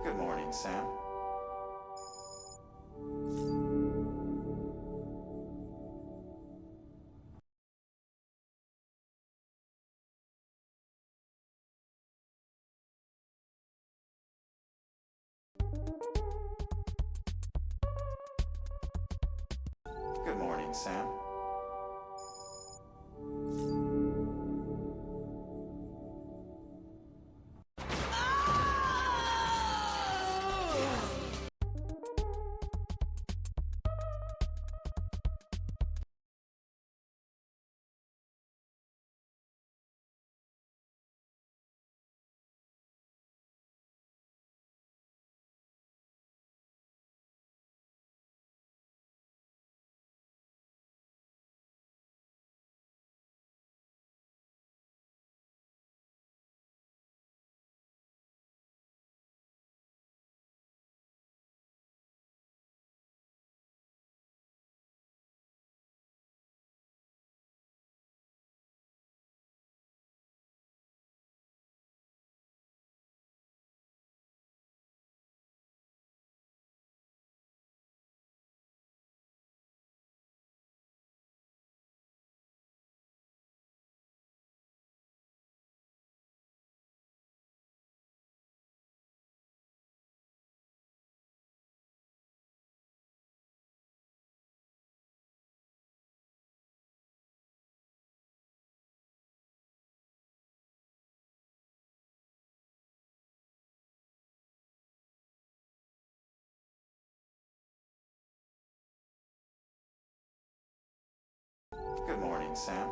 Good morning, Sam. Good morning, Sam. Good morning, Sam.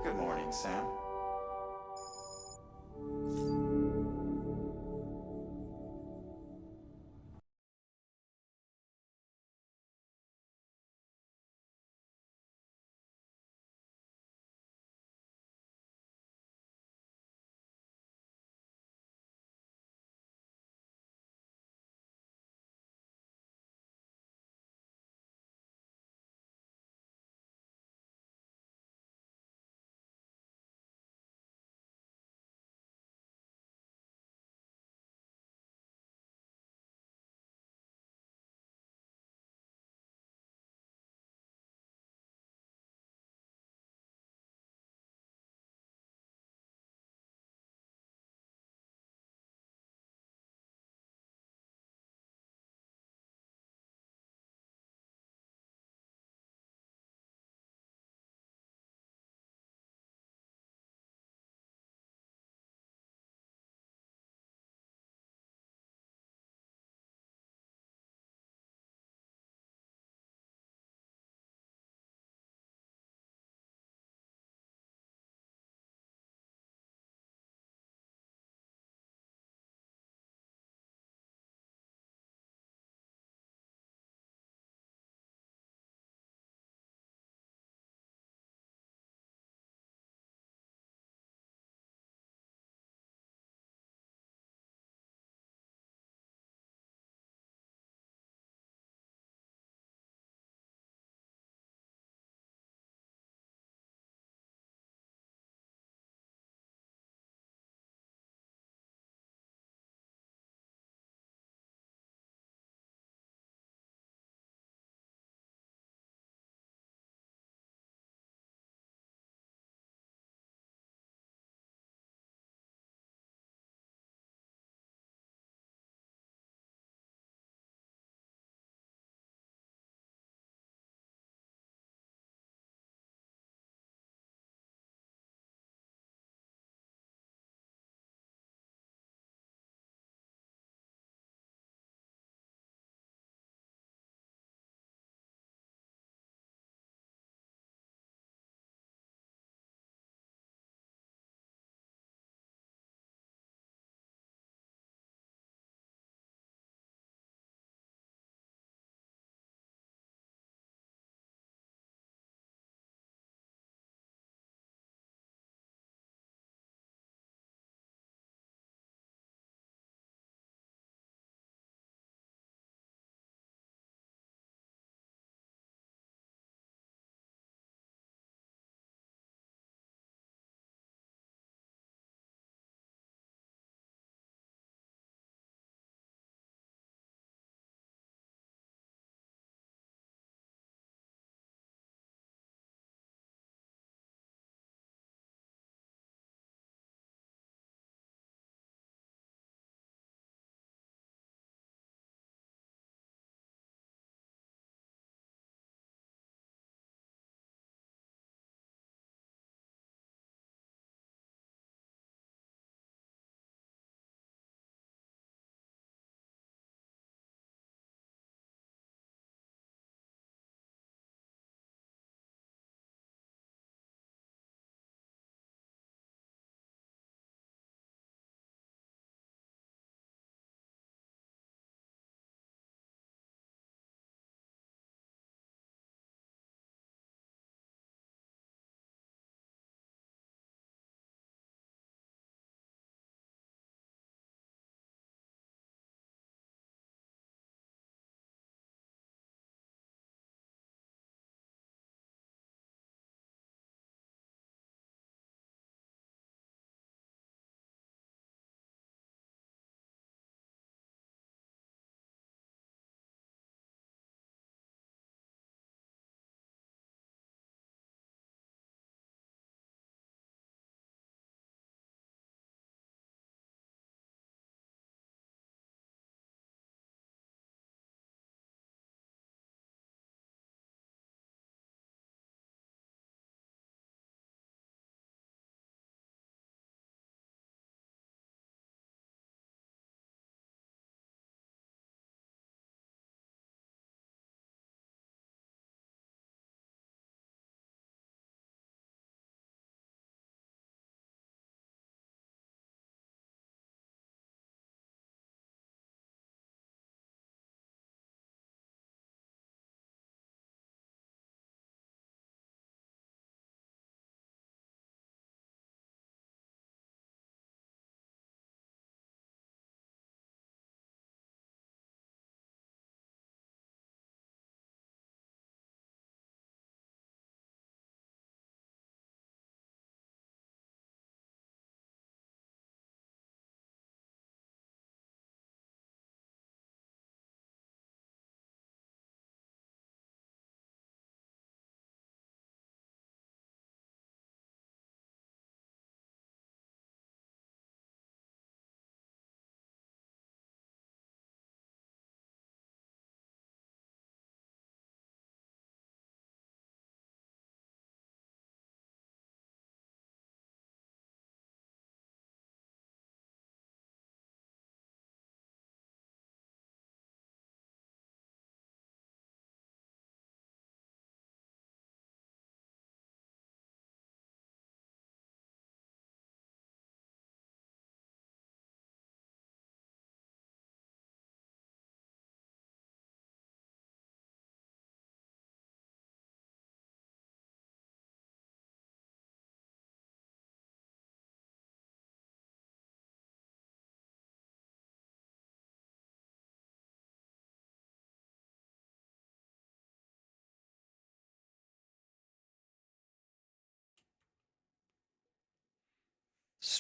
Good morning, Sam.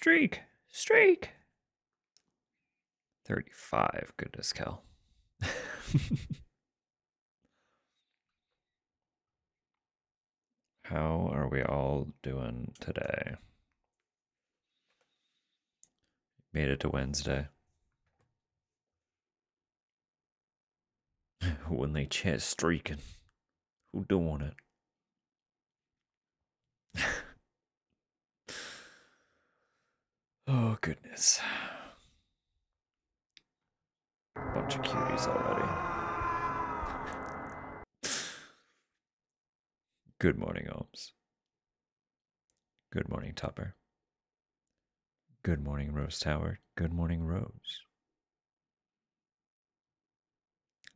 Streak! Streak! 35. Goodness, Cal. How are we all doing today? Made it to Wednesday. When they chat streaking. Who doing it? Oh, goodness. Bunch of cuties already. Good morning, Ohms. Good morning, Tupper. Good morning, Rose Tower. Good morning, Rose.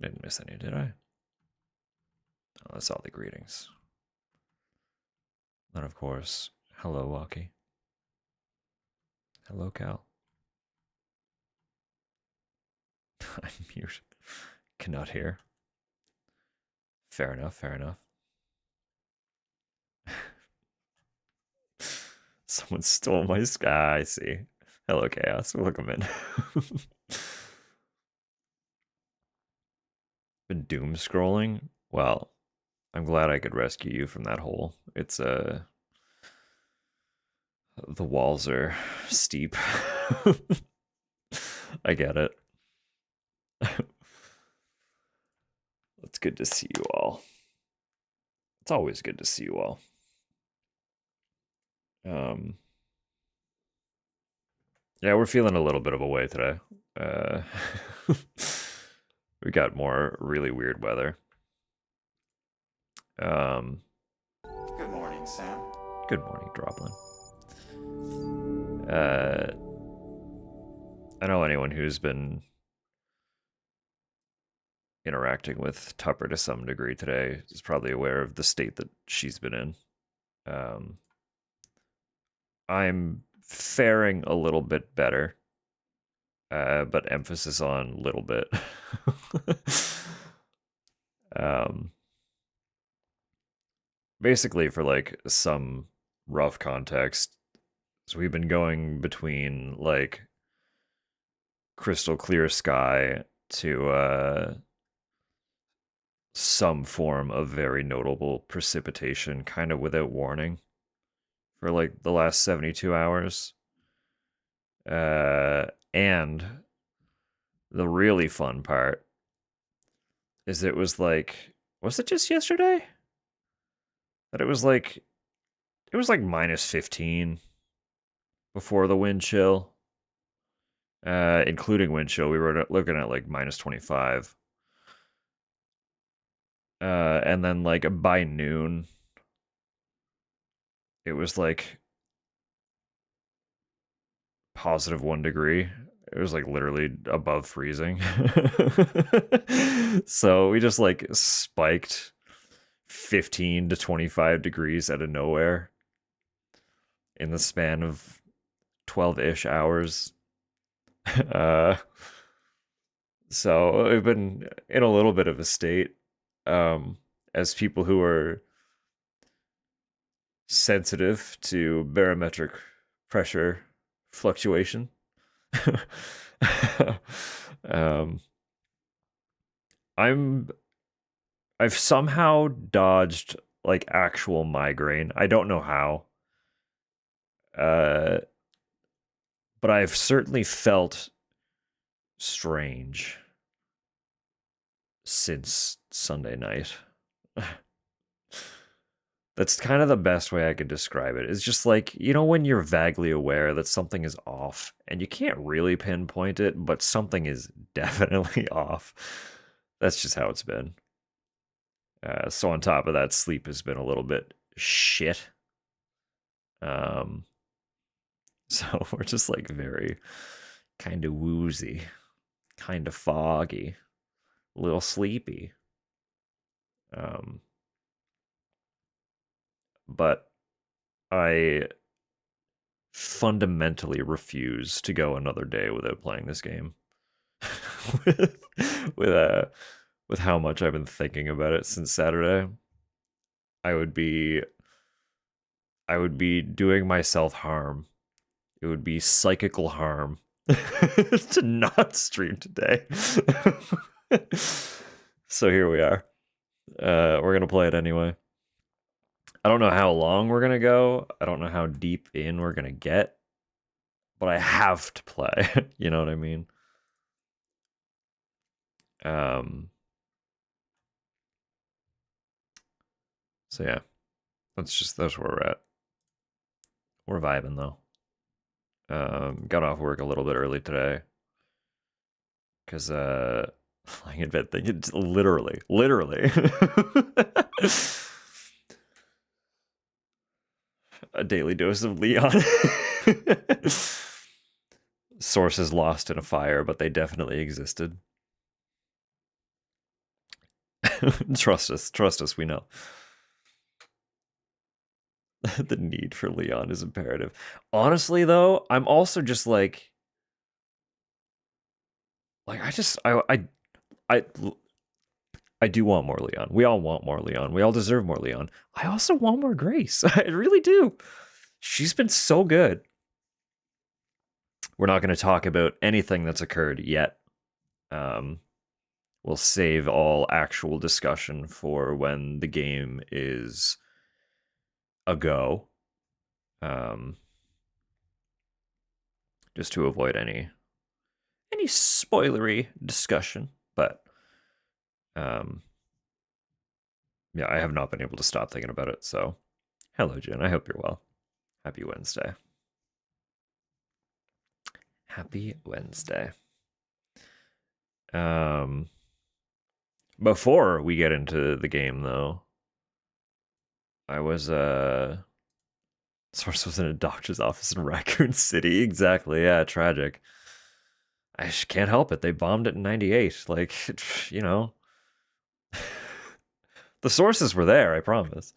Didn't miss any, did I? Oh, that's all the greetings. And of course, hello, Walkie. Hello, Cal. I'm mute. Cannot hear. Fair enough, fair enough. Someone stole my sky, I see. Hello, Chaos. Welcome in. Been doom scrolling? Well, I'm glad I could rescue you from that hole. It's the walls are steep. I get it. It's good to see you all. It's always good to see you all. Yeah, we're feeling a little bit of a way today. We got more really weird weather. Good morning, Sam. Good morning, Droplin. I know anyone who's been interacting with Tupper to some degree today is probably aware of the state that she's been in. I'm faring a little bit better, but emphasis on little bit. Basically, for like some rough context, so we've been going between like crystal clear sky to some form of very notable precipitation, kind of without warning, for like the last 72 hours. And the really fun part is it was like, was it just yesterday? That it was like minus 15 before the wind chill. Including wind chill, we were looking at like minus 25. And then like by noon, it was like positive 1 degree. It was like literally above freezing. So we just like spiked 15 to 25 degrees out of nowhere in the span of 12-ish hours. So we've been in a little bit of a state as people who are sensitive to barometric pressure fluctuation. I've somehow dodged like actual migraine. I don't know how. But I've certainly felt strange since Sunday night. That's kind of the best way I could describe it. It's just like, you know, when you're vaguely aware that something is off and you can't really pinpoint it, but something is definitely off. That's just how it's been. So on top of that, sleep has been a little bit shit. So we're just like very kind of woozy, kind of foggy, a little sleepy. But I fundamentally refuse to go another day without playing this game. with how much I've been thinking about it since Saturday, I would be doing myself harm It would be psychical harm to not stream today. So here we are. We're gonna play it anyway. I don't know how long we're gonna go. I don't know how deep in we're gonna get, but I have to play. You know what I mean? So yeah, that's where we're at. We're vibing though. Got off work a little bit early today because flying in bed thing. It's literally. A daily dose of Leon. Sources lost in a fire, but they definitely existed. Trust us, we know. The need for Leon is imperative. Honestly, though, I'm also just like I do want more Leon. We all want more Leon. We all deserve more Leon. I also want more Grace. I really do. She's been so good. We're not going to talk about anything that's occurred yet. We'll save all actual discussion for when the game is a go. Just to avoid any spoilery discussion. But yeah, I have not been able to stop thinking about it. So, hello, Jen. I hope you're well. Happy Wednesday. Happy Wednesday. Before we get into the game, though, Source was in a doctor's office in Raccoon City. Exactly. Yeah, tragic. I just can't help it. They bombed it in 98. Like, you know. The sources were there, I promise.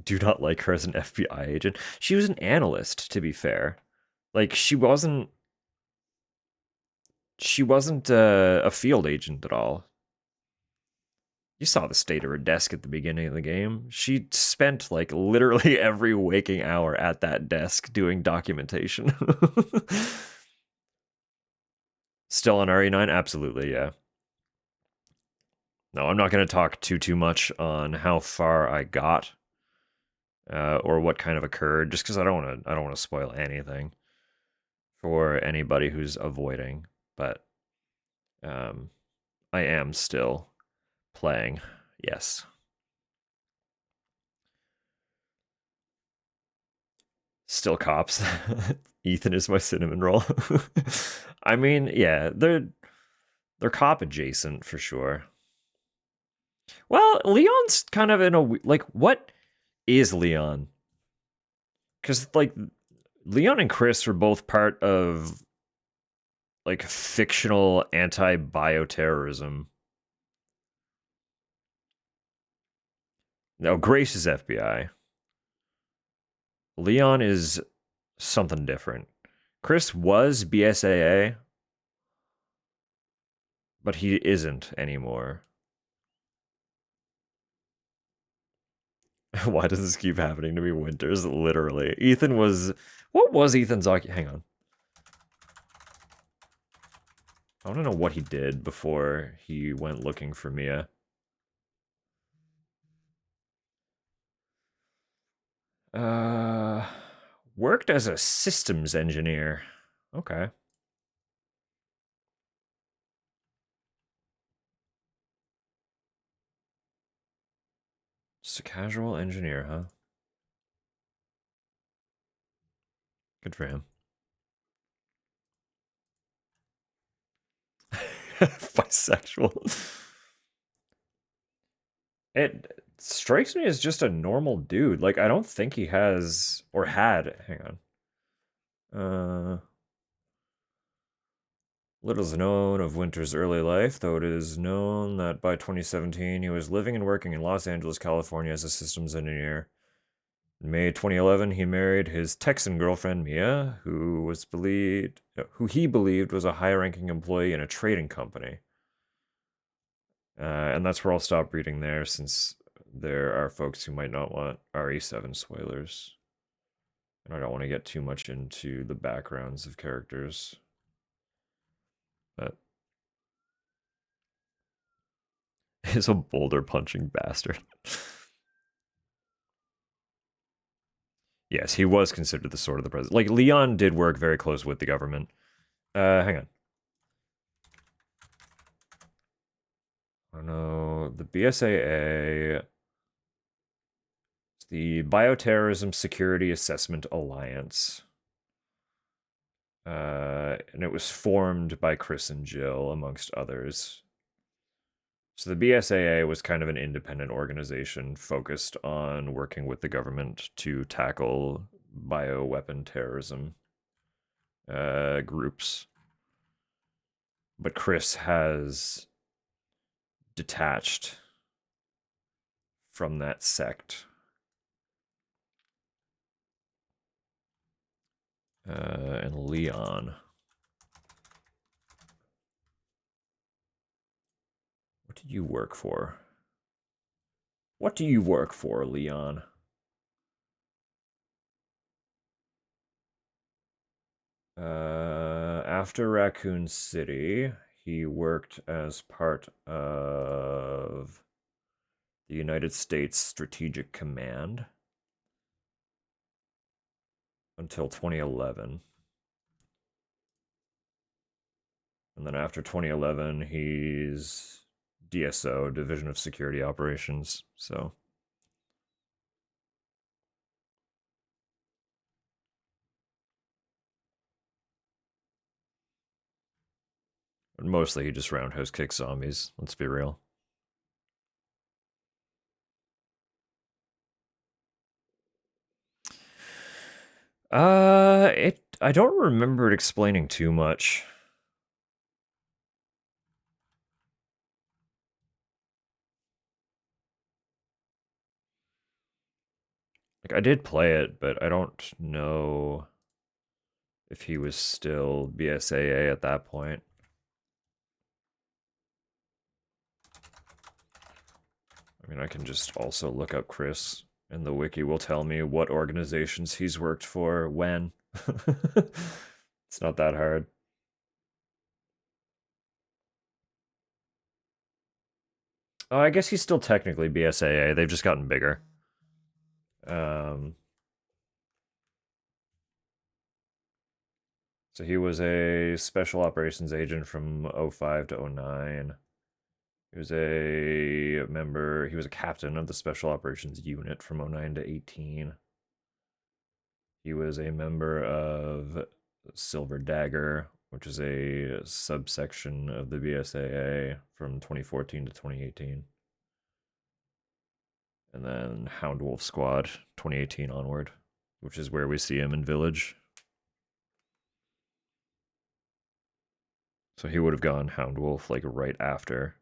Do not like her as an FBI agent. She was an analyst, to be fair. Like, she wasn't a field agent at all. You saw the state of her desk at the beginning of the game. She spent like literally every waking hour at that desk doing documentation. Still on RE9? Absolutely, yeah. No, I'm not going to talk too much on how far I got or what kind of occurred, just because I don't want to spoil anything for anybody who's avoiding. But I am still playing. Yes. Still cops. Ethan is my cinnamon roll. I mean, yeah, they're cop adjacent for sure. Well, Leon's kind of in a like, what is Leon? Because like Leon and Chris were both part of like fictional anti-bioterrorism. No, Grace is FBI. Leon is something different. Chris was BSAA, but he isn't anymore. Why does this keep happening to me? Winters, literally. Ethan was... What was Ethan's... Hang on. I want to know what he did before he went looking for Mia. Worked as a systems engineer. Okay. Just a casual engineer, huh? Good for him. Bisexual. It strikes me as just a normal dude. Like, I don't think he has, or had, hang on. Little is known of Winter's early life, though it is known that by 2017 he was living and working in Los Angeles, California as a systems engineer. In May 2011, he married his Texan girlfriend Mia, who he believed was a high-ranking employee in a trading company. And that's where I'll stop reading there, since there are folks who might not want RE7 spoilers. And I don't want to get too much into the backgrounds of characters. But he's a boulder punching bastard. Yes, he was considered the sword of the president. Like, Leon did work very close with the government. Hang on. Oh no, the BSAA. It's the Bioterrorism Security Assessment Alliance. And it was formed by Chris and Jill, amongst others. So the BSAA was kind of an independent organization focused on working with the government to tackle bioweapon terrorism groups. But Chris has detached from that sect. And Leon. What did you work for? What do you work for, Leon? After Raccoon City, he worked as part of the United States Strategic Command until 2011. And then after 2011, he's DSO, Division of Security Operations. So mostly he just roundhouse kicks zombies, let's be real. I don't remember it explaining too much. Like, I did play it, but I don't know if he was still BSAA at that point. I mean, I can just also look up Chris, and the wiki will tell me what organizations he's worked for when. It's not that hard. Oh, I guess he's still technically BSAA. They've just gotten bigger. So he was a special operations agent from 05 to 09. He was a member, he was a captain of the special operations unit from 09 to 18. He was a member of Silver Dagger, which is a subsection of the BSAA from 2014 to 2018. And then Hound Wolf Squad, 2018 onward, which is where we see him in Village. So he would have gone Hound Wolf like right after,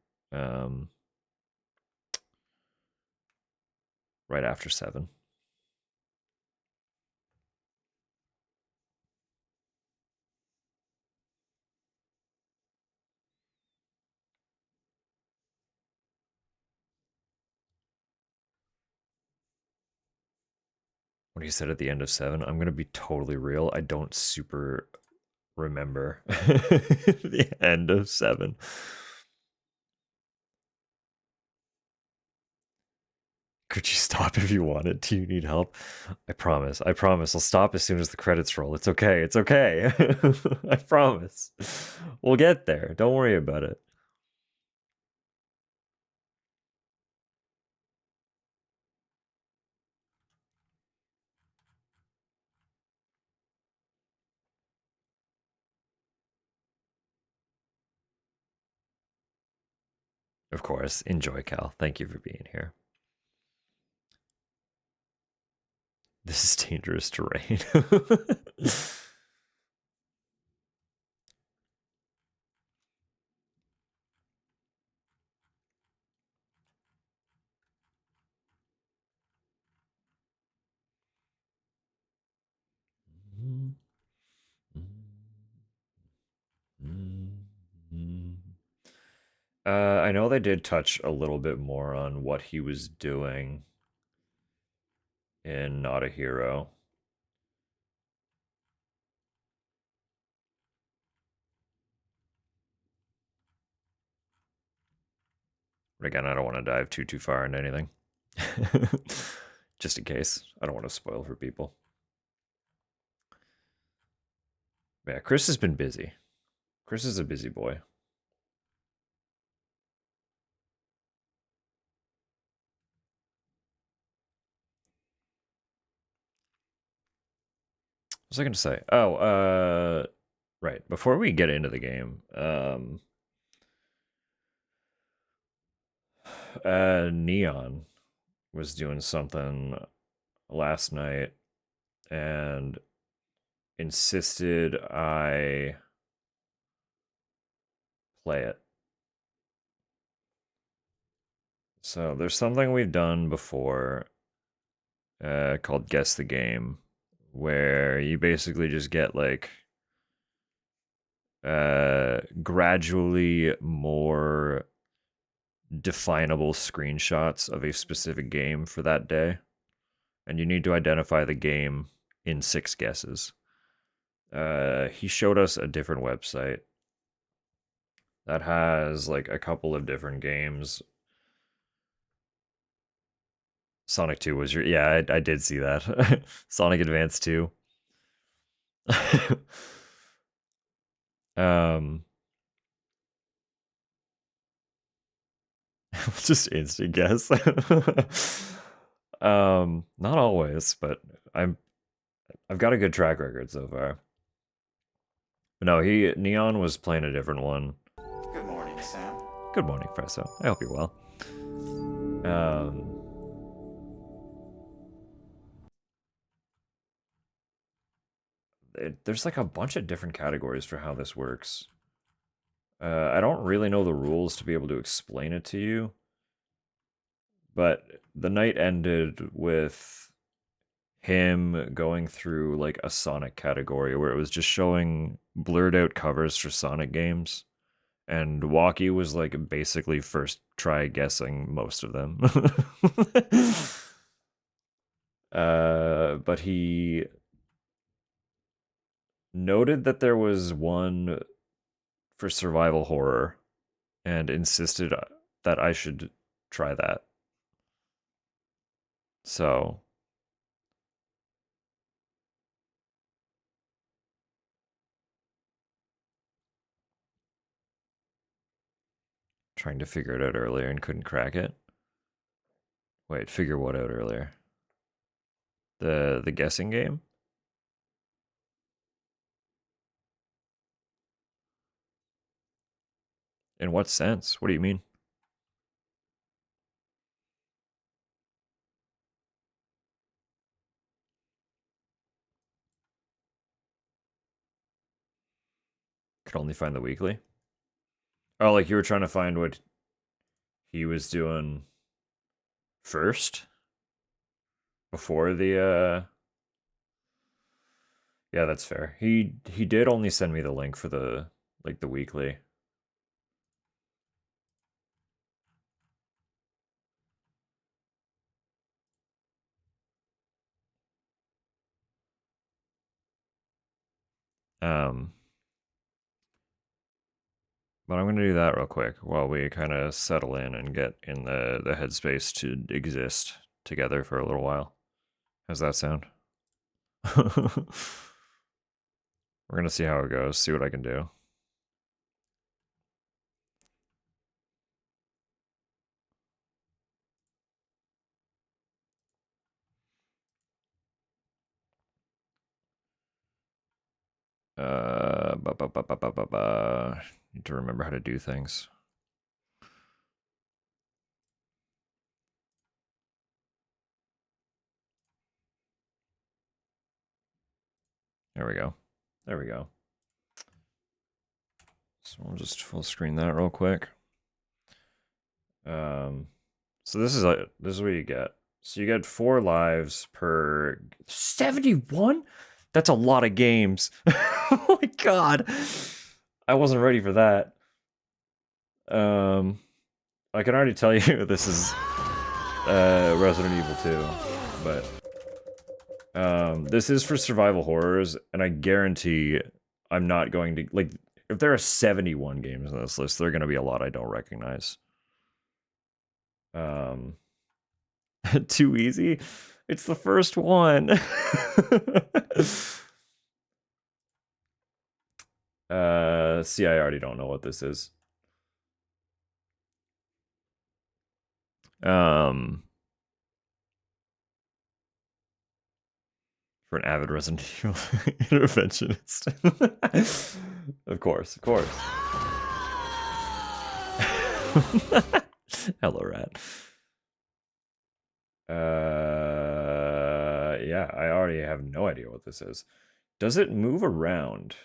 right after 7. When he said at the end of 7, I'm gonna be totally real. I don't super remember the end of 7. Could you stop if you wanted? Do you need help? I promise. I promise. I'll stop as soon as the credits roll. It's okay. It's okay. I promise. We'll get there. Don't worry about it. Of course. Enjoy, Cal. Thank you for being here. This is dangerous terrain. I know they did touch a little bit more on what he was doing in Not a Hero. But again, I don't want to dive too far into anything. Just in case. I don't want to spoil for people. Yeah, Chris has been busy. Chris is a busy boy. What was I going to say? Oh, right. Before we get into the game, Neon was doing something last night and insisted I play it. So there's something we've done before called Guess the Game, where you basically just get like gradually more definable screenshots of a specific game for that day, and you need to identify the game in 6 guesses. He showed us a different website that has like a couple of different games. Sonic 2 was your, yeah, I did see that. Sonic Advance 2. um just instant guess. Not always, but I've got a good track record so far. But no, Neon was playing a different one. Good morning, Sam. Good morning, Presso. I hope you're well. There's like a bunch of different categories for how this works. I don't really know the rules to be able to explain it to you, but the night ended with him going through like a Sonic category where it was just showing blurred out covers for Sonic games, and Walkie was like basically first try guessing most of them. But he noted that there was one for survival horror and insisted that I should try that. So, trying to figure it out earlier and couldn't crack it. Wait, figure what out earlier? The guessing game? In what sense? What do you mean? Could only find the weekly? Oh, like you were trying to find what he was doing first? Before the yeah, that's fair. He did only send me the link for the like the weekly. Um But I'm going to do that real quick while we kind of settle in and get in the headspace to exist together for a little while. How's that sound? We're going to see how it goes, see what I can do. Need to remember how to do things. There we go. There we go. So we'll just full screen that real quick. So this is what you get. So you get 4 lives per 71? That's a lot of games. Oh my god. I wasn't ready for that. I can already tell you this is Resident Evil 2, but this is for survival horrors, and I guarantee I'm not going to like if there are 71 games on this list, there are going to be a lot I don't recognize. Too easy? It's the first one. See, I already don't know what this is. For an avid Resident Evil interventionist. Of course, of course. Hello, rat. Yeah, I already have no idea what this is. Does it move around?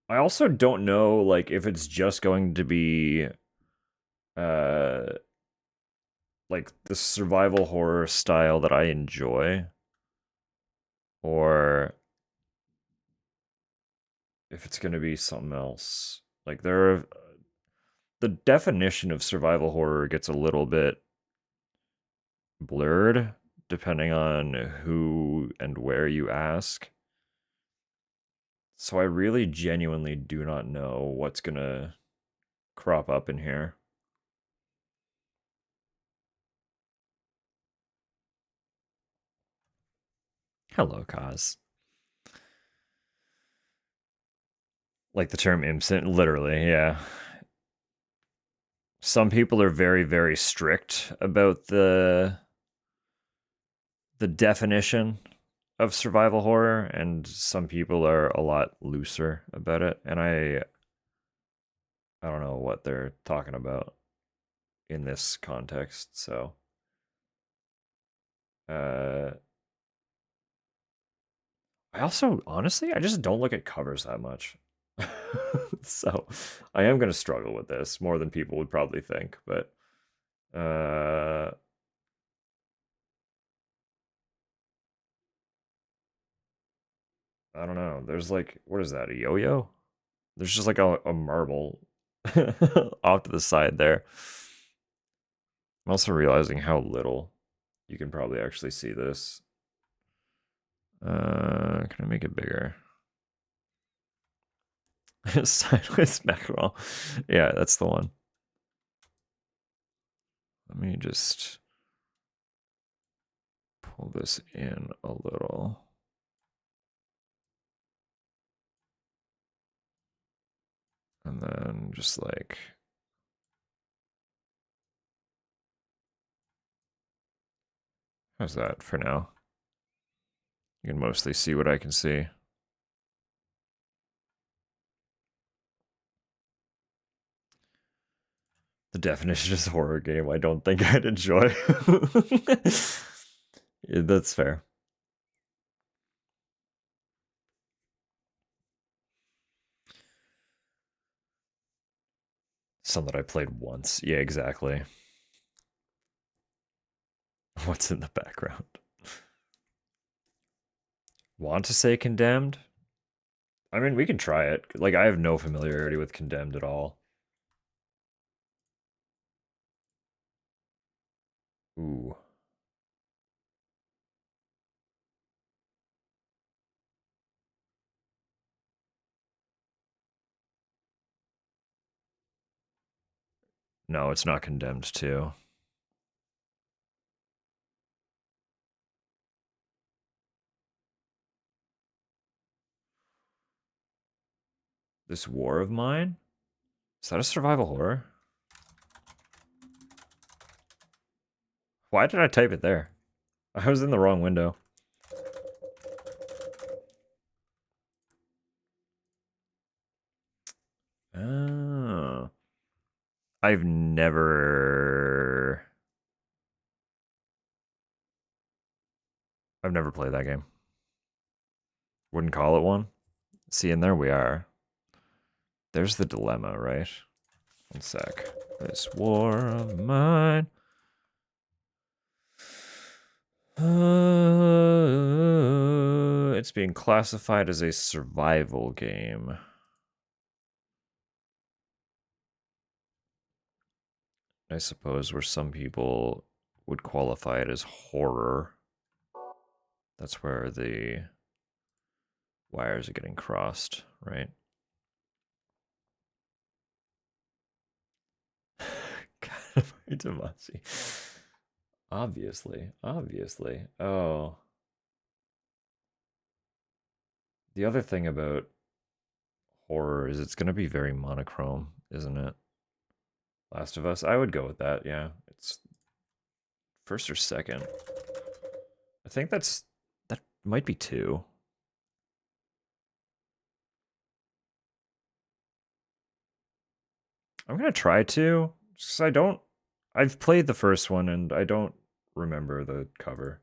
I also don't know, like, if it's just going to be, like, the survival horror style that I enjoy, or if it's going to be something else. Like, the definition of survival horror gets a little bit blurred depending on who and where you ask. So I really genuinely do not know what's gonna crop up in here. Hello, Kaz. Like the term instant, literally, yeah. Some people are very, very strict about the definition of survival horror, and some people are a lot looser about it. And I don't know what they're talking about in this context. So, I also honestly I just don't look at covers that much. So, I am gonna struggle with this more than people would probably think, but uh, I don't know. There's like, what is that? A yo-yo? There's just like a marble off to the side there. I'm also realizing how little you can probably actually see this. Can I make it bigger? Sideways mackerel. Yeah, that's the one. Let me just pull this in a little. And then just like, how's that for now? You can mostly see what I can see. The definition is horror game. I don't think I'd enjoy. Yeah, that's fair. Some that I played once. Yeah, exactly. What's in the background? Want to say Condemned? I mean, we can try it. Like, I have no familiarity with Condemned at all. Ooh. No, it's not Condemned 2. This War of Mine? Is that a survival horror? Why did I type it there? I was in the wrong window. Oh. I've never played that game. Wouldn't call it one. See, and there we are. There's the dilemma, right? One sec. This war of mine. It's being classified as a survival game. I suppose where some people would qualify it as horror. That's where the wires are getting crossed, right? Tamasi. Obviously. Obviously. Oh. The other thing about horror is it's going to be very monochrome, isn't it? Last of Us. I would go with that, yeah. It's first or second. I think that might be two. I'm gonna try to, because I've played the first one and I don't remember the cover.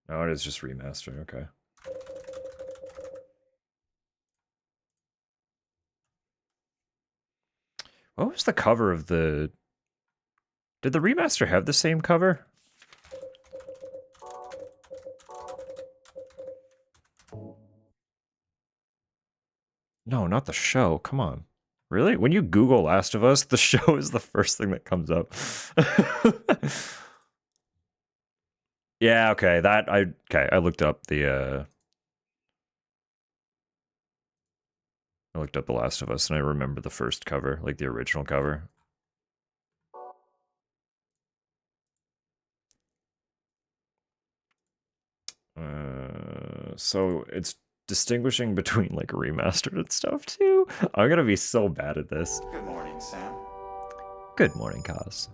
No, it is just remastered, okay. What was the cover of the... Did the remaster have the same cover? No, not the show, come on. Really? When you Google Last of Us, the show is the first thing that comes up. Yeah, okay, I looked up the, I looked up The Last of Us and I remember the first cover, like the original cover. So it's distinguishing between like remastered and stuff too. I'm gonna be so bad at this. Good morning, Sam. Good morning, Kaz.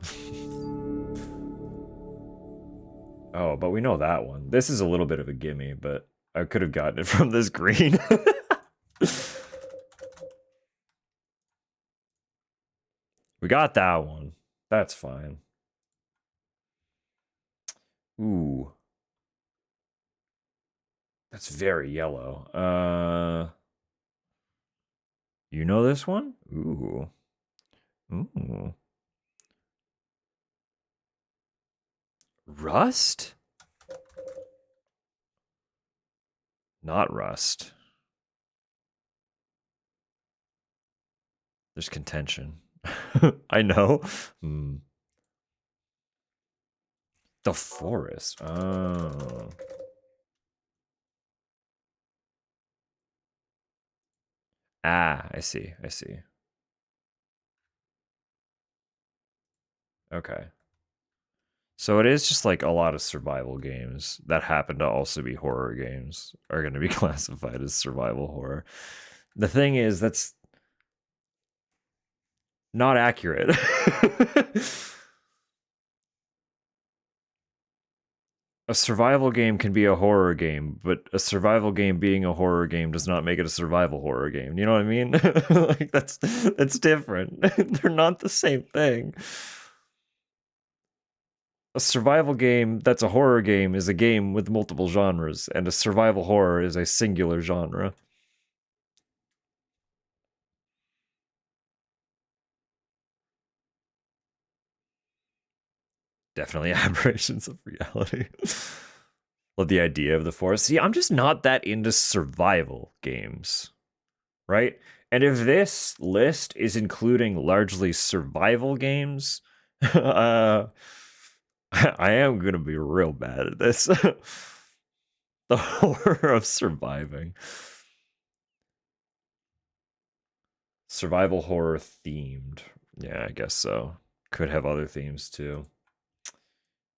Oh, but we know that one. This is a little bit of a gimme, but I could have gotten it from this green. We got that one. That's fine. Ooh. That's very yellow. You know this one? Ooh. Ooh. Rust? Not Rust. There's contention. I know. The Forest. Oh. Ah, I see. I see. Okay. So it is just like a lot of survival games that happen to also be horror games are going to be classified as survival horror. The thing is, that's not accurate. A survival game can be a horror game, but a survival game being a horror game does not make it a survival horror game. You know what I mean? Like that's different. They're not the same thing. A survival game that's a horror game is a game with multiple genres, and a survival horror is a singular genre. Definitely aberrations of reality. Love the idea of the forest. See, I'm just not that into survival games, right? And if this list is including largely survival games, I am gonna be real bad at this. The horror of surviving. Survival horror themed. Yeah, I guess so. Could have other themes too.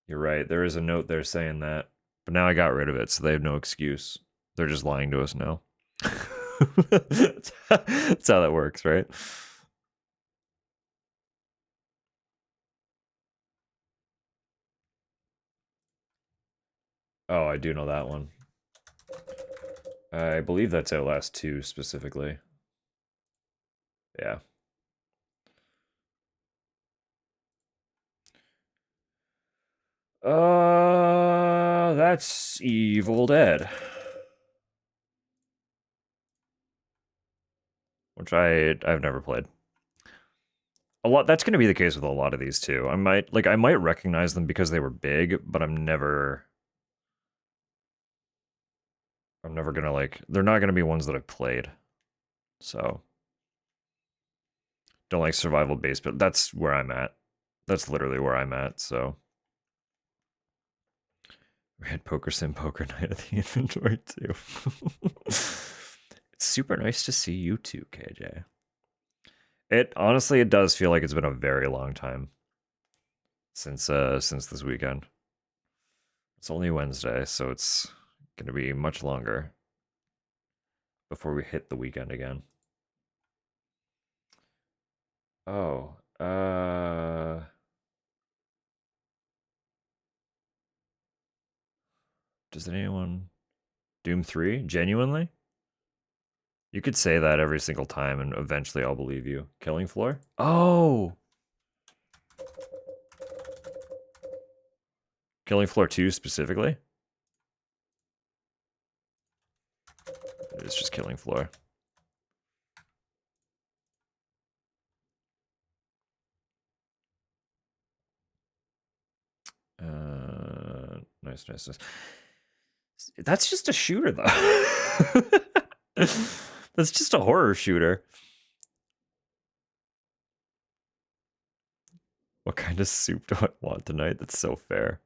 You're right. There is a note there saying that. But now I got rid of it, so they have no excuse. They're just lying to us now. That's how that works, right? Oh, I do know that one. I believe that's Outlast 2 specifically. Yeah. That's Evil Dead. Which I've never played. A lot that's going to be the case with a lot of these too. I might recognize them because they were big, but I'm never going to they're not going to be ones that I've played. So don't like survival based, but that's where I'm at. That's literally where I'm at, so we had Poker Sim Poker Night at the inventory too. It's super nice to see you too, KJ. It honestly, it does feel like it's been a very long time. since this weekend. It's only Wednesday, so it's gonna be much longer before we hit the weekend again. Oh, does anyone Doom 3? Genuinely? You could say that every single time and eventually I'll believe you. Killing Floor? Oh! Killing Floor 2 specifically? It's just Killing Floor. Nice, nice, nice. That's just a shooter, though. That's just a horror shooter. What kind of soup do I want tonight? That's so fair.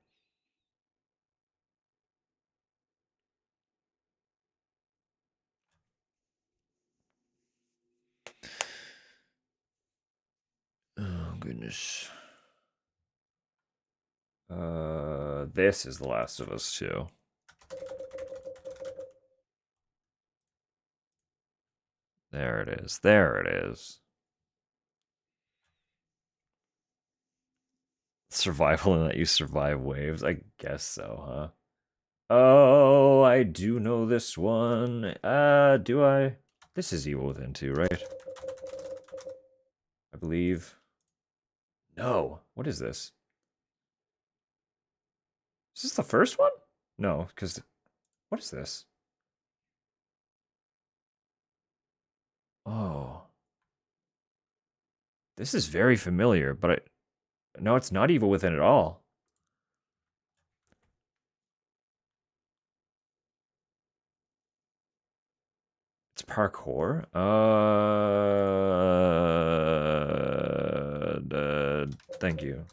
Oh, goodness. This is The Last of Us 2. There it is. There it is. Survival and that you survive waves? I guess so, huh? Oh, I do know this one. Do I? This is Evil Within 2, right? I believe. No. What is this? Is this the first one? No, because... What is this? Oh. This is very familiar, but I... No, it's not Evil Within at all. It's parkour. Thank you.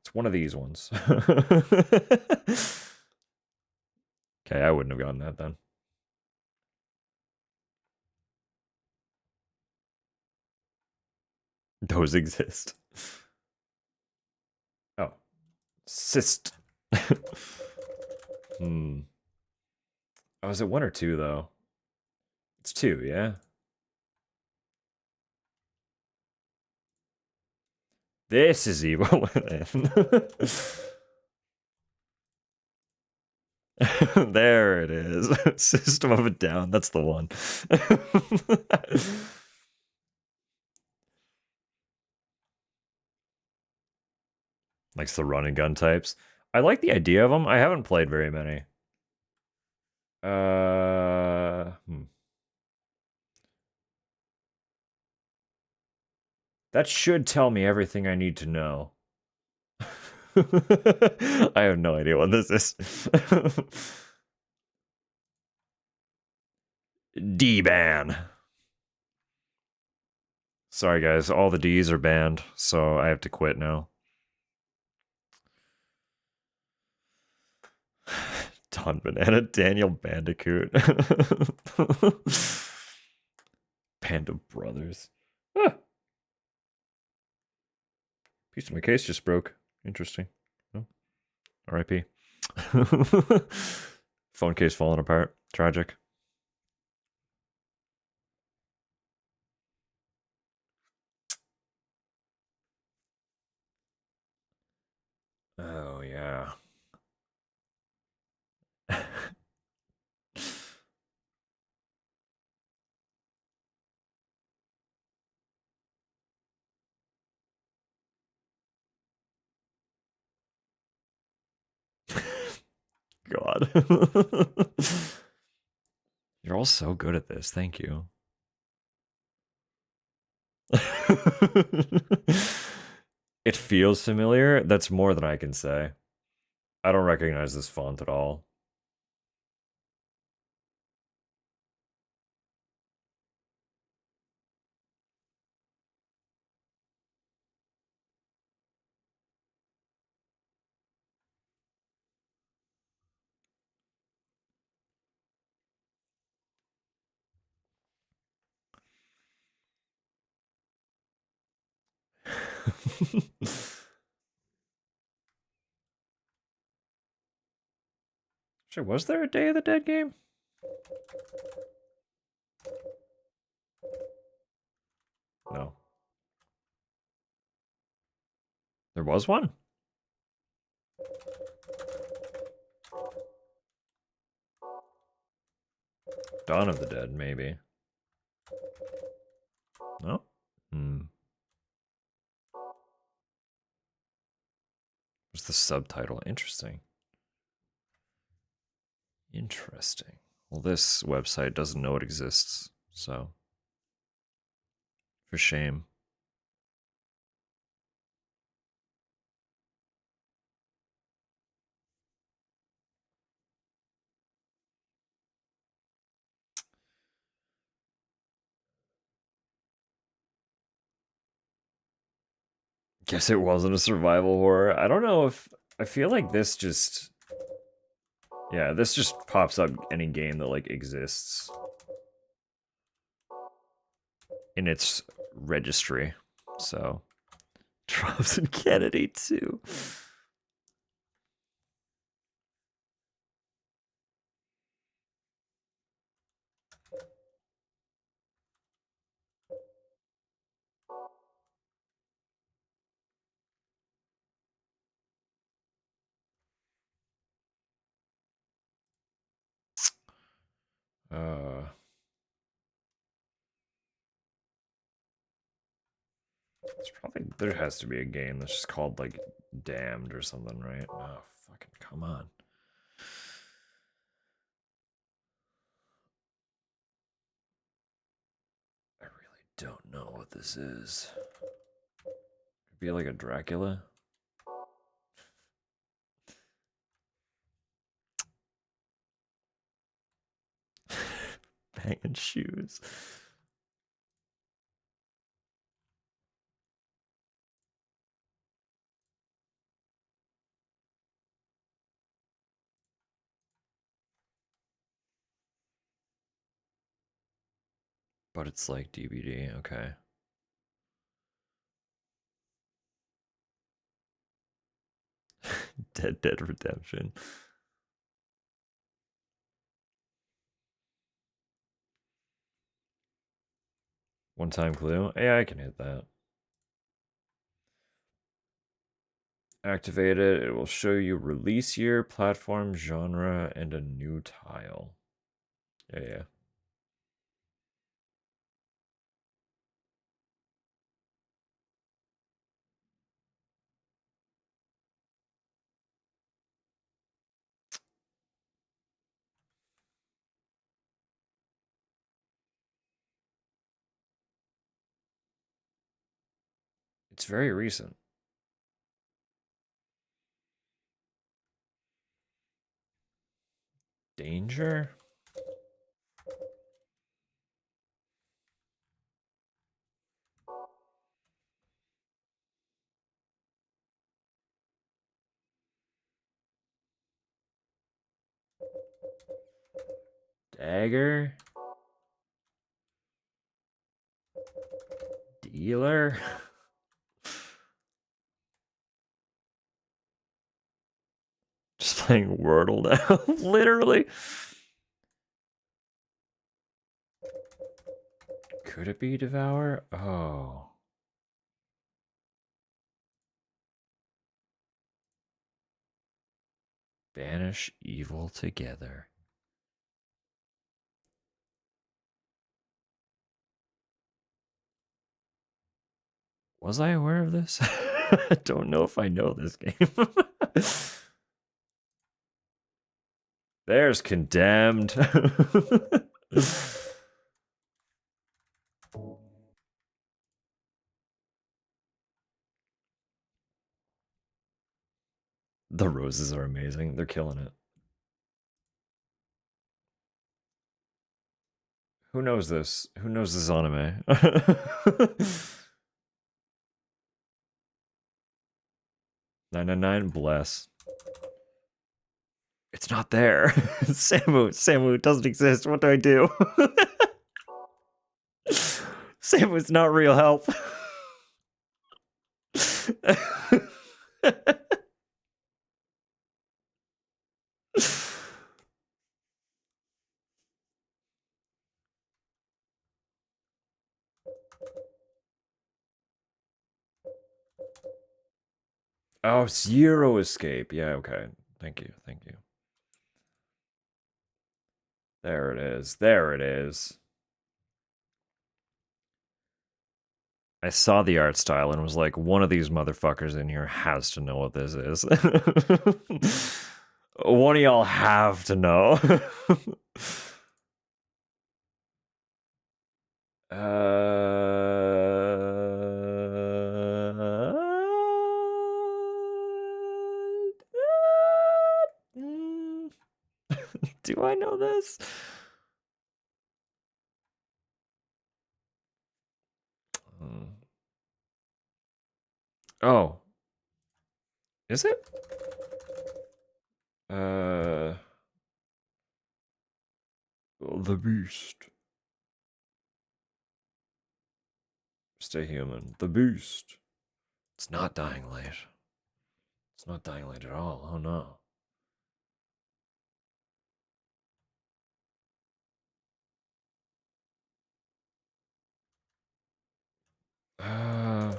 It's one of these ones. Okay, I wouldn't have gotten that then. Those exist. Oh, cyst. Hmm. Oh, is it one or two though? It's two, yeah. This is Evil Within. There it is. System of a Down. That's the one. Likes the run and gun types. I like the idea of them. I haven't played very many. That should tell me everything I need to know. I have no idea what this is. D-ban. Sorry, guys. All the D's are banned, so I have to quit now. Don Banana, Daniel Bandicoot. Panda Brothers. Ah, piece of my case just broke. Interesting. Oh, R.I.P. Phone case falling apart. Tragic. Oh, yeah. God. You're all so good at this. Thank you. It feels familiar. That's more than I can say. I don't recognize this font at all. Actually, was there a Day of the Dead game? No. There was one? Dawn of the Dead, maybe. No? Hmm. What's the subtitle? Interesting. Interesting. Well, this website doesn't know it exists, so. For shame. Guess it wasn't a survival horror. I don't know if. I feel like this just. Yeah, this just pops up any game that, like, exists in its registry. So. Drops in Kennedy, too. Uh. It's probably. There has to be a game that's just called, like, Damned or something, right? Oh, fucking come on. I really don't know what this is. Could be like a Dracula. Banging shoes. But it's like DVD, okay. Dead Redemption. One time clue? Yeah, I can hit that. Activate it. It will show you release year, platform, genre, and a new tile. Yeah. It's very recent. Danger? Dagger? Dealer? Just playing Wordle now. Literally. Could it be Devour? Oh. Banish evil together. Was I aware of this? I don't know if I know this game. There's Condemned. The roses are amazing. They're killing it. Who knows this? Who knows this anime? 999, bless. It's not there. Samu, it doesn't exist. What do I do? Samu, it's not real help. Oh, Zero Escape. Yeah, okay. Thank you. Thank you. There it is. There it is. I saw the art style and was like, one of these motherfuckers in here has to know what this is. One of y'all have to know. Do I know this? Oh, is it? Uh, the Beast. Stay human. The Beast. It's not Dying Light. It's not Dying Light at all. Oh no. Uh,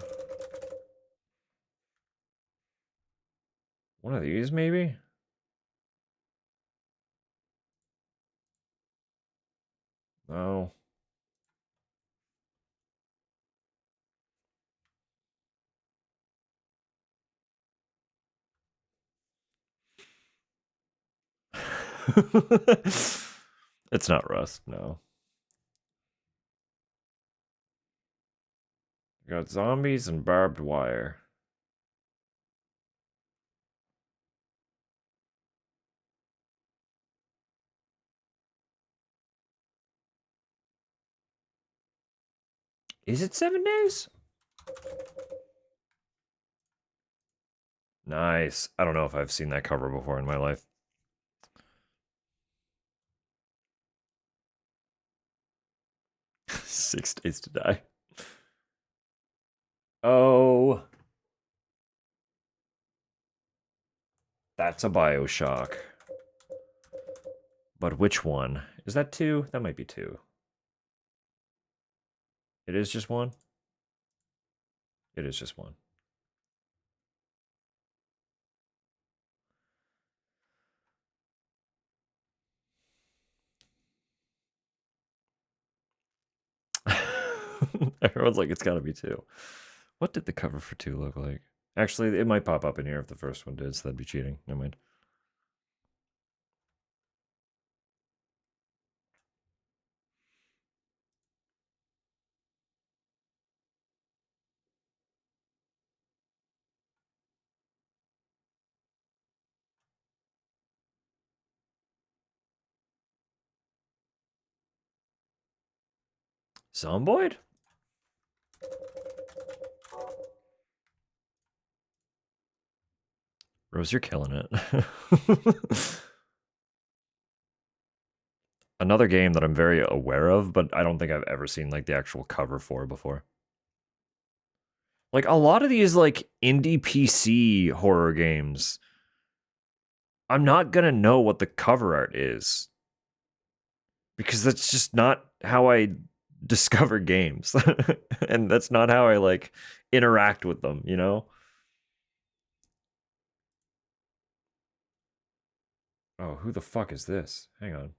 one of these maybe? No. It's not Rust, no. We got zombies and barbed wire. Is it 7 days? Nice. I don't know if I've seen that cover before in my life. Six Days to Die. Oh. That's a Bioshock. But which one? Is that 2? That might be 2. It is just 1? It is just 1. Everyone's like, it's gotta be 2. What did the cover for 2 look like? Actually, it might pop up in here if the first one did, so that'd be cheating. Never mind. Zomboid? Rose, you're killing it. Another game that I'm very aware of, but I don't think I've ever seen like the actual cover for before. Like a lot of these like indie PC horror games, I'm not gonna know what the cover art is because that's just not how I discover games, and that's not how I like interact with them. You know? Oh, who the fuck is this? Hang on.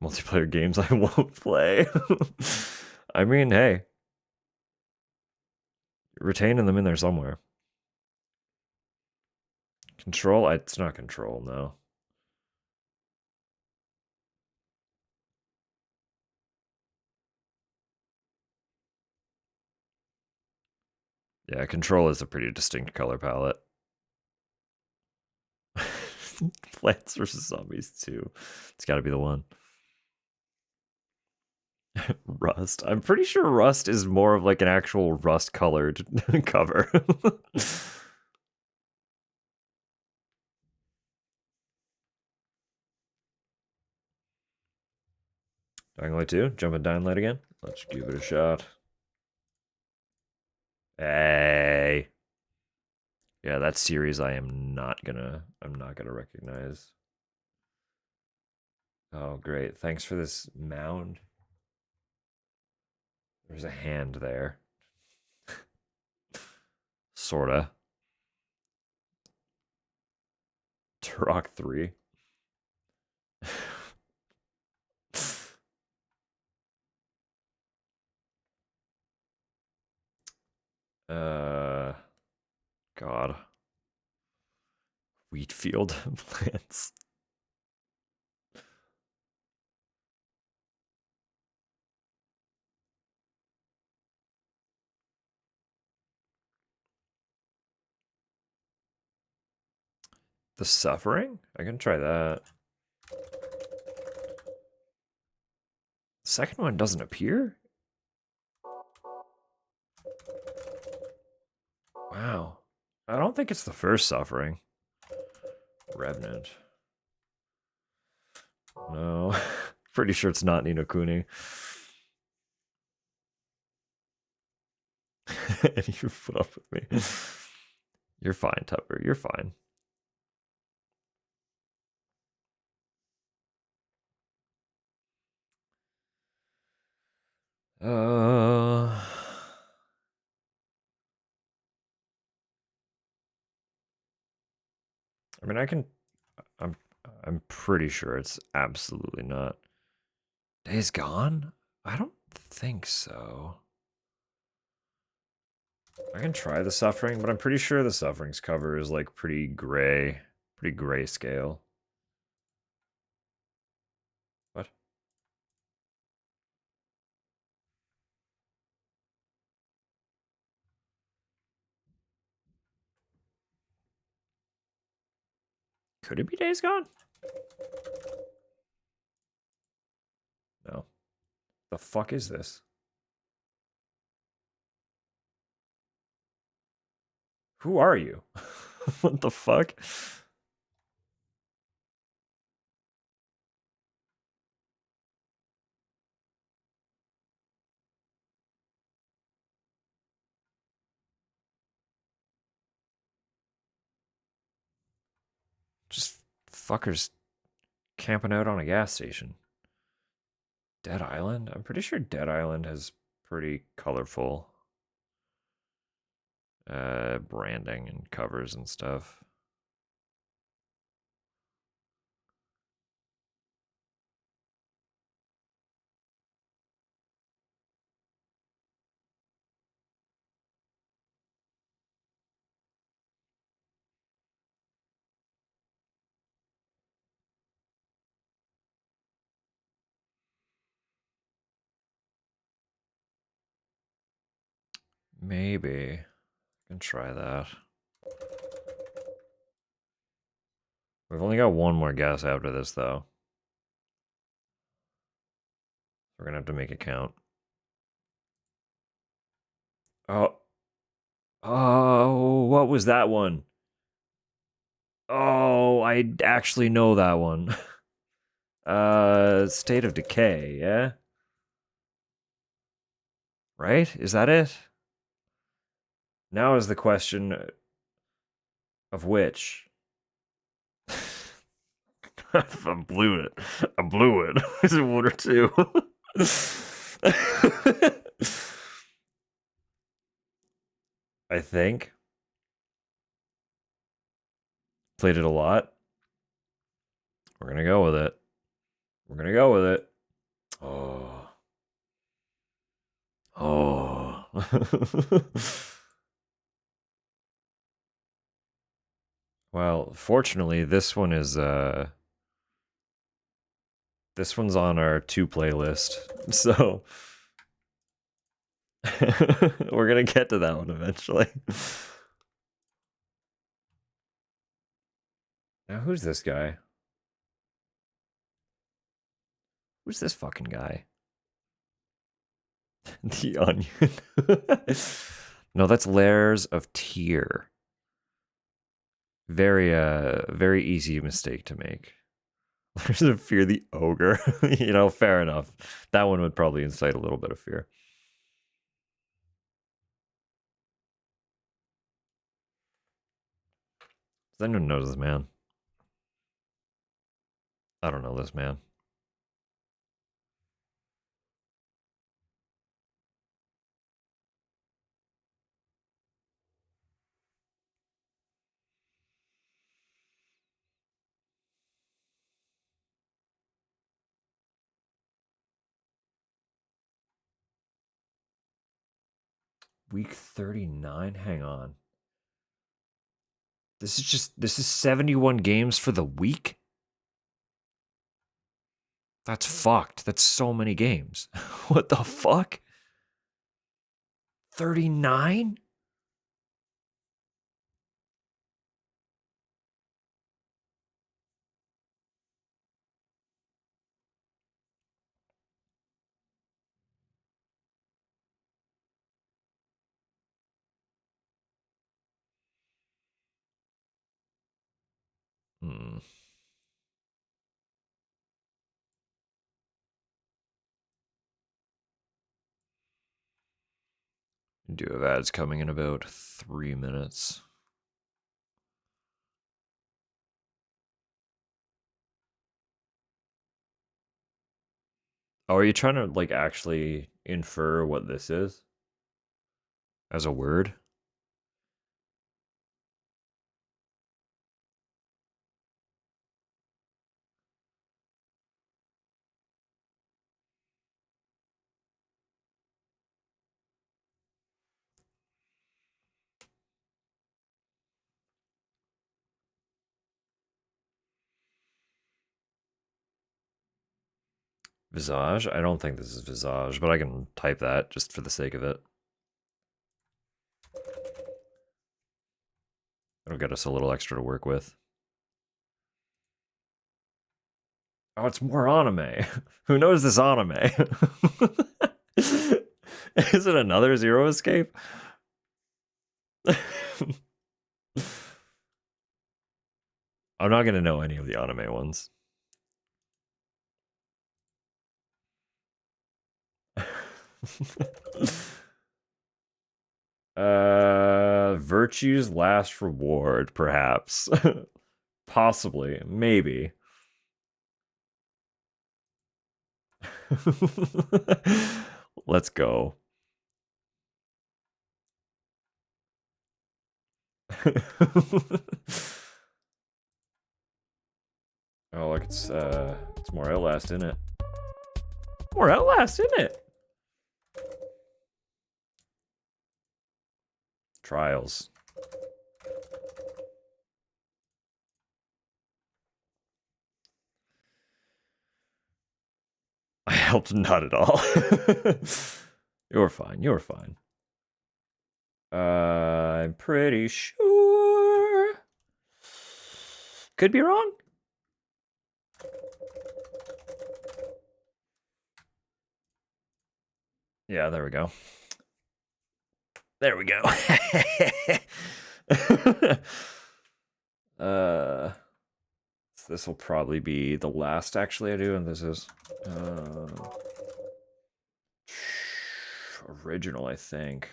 Multiplayer games I won't play. I mean, hey, retaining them in there somewhere. Control? It's not Control, no. Yeah, Control is a pretty distinct color palette. Plants vs. Zombies 2. It's gotta be the one. Rust. I'm pretty sure Rust is more of like an actual rust colored cover. Dying Light 2? Jumping Dying Light again? Let's give it a shot. Hey. Yeah, that series I'm not gonna recognize. Oh, great. Thanks for this mound. There's a hand there. Sorta. Turok 3. uh God. Wheat field plants. The Suffering? I can try that. The second one doesn't appear? Wow. I don't think it's the first Suffering. Revenant. No. Pretty sure it's not Ni no Kuni. And you put up with me. You're fine, Tupper. You're fine. I mean, I'm I'm pretty sure it's absolutely not. Days Gone? I don't think so. I can try the Suffering, but I'm pretty sure the Suffering's cover is like pretty gray scale. What? Could it be Days Gone? No. The fuck is this? Who are you? What the fuck? Just fuckers camping out on a gas station. Dead Island? I'm pretty sure Dead Island has pretty colorful branding and covers and stuff. Maybe. I can try that. We've only got one more guess after this, though. We're gonna have to make it count. Oh. Oh, what was that one? Oh, I actually know that one. State of Decay, yeah? Right? Is that it? Now is the question of which. I blew it. I blew it. Is it one or two? I think. Played it a lot. We're gonna go with it. We're gonna go with it. Oh. Oh. Well, fortunately, this one's on our 2 playlist. So we're gonna get to that one eventually. Now, who's this guy? Who's this fucking guy? The Onion. No, that's Layers of Tear. Very easy mistake to make. There's a fear the ogre. Fair enough. That one would probably incite a little bit of fear. Does anyone know this man? I don't know this man. Week 39? Hang on. This is 71 games for the week? That's fucked. That's so many games. What the fuck? 39? Hmm. Do have ads coming in about 3 minutes. Oh, are you trying to like actually infer what this is as a word? Visage? I don't think this is visage, but I can type that just for the sake of it. It'll get us a little extra to work with. Oh, it's more anime. Who knows this anime? Is it another Zero Escape? I'm not gonna know any of the anime ones. Virtue's last reward, perhaps. Possibly, maybe. Let's go. Oh, look, it's more Outlast in it. More Outlast in it. Trials. I helped not at all. You're fine. You're fine. I'm pretty sure. Could be wrong. Yeah, there we go. There we go. uh, this will probably be the last actually I do, and this is original, I think.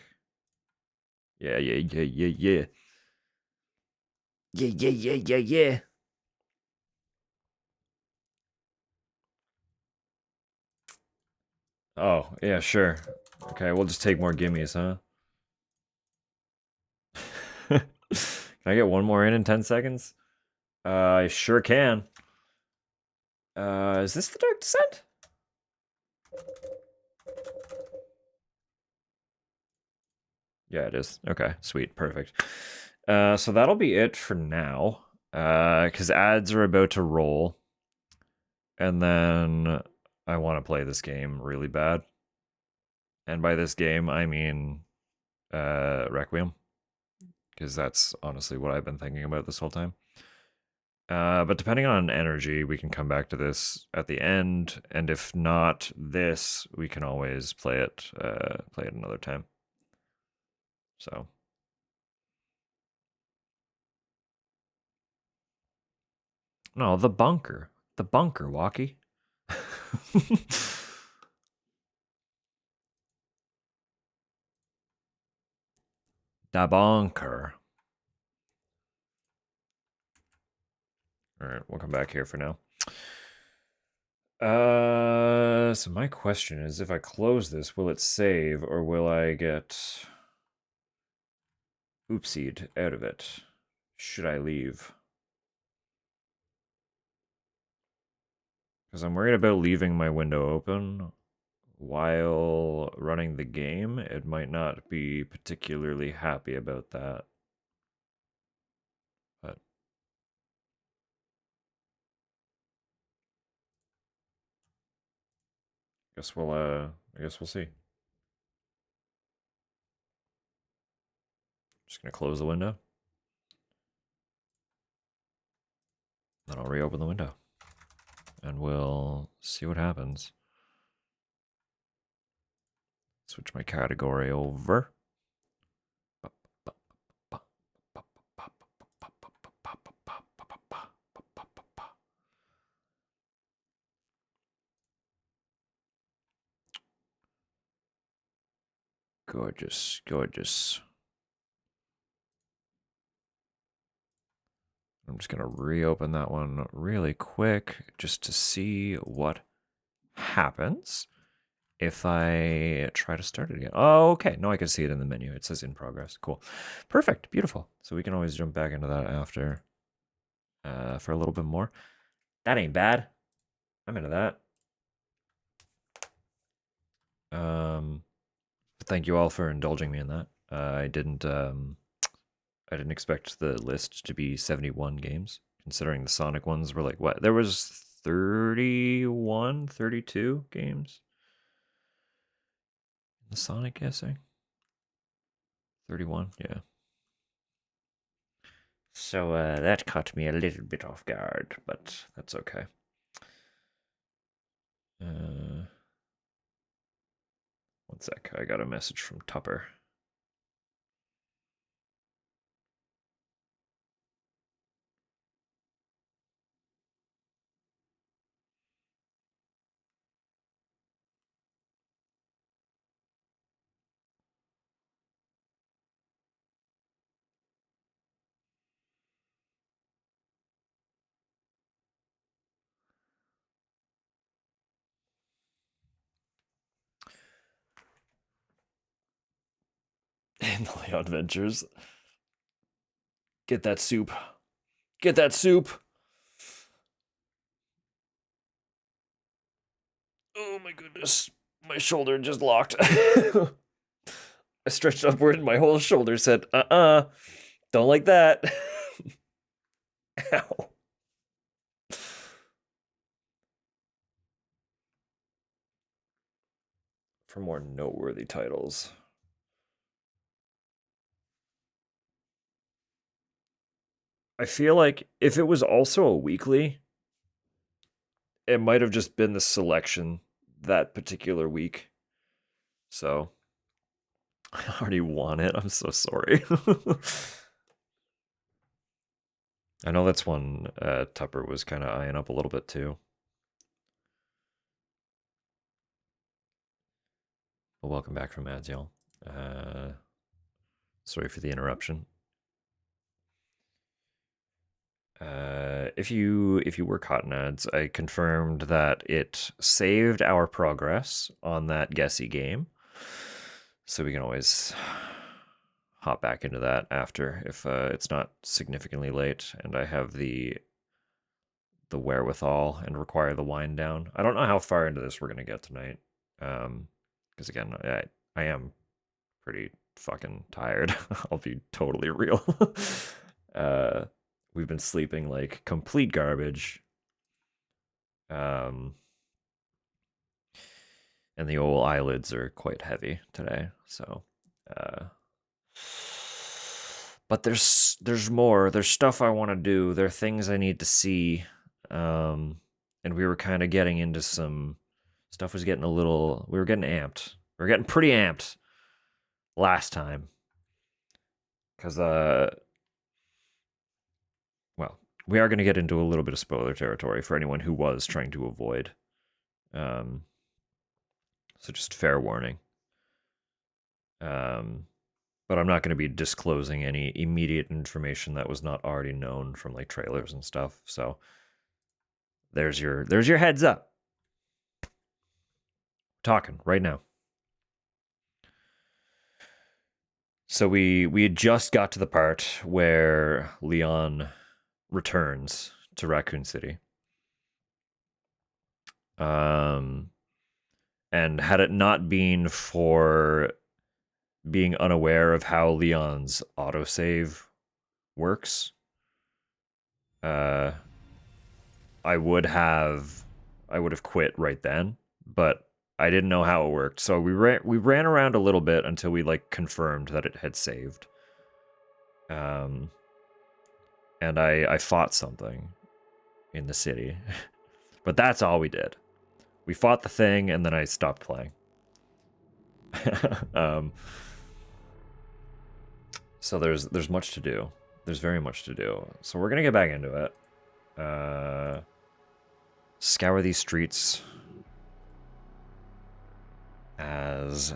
Yeah. Yeah. Oh, yeah, sure. Okay, we'll just take more gimmies, huh? Can I get one more in 10 seconds? I sure can. Is this the Dark Descent? Yeah, it is. Okay, sweet, perfect. So that'll be it for now. Because ads are about to roll. And then I want to play this game really bad. And by this game, I mean Requiem. Because that's honestly what I've been thinking about this whole time. But depending on energy, we can come back to this at the end, and if not this, we can always play it another time. So no, the bunker. The bunker, Walkie. Da bunker. Alright, we'll come back here for now. So my question is, if I close this, will it save, or will I get oopsied out of it? Should I leave? Because I'm worried about leaving my window open while running the game. It might not be particularly happy about that. But I guess we'll see. Just gonna close the window. Then I'll reopen the window. And we'll see what happens. Switch my category over. Gorgeous, gorgeous. I'm just gonna reopen that one really quick just to see what happens if I try to start it again. Oh, okay. No, I can see it in the menu. It says in progress. Cool. Perfect. Beautiful. So we can always jump back into that after for a little bit more. That ain't bad. I'm into that. But thank you all for indulging me in that. I didn't expect the list to be 71 games, considering the Sonic ones were like, what? There was 31, 32 games in the Sonic essay. 31, yeah. So that caught me a little bit off guard, but that's okay. One sec, I got a message from Tupper. In the Leon Adventures. Get that soup. Get that soup. Oh my goodness. My shoulder just locked. I stretched upward and my whole shoulder said, don't like that. Ow. For more noteworthy titles. I feel like if it was also a weekly, it might have just been the selection that particular week. So I already won it. I'm so sorry. I know that's one Tupper was kind of eyeing up a little bit too. Well, welcome back from ads, y'all. Sorry for the interruption. If you were caught in ads, I confirmed that it saved our progress on that guessy game, so we can always hop back into that after if it's not significantly late and I have the wherewithal and require the wind down. I don't know how far into this we're gonna get tonight, because again, I am pretty fucking tired. I'll be totally real. We've been sleeping like complete garbage. And the old eyelids are quite heavy today, so but there's more. There's stuff I want to do. There are things I need to see. And we were kind of getting into some stuff was getting we were getting amped. We were getting pretty amped last time. Cuz well, we are going to get into a little bit of spoiler territory for anyone who was trying to avoid. So just fair warning. But I'm not going to be disclosing any immediate information that was not already known from like trailers and stuff. So there's your heads up. Talking right now. So we just got to the part where Leon returns to Raccoon City. And had it not been for being unaware of how Leon's autosave works, I would have quit right then, but I didn't know how it worked. So we ran around a little bit until we like confirmed that it had saved. And I fought something in the city. But that's all we did. We fought the thing and then I stopped playing. So there's much to do. There's very much to do. So we're gonna get back into it. Scour these streets as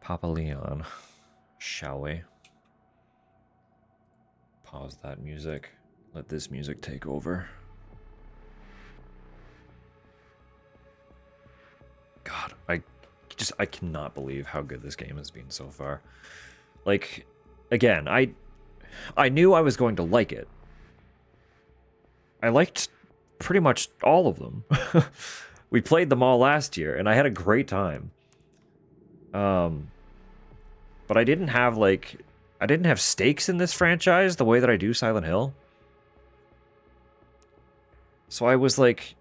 Papa Leon, shall we? Pause that music. Let this music take over. God, I cannot believe how good this game has been so far. Like, again, I knew I was going to like it. I liked pretty much all of them. We played them all last year, and I had a great time. But I didn't have stakes in this franchise the way that I do Silent Hill. So I was like,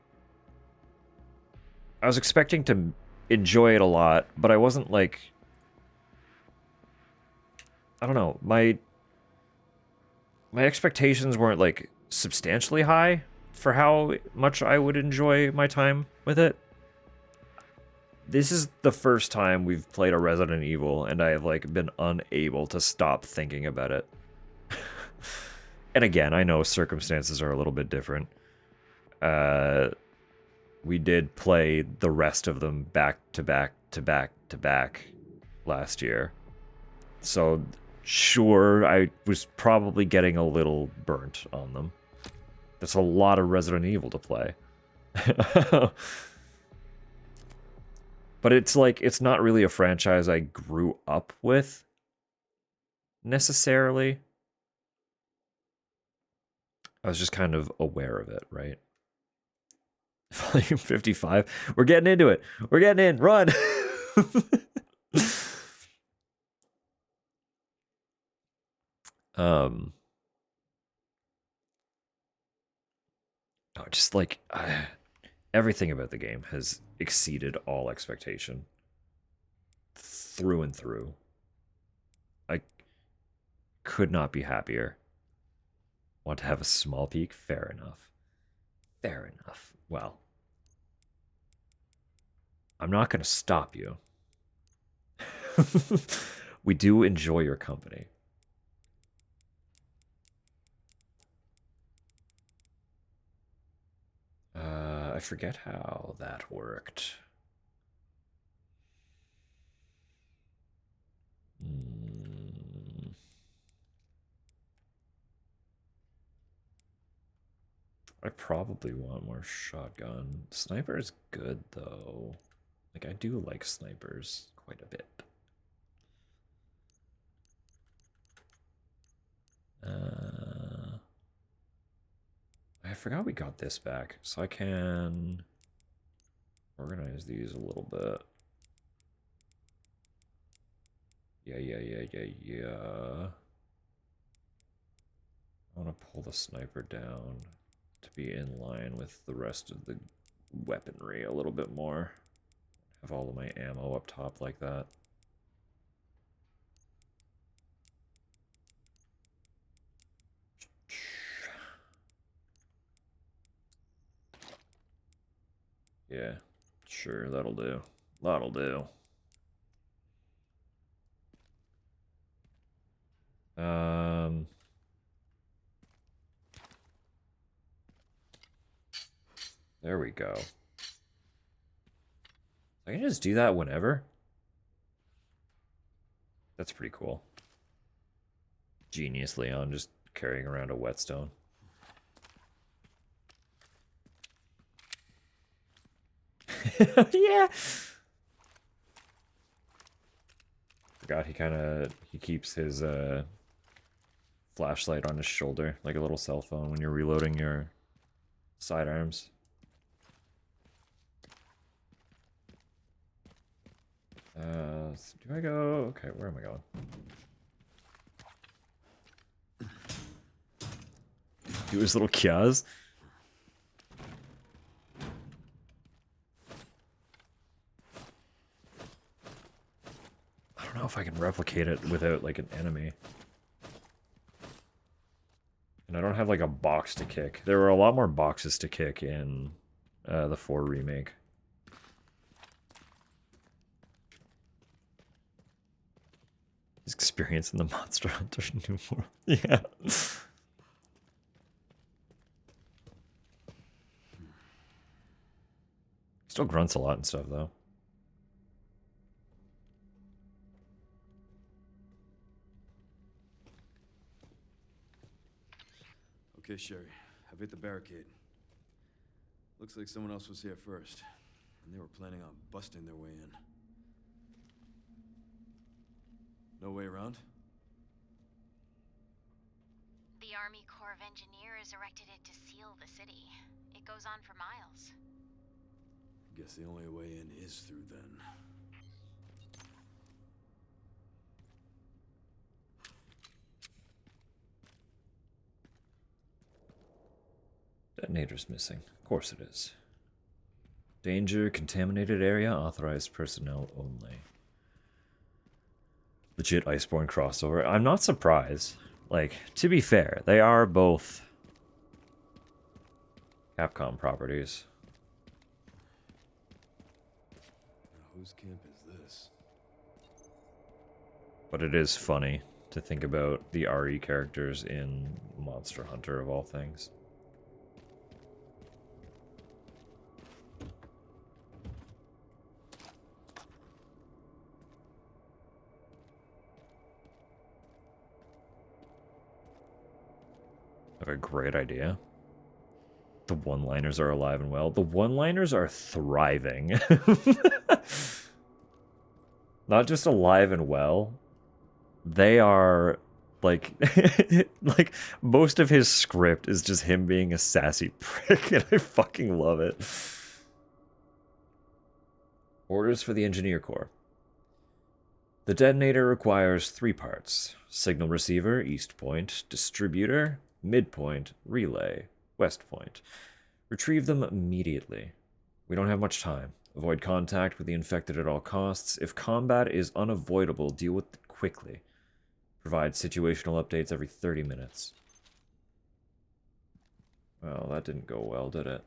I was expecting to enjoy it a lot, but I wasn't like, I don't know, my expectations weren't like substantially high for how much I would enjoy my time with it. This is the first time we've played a Resident Evil and I have like been unable to stop thinking about it. And again, I know circumstances are a little bit different. We did play the rest of them back to back to back to back last year. So sure, I was probably getting a little burnt on them. That's a lot of Resident Evil to play. But it's like, it's not really a franchise I grew up with, necessarily. I was just kind of aware of it, right? Volume 55. We're getting into it. We're getting in. Run! No, just like everything about the game has exceeded all expectation, through and through. I could not be happier. Want to have a small peek? Fair enough. Fair enough. Well, I'm not going to stop you. We do enjoy your company. I forget how that worked. I probably want more shotgun. Sniper is good, though. Like, I do like snipers quite a bit. I forgot we got this back, so I can organize these a little bit. Yeah. I want to pull the sniper down to be in line with the rest of the weaponry a little bit more. Have all of my ammo up top like that. Yeah, sure, that'll do. That'll do. There we go. I can just do that whenever. That's pretty cool. Genius, Leon, just carrying around a whetstone. Yeah. Forgot he keeps his flashlight on his shoulder like a little cell phone when you're reloading your sidearms. Do I go? Okay, where am I going? Do his little kias. I don't know if I can replicate it without like an enemy. And I don't have like a box to kick. There were a lot more boxes to kick in the 4 remake. His experience in the Monster Hunter New World. Yeah. Still grunts a lot and stuff though. Okay, Sherry. I've hit the barricade. Looks like someone else was here first, and they were planning on busting their way in. No way around? The Army Corps of Engineers erected it to seal the city. It goes on for miles. Guess the only way in is through then. Detonator's missing. Of course it is. Danger, contaminated area, authorized personnel only. Legit Iceborne crossover. I'm not surprised. Like, to be fair, they are both Capcom properties. Now, whose camp is this? But it is funny to think about the RE characters in Monster Hunter of all things. I have a great idea. The one-liners are alive and well. The one-liners are thriving. Not just alive and well. They are like like most of his script is just him being a sassy prick, and I fucking love it. Orders for the Engineer Corps. The detonator requires 3 parts. Signal receiver, east point, distributor, midpoint, relay, west point. Retrieve them immediately. We don't have much time. Avoid contact with the infected at all costs. If combat is unavoidable, deal with it quickly. Provide situational updates every 30 minutes. Well, that didn't go well, did it?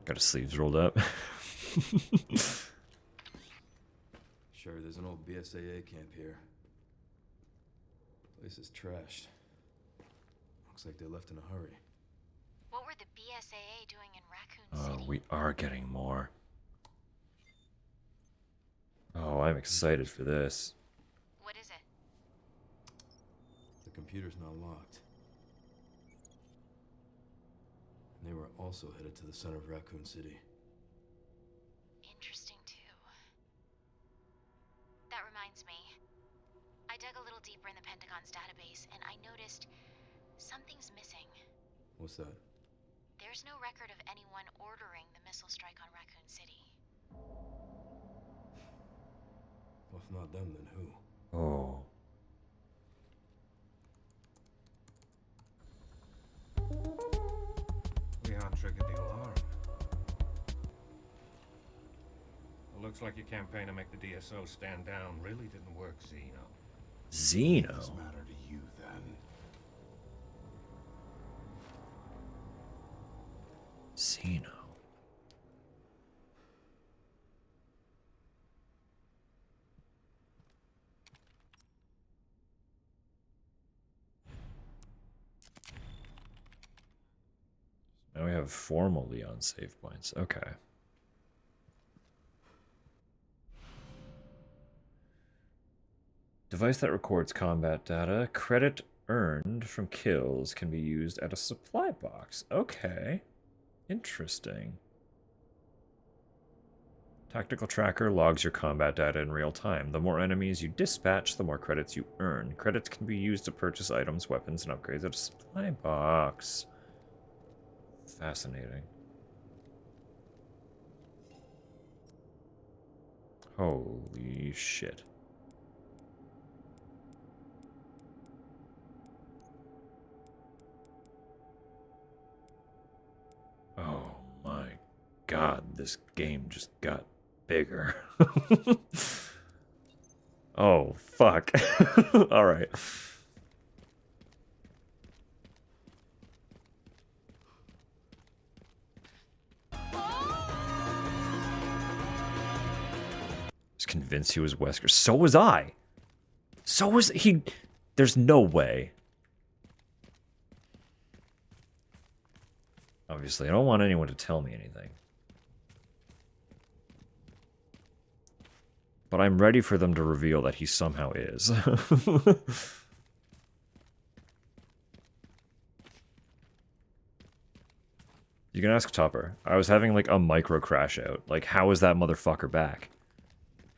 Got his sleeves rolled up. Sherry, there's an old BSAA camp here. Place is trashed. Looks like they left in a hurry. What were the BSAA doing in Raccoon City? We are getting more. Oh, I'm excited for this. What is it? The computer's not locked. And they were also headed to the center of Raccoon City. Interesting, too. That reminds me. I dug a little deeper in the Pentagon's database, and I noticed something's missing. What's that? There's no record of anyone ordering the missile strike on Raccoon City. Well, if not them, then who? Oh. Leon triggered the alarm. It looks like your campaign to make the DSO stand down really didn't work, Zeno. Zeno? Does matter to you then? Zeno. have formal Leon save points. Okay. Device that records combat data. Credit earned from kills can be used at a supply box. Okay. Interesting. Tactical tracker logs your combat data in real time. The more enemies you dispatch, the more credits you earn. Credits can be used to purchase items, weapons, and upgrades at a supply box. Fascinating. Holy shit. Oh my god, this game just got bigger. Oh, fuck. Alright. Was convinced he was Wesker. So was I. So was he. There's no way. Obviously, I don't want anyone to tell me anything. But I'm ready for them to reveal that he somehow is. You can ask Topper. I was having like a micro crash out. Like, how is that motherfucker back?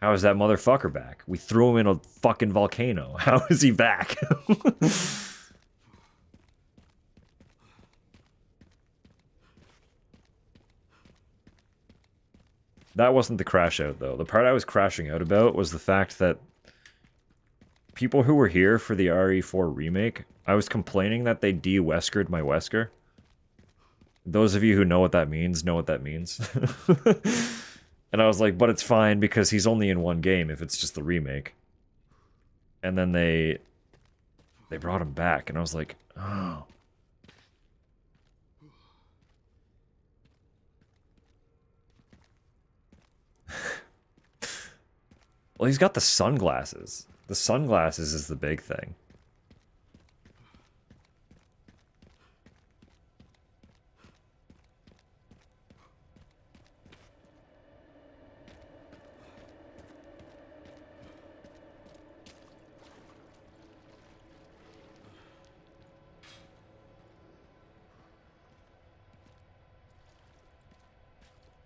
How is that motherfucker back? We threw him in a fucking volcano. How is he back? That wasn't the crash out, though. The part I was crashing out about was the fact that people who were here for the RE4 remake, I was complaining that they de-Weskered my Wesker. Those of you who know what that means, know what that means. And I was like, but it's fine because he's only in one game if it's just the remake. And then they brought him back, and I was like, oh. Well, he's got the sunglasses. The sunglasses is the big thing.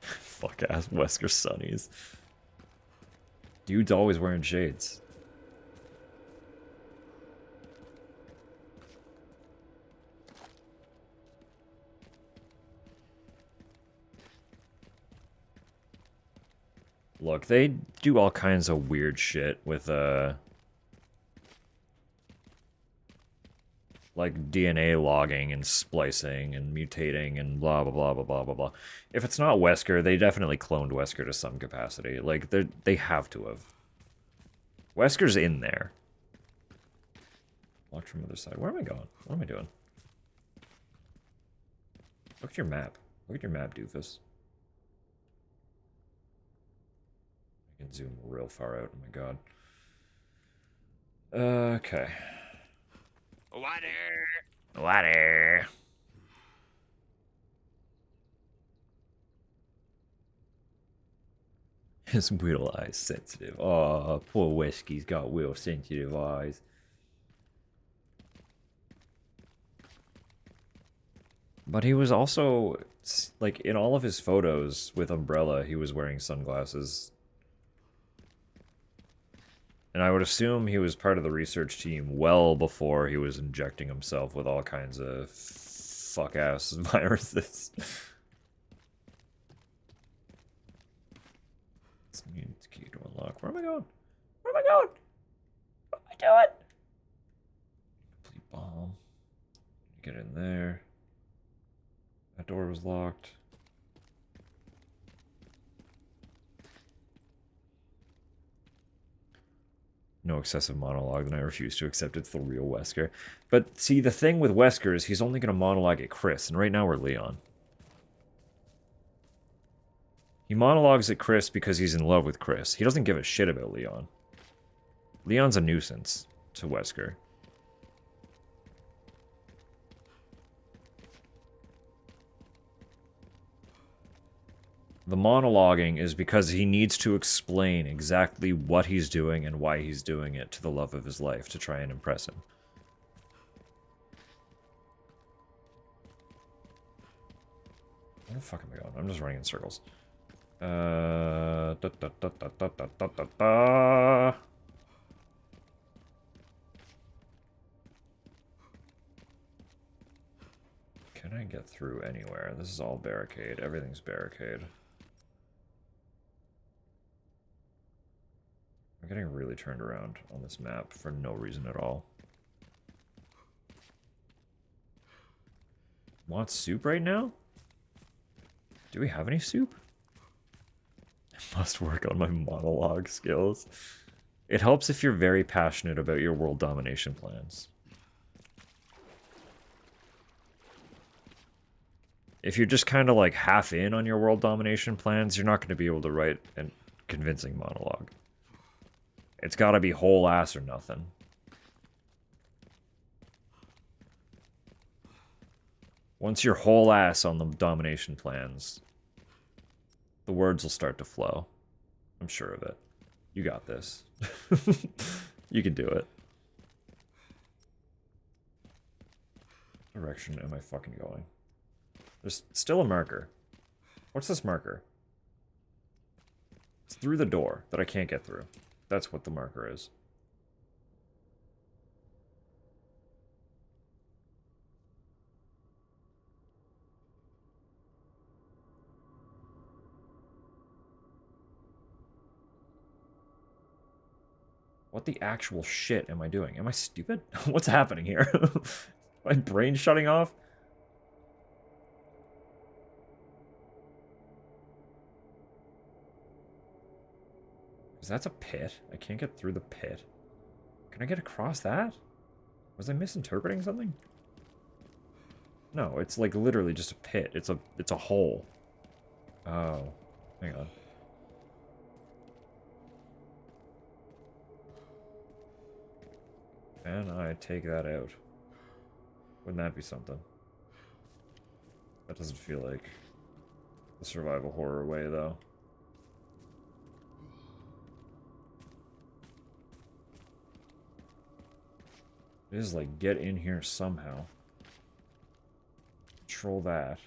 Fuck ass Wesker Sunnies. Dude's always wearing shades. Look, they do all kinds of weird shit with, like DNA logging and splicing and mutating and blah, blah, blah, blah, blah, blah, blah. If it's not Wesker, they definitely cloned Wesker to some capacity. Like, they have to have. Wesker's in there. Watch from the other side. Where am I going? What am I doing? Look at your map. Look at your map, doofus. I can zoom real far out. Oh my god. Okay. Water! Water! His real eyes sensitive. Oh, poor Wesky's got real sensitive eyes. But he was also, like, in all of his photos with Umbrella, he was wearing sunglasses. And I would assume he was part of the research team well before he was injecting himself with all kinds of fuck-ass viruses. Needs key to unlock. Where am I going? Where am I going? What am I doing? Complete bomb. Get in there. That door was locked. No excessive monologue, and I refuse to accept it's the real Wesker. But see, the thing with Wesker is he's only going to monologue at Chris, and right now we're Leon. He monologues at Chris because he's in love with Chris. He doesn't give a shit about Leon. Leon's a nuisance to Wesker. The monologuing is because he needs to explain exactly what he's doing and why he's doing it to the love of his life to try and impress him. Where the fuck am I going? I'm just running in circles. Da, da, da, da, da, da, da, da, da. Can I get through anywhere? This is all barricade. Everything's barricade. I'm getting really turned around on this map for no reason at all. Want soup right now? Do we have any soup? I must work on my monologue skills. It helps if you're very passionate about your world domination plans. If you're just kind of like half in on your world domination plans, you're not going to be able to write a convincing monologue. It's got to be whole ass or nothing. Once you're whole ass on the domination plans, the words will start to flow. I'm sure of it. You got this. You can do it. What direction am I fucking going? There's still a marker. What's this marker? It's through the door that I can't get through. That's what the marker is. What the actual shit am I doing? Am I stupid? What's happening here? My brain shutting off? Because that's a pit. I can't get through the pit. Can I get across that? Was I misinterpreting something? No, it's like literally just a pit. It's a hole. Oh. Hang on. Can I take that out? Wouldn't that be something? That doesn't feel like the survival horror way, though. It is like, get in here somehow. Control that.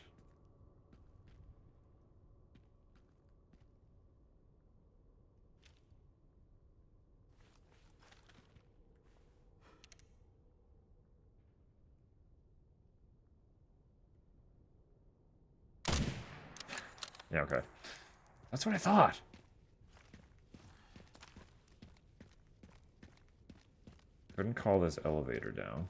Yeah, okay. That's what I thought. Couldn't call this elevator down.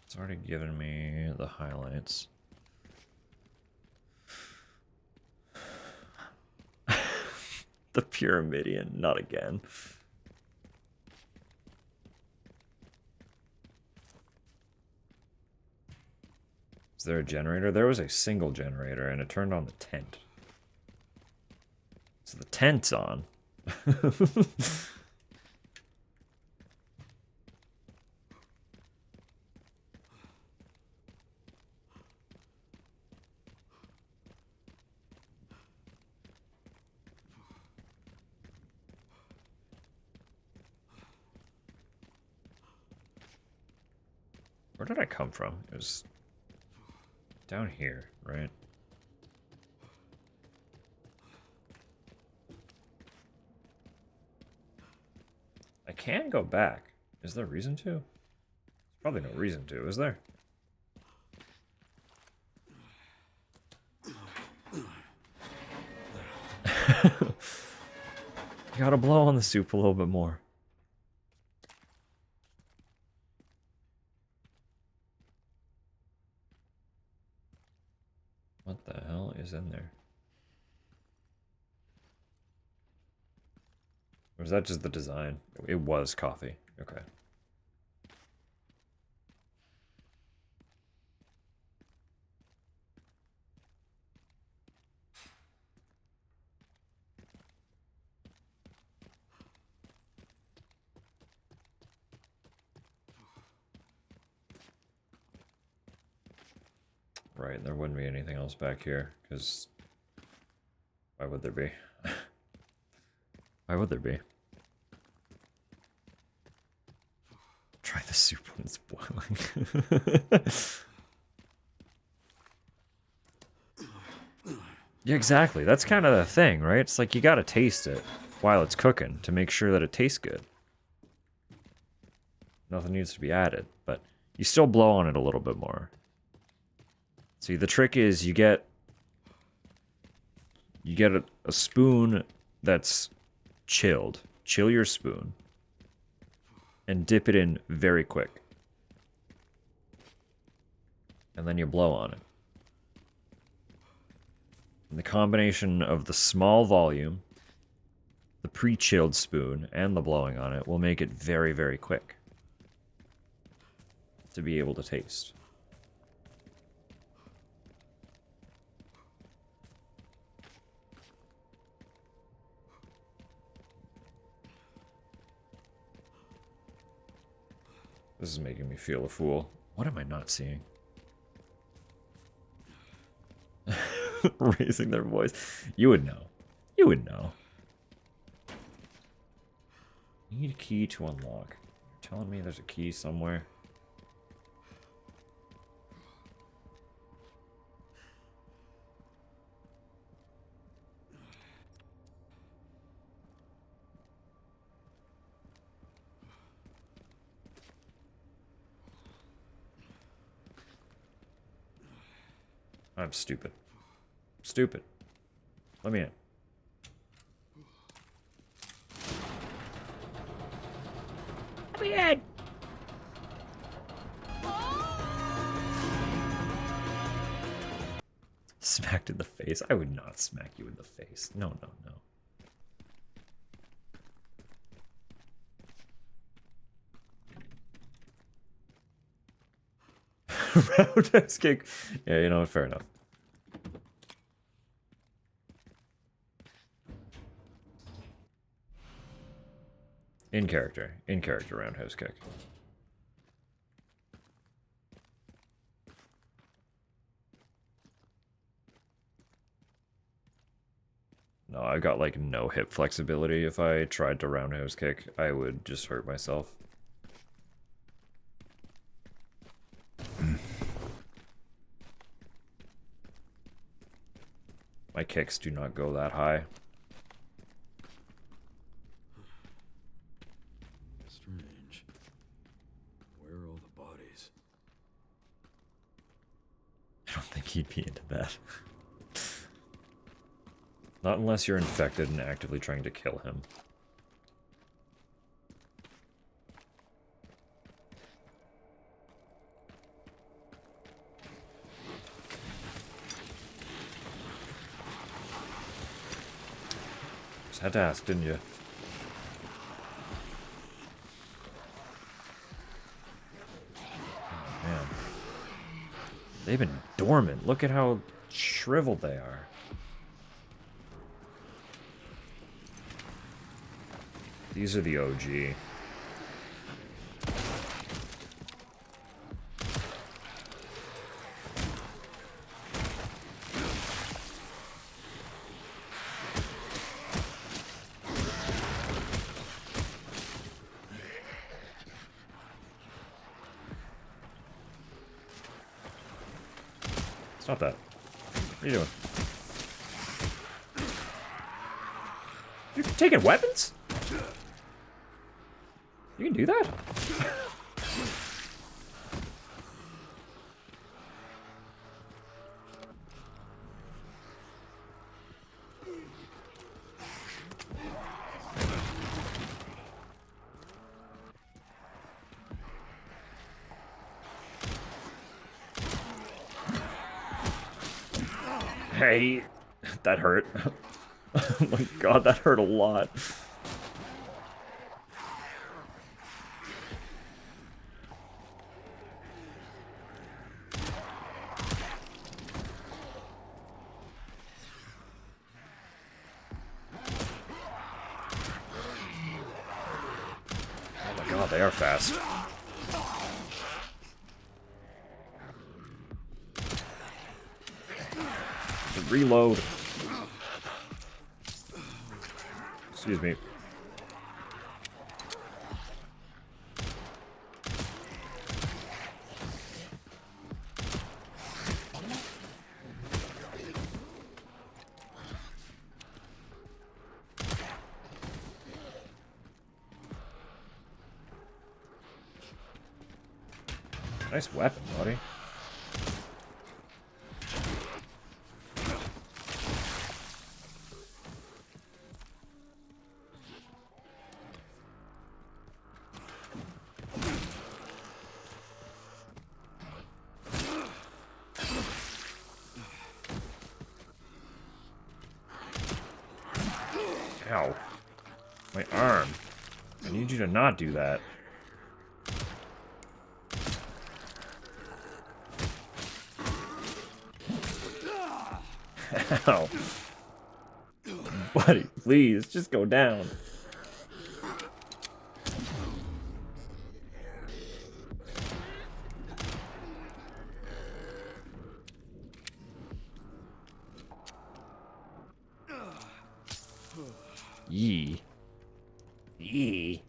It's already given me the highlights. The Pyramidion, not again. Is there a generator? There was a single generator, and it turned on the tent. So the tent's on. Where did I come from? It was down here, right? I can go back. Is there a reason to? There's probably no reason to, is there? Gotta blow on the soup a little bit more. What the hell is in there? Or is that just the design? It was coffee. Okay. right. There wouldn't be anything else back here, because why would there be? Why would there be? Try the soup when it's boiling. Yeah, exactly. That's kind of the thing, right? It's like you gotta taste it while it's cooking to make sure that it tastes good. Nothing needs to be added, but you still blow on it a little bit more. See, the trick is you get a spoon that's chilled. Chill your spoon. And dip it in very quick. And then you blow on it. And the combination of the small volume, the pre-chilled spoon, and the blowing on it will make it very, very quick to be able to taste. This is making me feel a fool. What am I not seeing? Raising their voice. You would know. You would know. Need a key to unlock. You're telling me there's a key somewhere? I'm stupid. Stupid. Let me in. Let me in! Smacked in the face? I would not smack you in the face. No, no, no. Roundhouse kick. Yeah, you know what? Fair enough. In character roundhouse kick. No, I've got like no hip flexibility. If I tried to roundhouse kick, I would just hurt myself. My kicks do not go that high. Strange. Where are all the bodies? I don't think he'd be into that. Not unless you're infected and actively trying to kill him. Just had to ask, didn't you? Oh, man. They've been dormant. Look at how shriveled they are. These are the OG. Stop that. What are you doing? You're taking weapons? You can do that? Hey, that hurt. Oh my god, that hurt a lot. Oh my god, they are fast. Reload. Excuse me. Nice weapon, buddy. Ow. My arm. I need you to not do that. Ow. Buddy, please, just go down. Yee. Yee.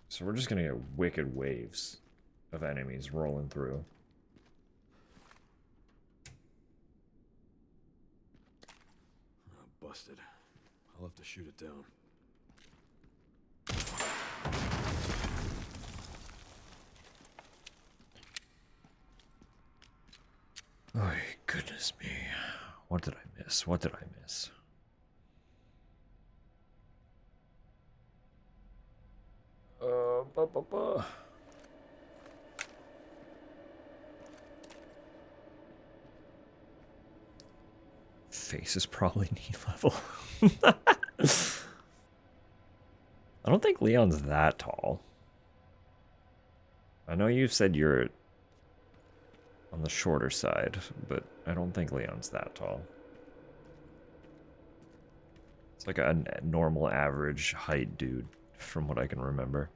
So we're just gonna get wicked waves of enemies rolling through. Busted. I'll have to shoot it down. Oh, goodness me. What did I miss? What did I miss? Ba. Face is probably knee level. I don't think Leon's that tall. I know you said you're on the shorter side, but I don't think Leon's that tall. It's like a normal average height dude, from what I can remember.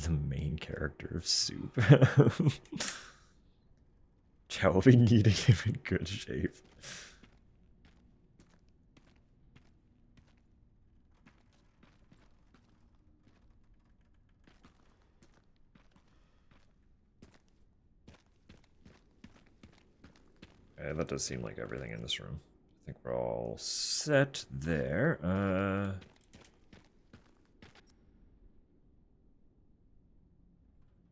The main character of Soup. Chow will be needing him in good shape. That does seem like everything in this room. I think we're all set there.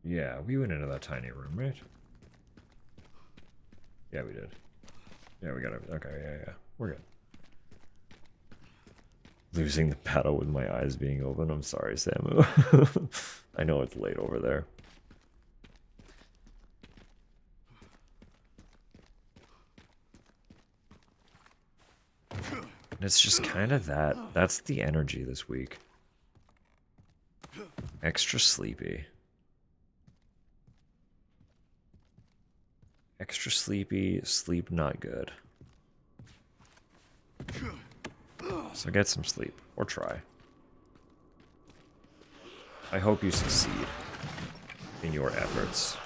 Yeah, we went into that tiny room, right? Yeah, we did. Yeah, we got it. Okay, yeah. We're good. Losing the battle with my eyes being open. I'm sorry, Samu. I know it's late over there. And it's just kind of that. That's the energy this week. Extra sleepy. Extra sleepy, sleep not good. So get some sleep, or try. I hope you succeed in your efforts.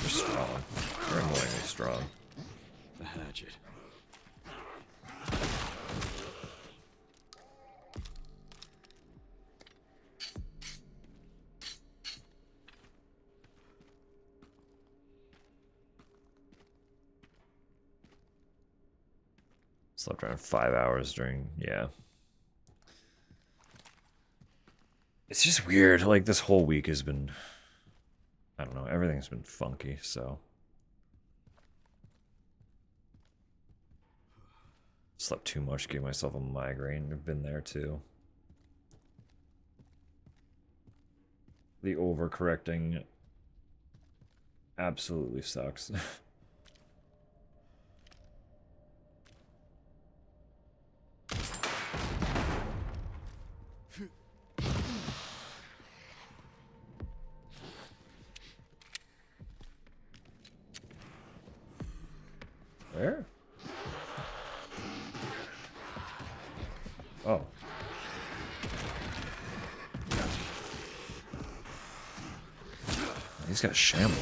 You're strong. You're annoyingly strong. The hatchet. Slept around 5 hours during, yeah. It's just weird, like this whole week has been, I don't know, everything's been funky, so. Slept too much, gave myself a migraine. I've been there too. The overcorrecting absolutely sucks. Where? Oh. He's got shamble.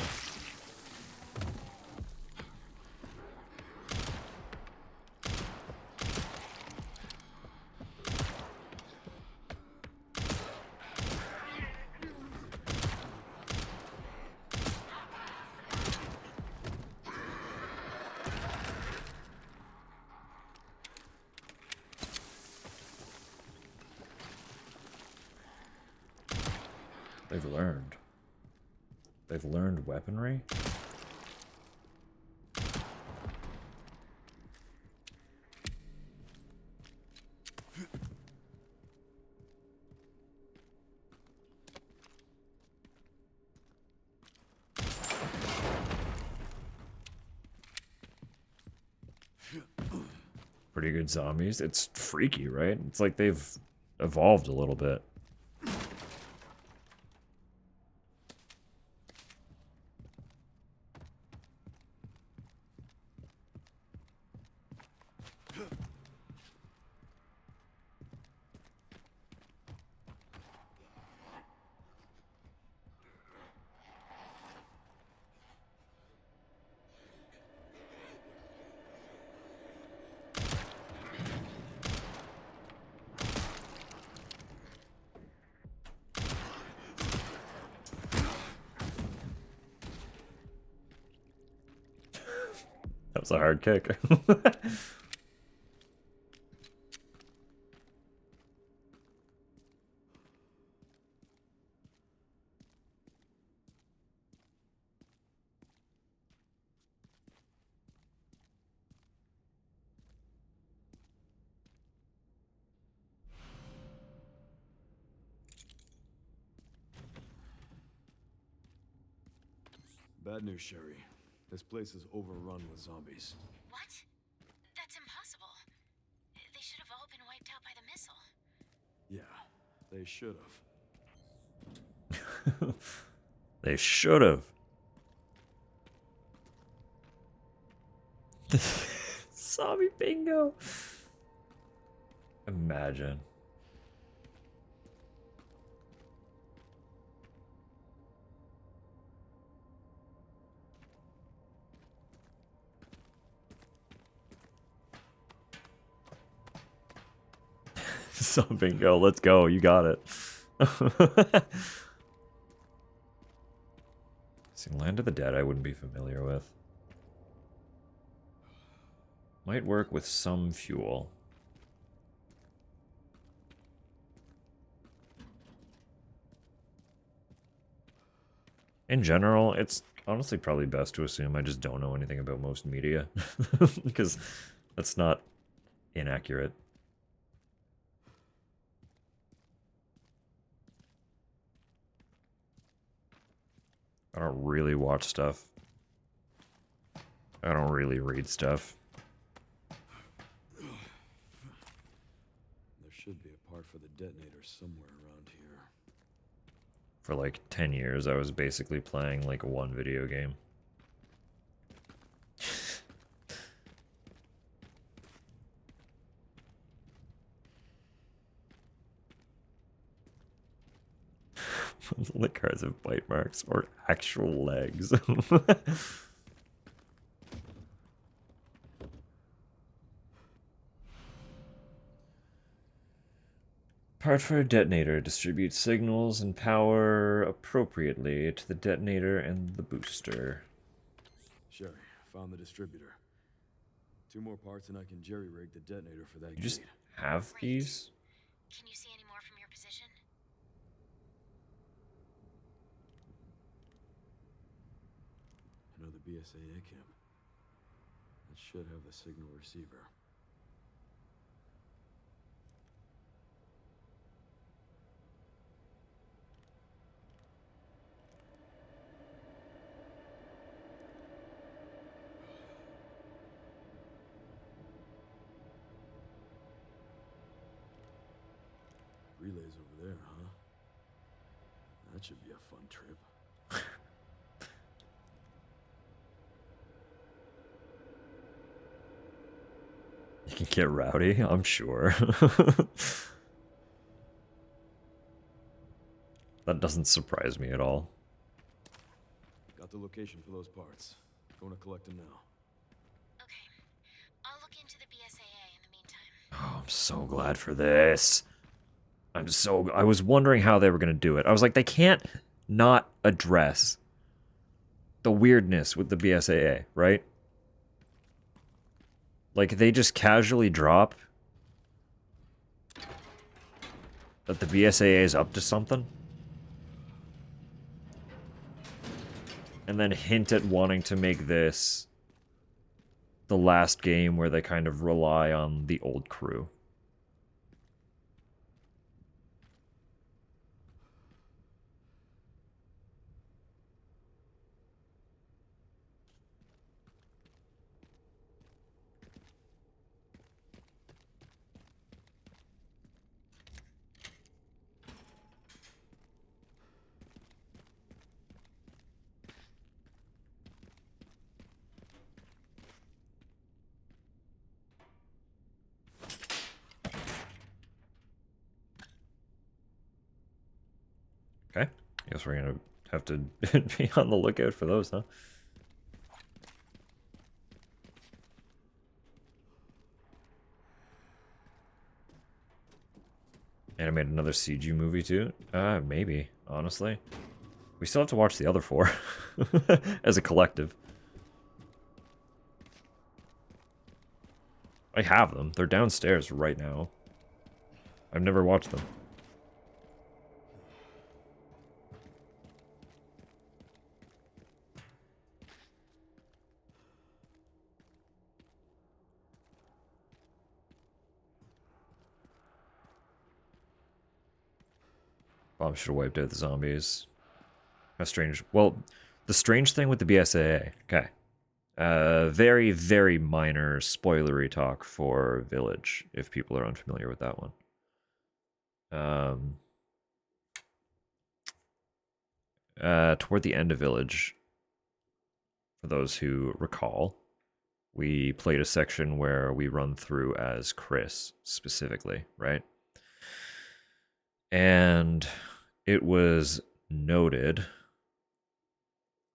They've learned. They've learned weaponry? Pretty good zombies. It's freaky, right? It's like they've evolved a little bit. That was a hard kick. Bad news, Sherry. This place is overrun with zombies. What? That's impossible. They should have all been wiped out by the missile. Yeah, they should have. They should have. Zombie bingo. Imagine. Zombie bingo. Let's go. You got it. See, Land of the Dead I wouldn't be familiar with. Might work with some fuel. In general, it's honestly probably best to assume I just don't know anything about most media. Because that's not inaccurate. I don't really watch stuff. I don't really read stuff. There should be a part for the detonator somewhere around here. For like 10 years, I was basically playing like one video game. The cards have bite marks or actual legs. Part for a detonator distributes signals and power appropriately to the detonator and the booster. Sherry, found the distributor. 2 more parts and I can jerry-rig the detonator for that You just gate. have these? Can you see any more from your position? Another BSAA camp. It should have the signal receiver. relays over there, huh? That should be a fun trip. You can get rowdy, I'm sure. That doesn't surprise me at all. Got the location for those parts. Going to collect them now. Okay. I'll look into the BSAA in the meantime. Oh, I'm so glad for this. I was wondering how they were going to do it. I was like, they can't not address the weirdness with the BSAA, right? Like, they just casually drop that the BSAA is up to something. And then hint at wanting to make this the last game where they kind of rely on the old crew. Okay, I guess we're gonna have to be on the lookout for those, huh? Animate another CG movie too? Maybe, honestly. We still have to watch the other 4 as a collective. I have them. They're downstairs right now. I've never watched them. Bob should have wiped out the zombies. How strange. Well, the strange thing with the BSAA. Okay. Very, very minor spoilery talk for Village, if people are unfamiliar with that one. Toward the end of Village, for those who recall, we played a section where we run through as Chris, specifically, right? And it was noted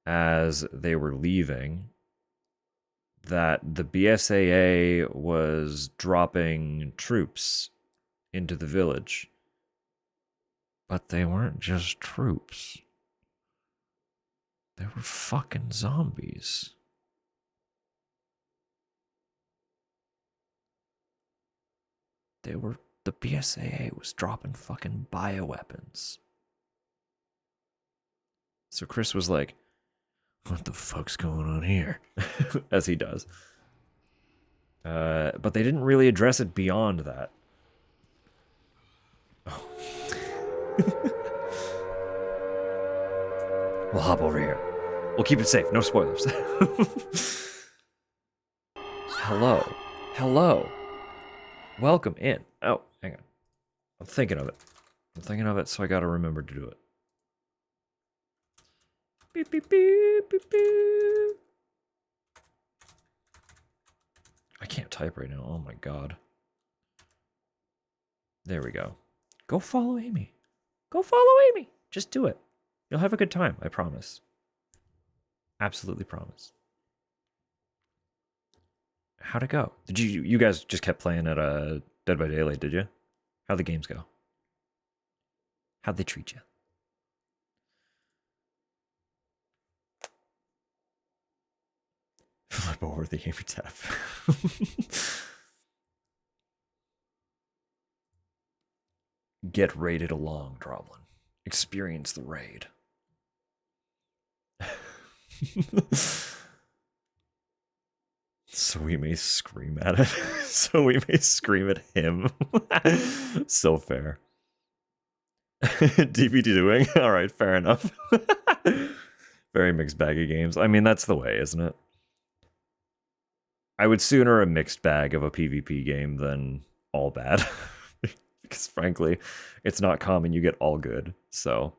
as they were leaving that the BSAA was dropping troops into the village. But they weren't just troops. They were fucking zombies. The BSAA was dropping fucking bioweapons. So Chris was like, what the fuck's going on here? As he does. But they didn't really address it beyond that. Oh. We'll hop over here. We'll keep it safe. No spoilers. Hello. Hello. Welcome in. Oh, hang on. I'm thinking of it, so I gotta remember to do it. Beep, beep, beep, beep, beep. I can't type right now. Oh my god. There we go. Go follow Amy. Go follow Amy. Just do it. You'll have a good time, I promise. Absolutely promise. How'd it go? Did you guys just kept playing at Dead by Daylight, did you? How'd the games go? How'd they treat you? Flip over the Amy tab. Get raided along, Droblin. Experience the raid. So we may scream at it. So we may scream at him. So fair. DVD doing? Alright, fair enough. Very mixed bag of games. I mean, that's the way, isn't it? I would sooner a mixed bag of a PvP game than all bad. because frankly, it's not common you get all good. So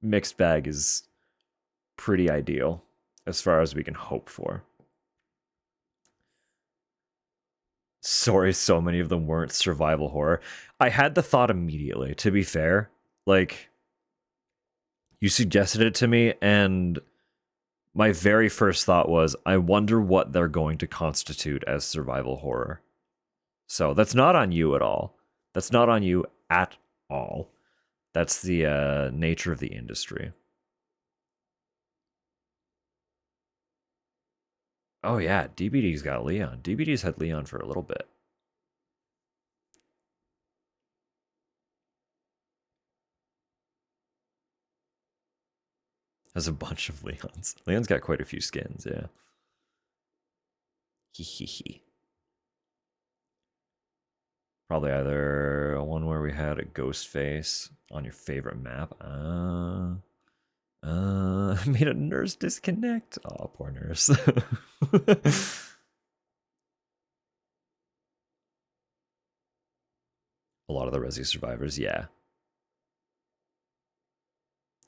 mixed bag is pretty ideal as far as we can hope for. Sorry, so many of them weren't survival horror. I had the thought immediately, to be fair. Like, you suggested it to me, and my very first thought was, I wonder what they're going to constitute as survival horror. So that's not on you at all. That's not on you at all. That's the nature of the industry. Oh yeah, DBD's got Leon. DBD's had Leon for a little bit. Has a bunch of Leons. Leon's got quite a few skins, yeah. Hee. Probably either one where we had a ghost face on your favorite map. Made a nurse disconnect. Oh, poor nurse. A lot of the Resi survivors, yeah.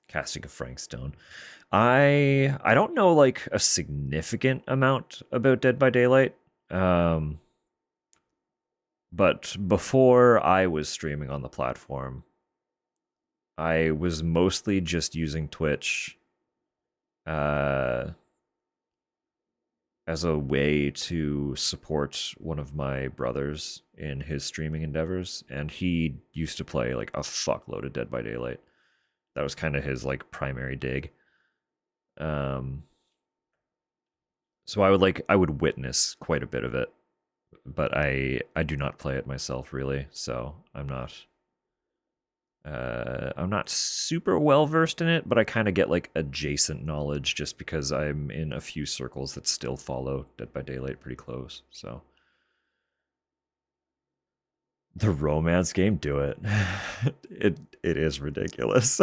Casting of Frank Stone. I don't know like a significant amount about Dead by Daylight. But before I was streaming on the platform, I was mostly just using Twitch as a way to support one of my brothers in his streaming endeavors, and he used to play like a fuckload of Dead by Daylight. That was kind of his like primary dig. So I would witness quite a bit of it, but I do not play it myself really, so I'm not super well versed in it, but I kind of get like adjacent knowledge just because I'm in a few circles that still follow Dead by Daylight pretty close. So the romance game, do it. It is ridiculous.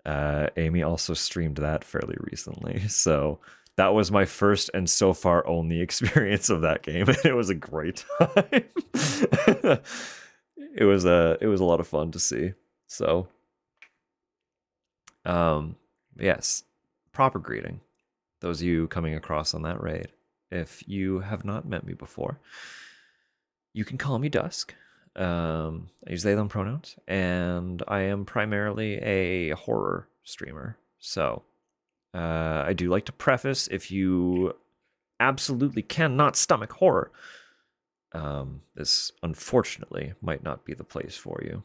Amy also streamed that fairly recently, so that was my first and so far only experience of that game, and it was a great time. It was a lot of fun to see. So, yes, proper greeting. Those of you coming across on that raid, if you have not met me before, you can call me Dusk. I use they them pronouns, and I am primarily a horror streamer. So, I do like to preface, if you absolutely cannot stomach horror, this unfortunately might not be the place for you.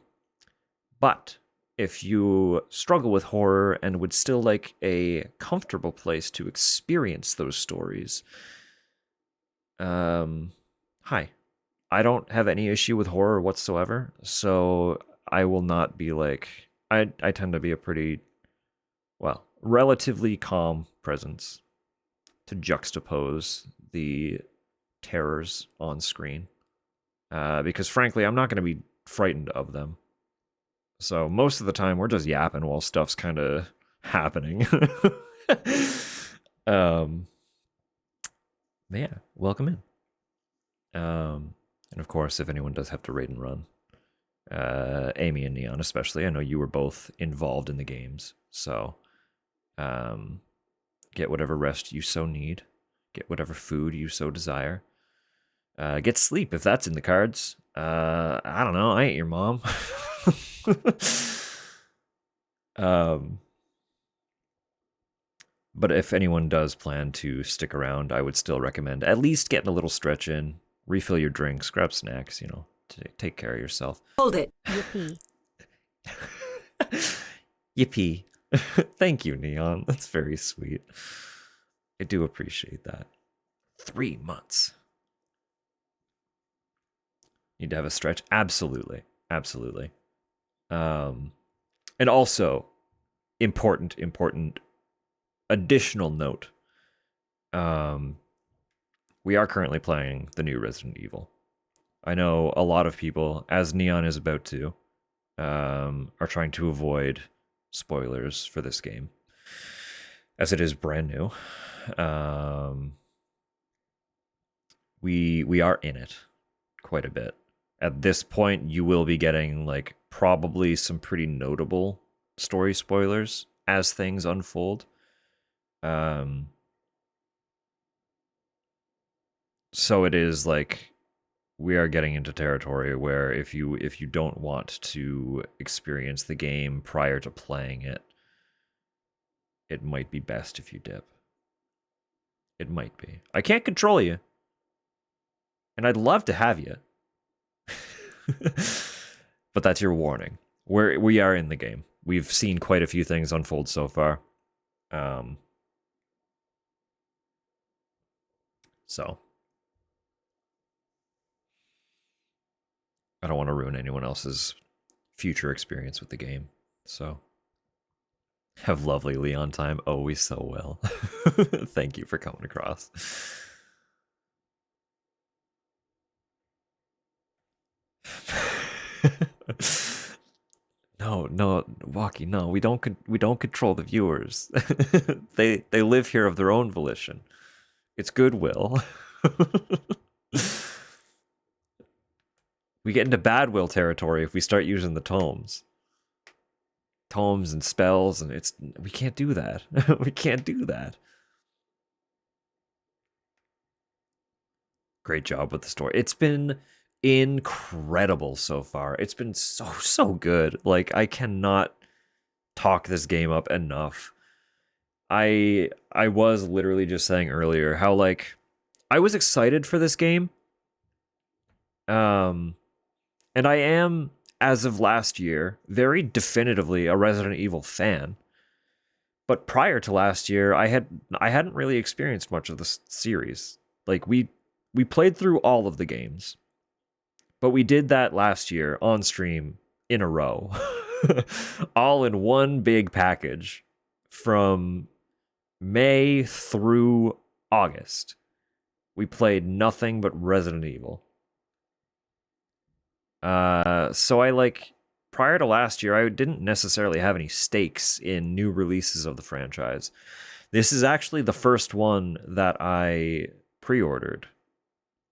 But if you struggle with horror and would still like a comfortable place to experience those stories, hi. I don't have any issue with horror whatsoever, so I will not be like... I tend to be a pretty, well, relatively calm presence to juxtapose the terrors on screen. Because frankly, I'm not going to be frightened of them. So most of the time, we're just yapping while stuff's kind of happening. Yeah, welcome in. And of course, if anyone does have to raid and run, Amy and Neon especially, I know you were both involved in the games, so get whatever rest you so need, get whatever food you so desire, get sleep if that's in the cards. I don't know, I ain't your mom. But if anyone does plan to stick around, I would still recommend at least getting a little stretch in, refill your drinks, grab snacks, you know, to take care of yourself. Hold it. Yippee. Yippee. Thank you, Neon. That's very sweet. I do appreciate that. 3 months. Need to have a stretch? Absolutely. Absolutely. And also, important additional note. We are currently playing the new Resident Evil. I know a lot of people, as Neon is about to, are trying to avoid spoilers for this game, as it is brand new. We are in it quite a bit. At this point, you will be getting like probably some pretty notable story spoilers as things unfold. So it is like we are getting into territory where if you don't want to experience the game prior to playing it, it might be best if you dip. It might be. I can't control you, and I'd love to have you. But that's your warning. We are in the game. We've seen quite a few things unfold so far. So I don't want to ruin anyone else's future experience with the game. So have lovely Leon time. Oh, we so will. Thank you for coming across. No, Walkie, no, we don't control the viewers. They live here of their own volition. It's goodwill. We get into bad will territory if we start using the tomes. Tomes and spells, and we can't do that. We can't do that. Great job with the story. It's been incredible so far. It's been so good. Like, I cannot talk this game up enough. I was literally just saying earlier how like I was excited for this game. And I am, as of last year, very definitively a Resident Evil fan. But prior to last year, I hadn't really experienced much of the series. Like we played through all of the games. But we did that last year on stream in a row. All in one big package from May through August. We played nothing but Resident Evil. So I like prior to last year, I didn't necessarily have any stakes in new releases of the franchise. This is actually the first one that I pre-ordered.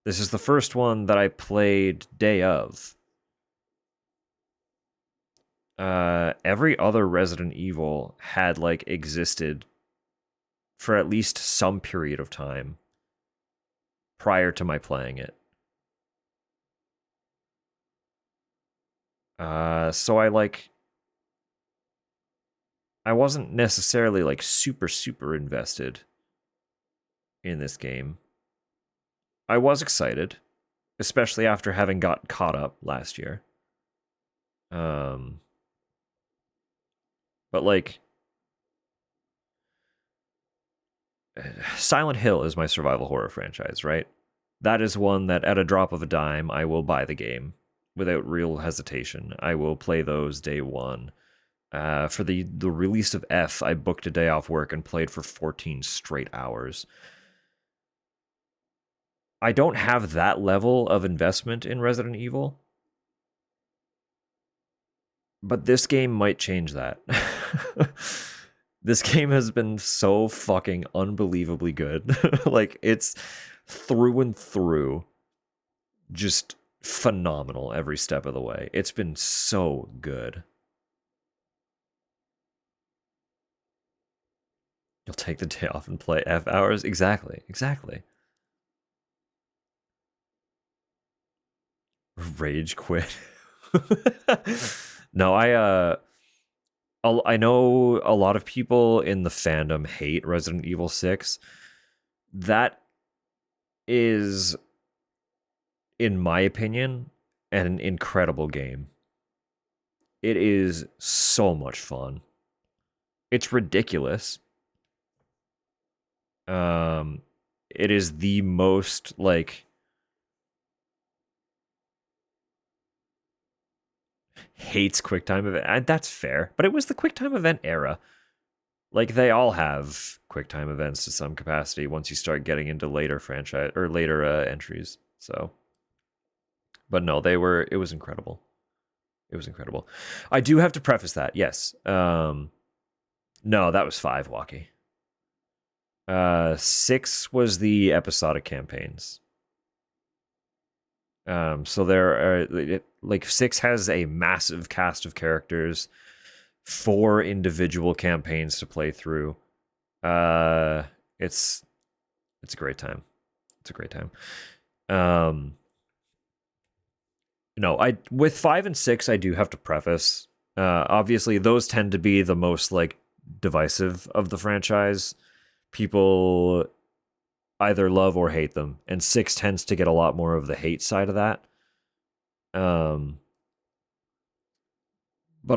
This is the first one that I played day of. Every other Resident Evil had like existed for at least some period of time prior to my playing it. So I wasn't necessarily like super invested in this game. I was excited, especially after having got caught up last year. But like Silent Hill is my survival horror franchise, right? That is one that at a drop of a dime, I will buy the game without real hesitation. I will play those day one. For the release of F, I booked a day off work and played for 14 straight hours. I don't have that level of investment in Resident Evil, but this game might change that. This game has been so fucking unbelievably good. Like, it's through and through just phenomenal every step of the way. It's been so good. You'll take the day off and play F hours? Exactly. Rage quit. No, I know a lot of people in the fandom hate Resident Evil 6. That is, in my opinion, an incredible game. It is so much fun. It's ridiculous. It is the most like hates QuickTime event. And that's fair, but it was the QuickTime event era. Like, they all have QuickTime events to some capacity once you start getting into later franchise or later entries. So, but no, it was incredible. It was incredible. I do have to preface that. Yes. No, that was 5, Walkie. 6 was the episodic campaigns. So there are like 6 has a massive cast of characters, 4 individual campaigns to play through. It's a great time. It's a great time. No, I with 5 and 6 I do have to preface. Obviously those tend to be the most like divisive of the franchise. People either love or hate them, and 6 tends to get a lot more of the hate side of that. But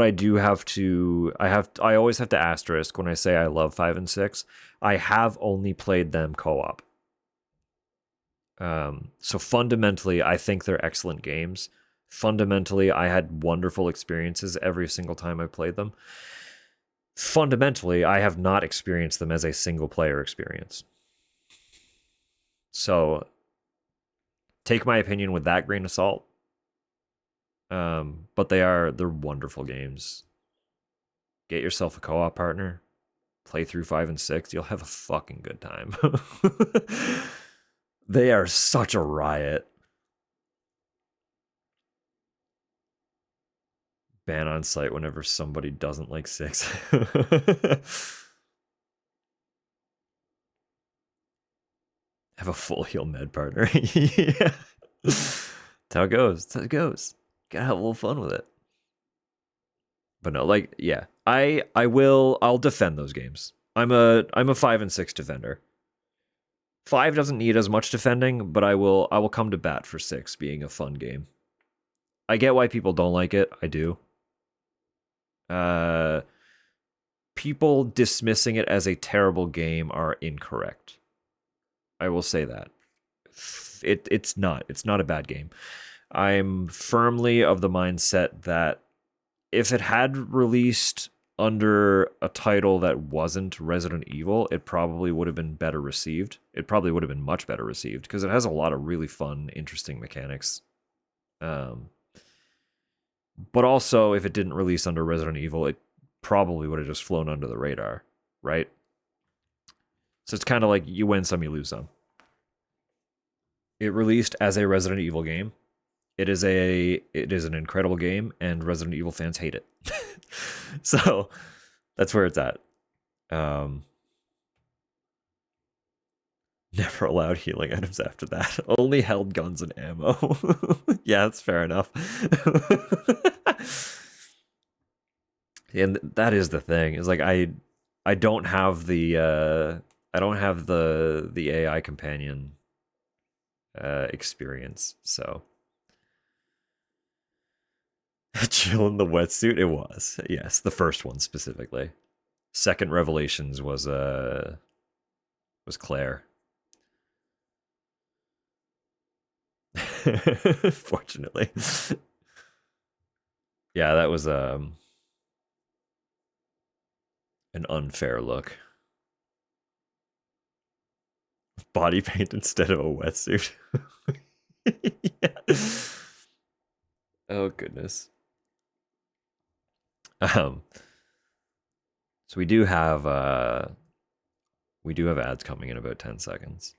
I do have to I always have to asterisk when I say I love 5 and 6. I have only played them co-op. So fundamentally, I think they're excellent games. Fundamentally, I had wonderful experiences every single time I played them. Fundamentally, I have not experienced them as a single player experience. So take my opinion with that grain of salt. But they're wonderful games. Get yourself a co-op partner. Play through 5 and 6. You'll have a fucking good time. They are such a riot. Ban on site whenever somebody doesn't like 6. Have a full heal med partner. Yeah. That's how it goes. That's how it goes. Gotta have a little fun with it. But no, like, yeah. I'll defend those games. I'm a 5 and 6 defender. 5 doesn't need as much defending, but I will come to bat for 6 being a fun game. I get why people don't like it. I do. People dismissing it as a terrible game are incorrect. I will say that. It's not. It's not a bad game. I'm firmly of the mindset that if it had released under a title that wasn't Resident Evil, it probably would have been better received. It probably would have been much better received because it has a lot of really fun, interesting mechanics. But also, if it didn't release under Resident Evil, it probably would have just flown under the radar, right? So it's kind of like you win some, you lose some. It released as a Resident Evil game. It is an incredible game, and Resident Evil fans hate it. So that's where it's at. Never allowed healing items after that. Only held guns and ammo. Yeah, that's fair enough. And that is the thing. Is like I don't have the AI companion experience, so chill in the wetsuit. It was, yes, the first one specifically. Second Revelations was Claire. Fortunately. Yeah, that was an unfair look. Body paint instead of a wetsuit. Yeah. Oh goodness. So we do have ads coming in about 10 seconds.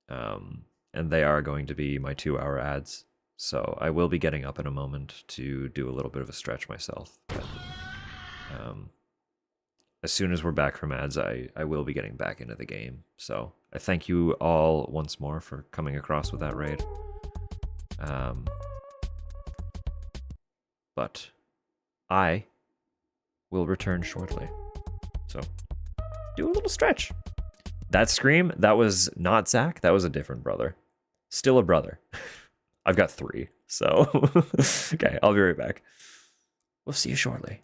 And they are going to be my 2-hour ads. So I will be getting up in a moment to do a little bit of a stretch myself. But, as soon as we're back from ads, I will be getting back into the game. So I thank you all once more for coming across with that raid. But I will return shortly. So do a little stretch. That scream, that was not Zach. That was a different brother. Still a brother. I've got 3. So, okay, I'll be right back. We'll see you shortly.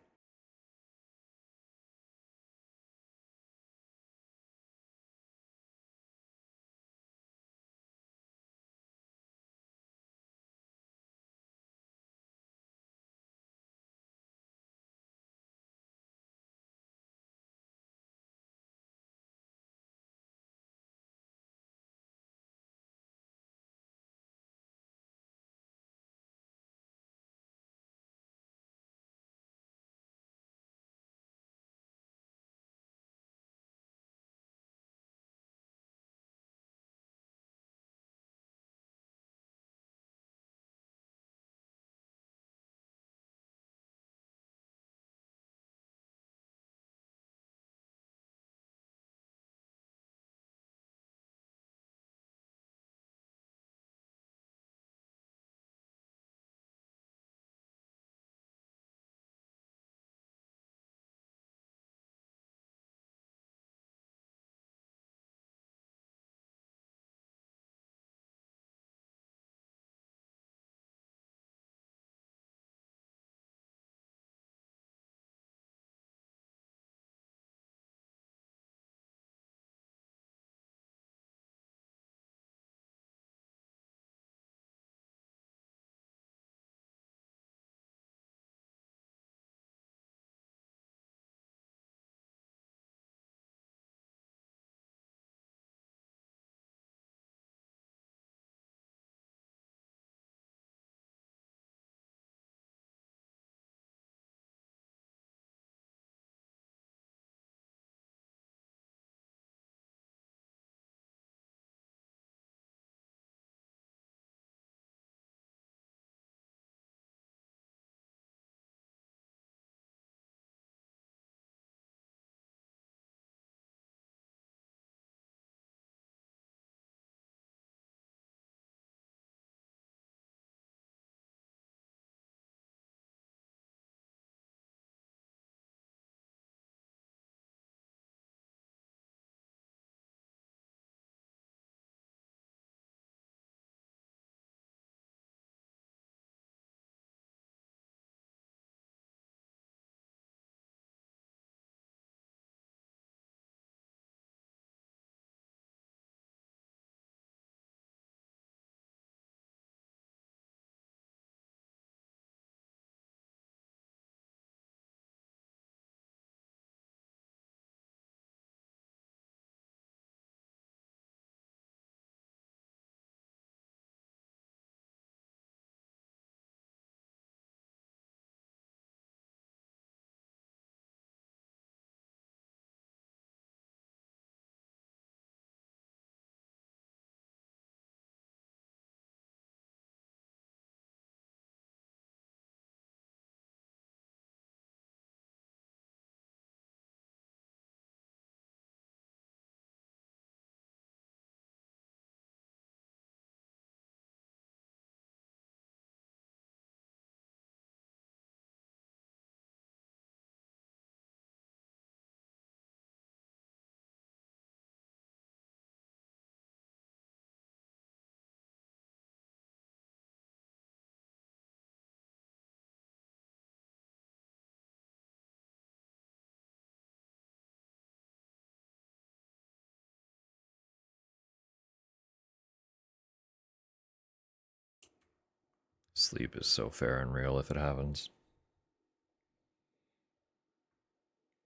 Sleep is so fair and real if it happens.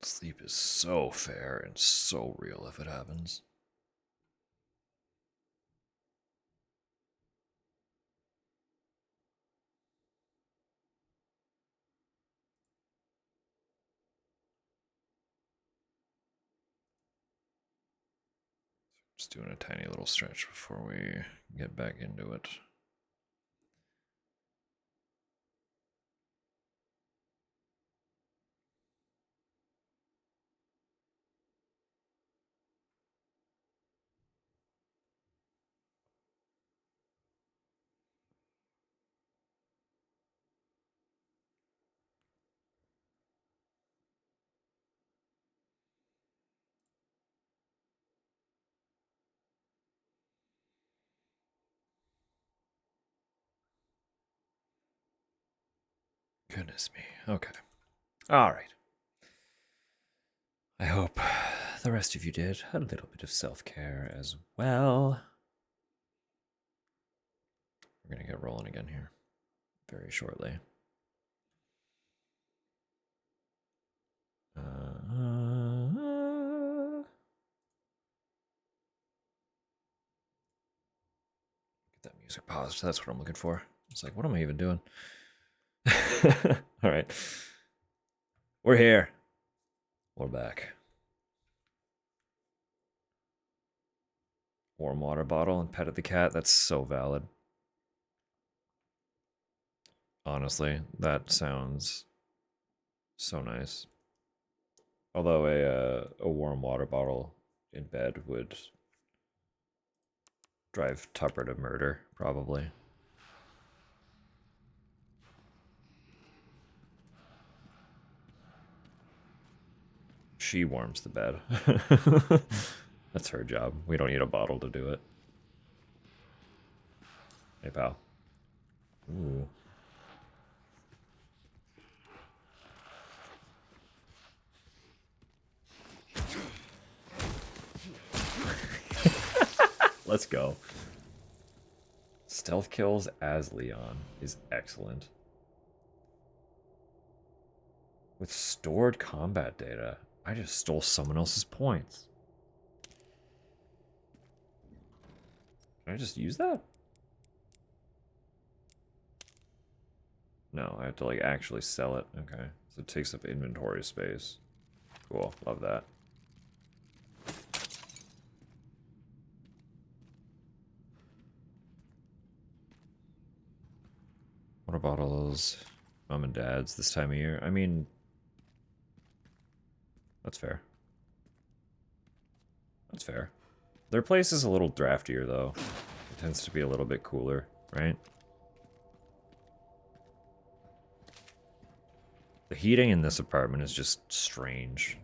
Sleep is so fair and so real if it happens. Just doing a tiny little stretch before we get back into it. Goodness me. Okay. All right. I hope the rest of you did a little bit of self-care as well. We're going to get rolling again here very shortly. Get that music paused. That's what I'm looking for. It's like, what am I even doing? All right. We're here. We're back. Warm water bottle and petted the cat. That's so valid. Honestly, that sounds so nice. Although a warm water bottle in bed would drive Tupper to murder, probably. She warms the bed. That's her job. We don't need a bottle to do it. Hey, pal. Ooh. Let's go. Stealth kills as Leon is excellent. With stored combat data, I just stole someone else's points. Can I just use that? No, I have to like actually sell it. Okay, so it takes up inventory space. Cool, love that. Water bottles, mom and dad's this time of year. I mean, that's fair. That's fair. Their place is a little draftier though. It tends to be a little bit cooler, right? The heating in this apartment is just strange.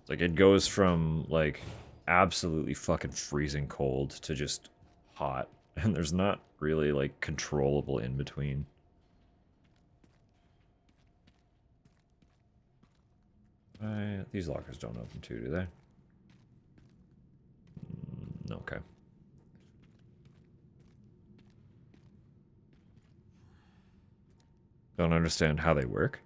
Like, it goes from, like, absolutely fucking freezing cold to just hot. And there's not really, like, controllable in between. These lockers don't open too, do they? Okay. Don't understand how they work.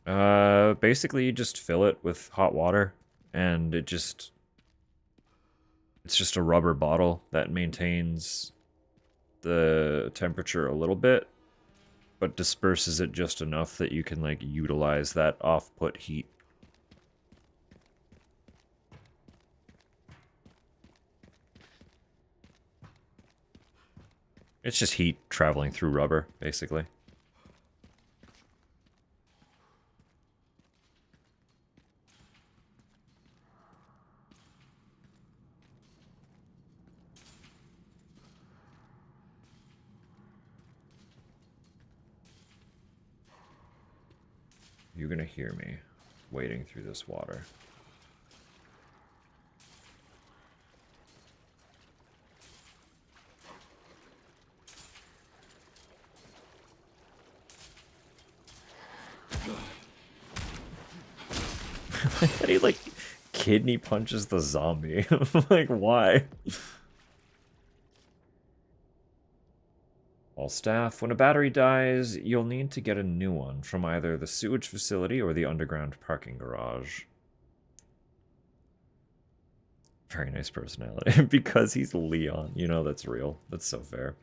Basically you just fill it with hot water and it's just a rubber bottle that maintains the temperature a little bit, but disperses it just enough that you can like utilize that off-put heat. It's just heat traveling through rubber, basically. You're gonna hear me wading through this water. And he like kidney punches the zombie. Like, why? All staff, when a battery dies, you'll need to get a new one from either the sewage facility or the underground parking garage. Very nice personality. Because he's Leon. You know that's real. That's so fair.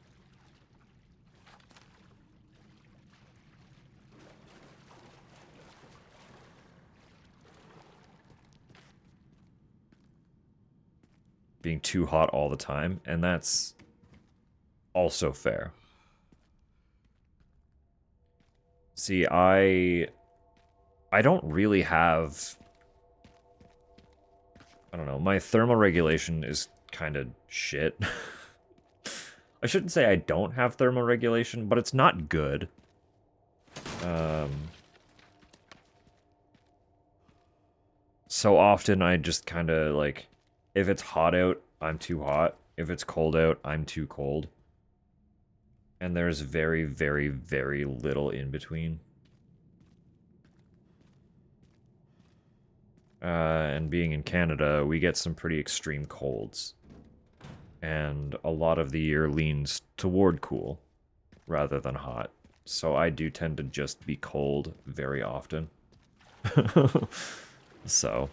Being too hot all the time, and that's also fair. See, I don't really have... I don't know, my thermal regulation is kind of shit. I shouldn't say I don't have thermal regulation, but it's not good. So often I just kind of, like, if it's hot out, I'm too hot. If it's cold out, I'm too cold. And there's very, very, very little in between. And being in Canada, we get some pretty extreme colds. And a lot of the year leans toward cool rather than hot. So I do tend to just be cold very often. So.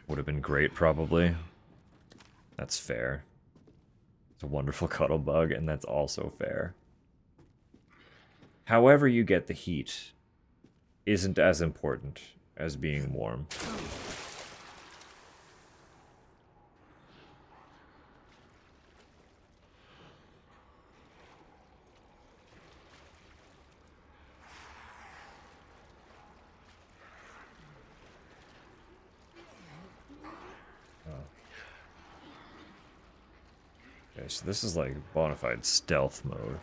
Would have been great, probably. That's fair. It's a wonderful cuddle bug, and that's also fair. However you get the heat isn't as important as being warm. Okay, so this is like bona fide stealth mode.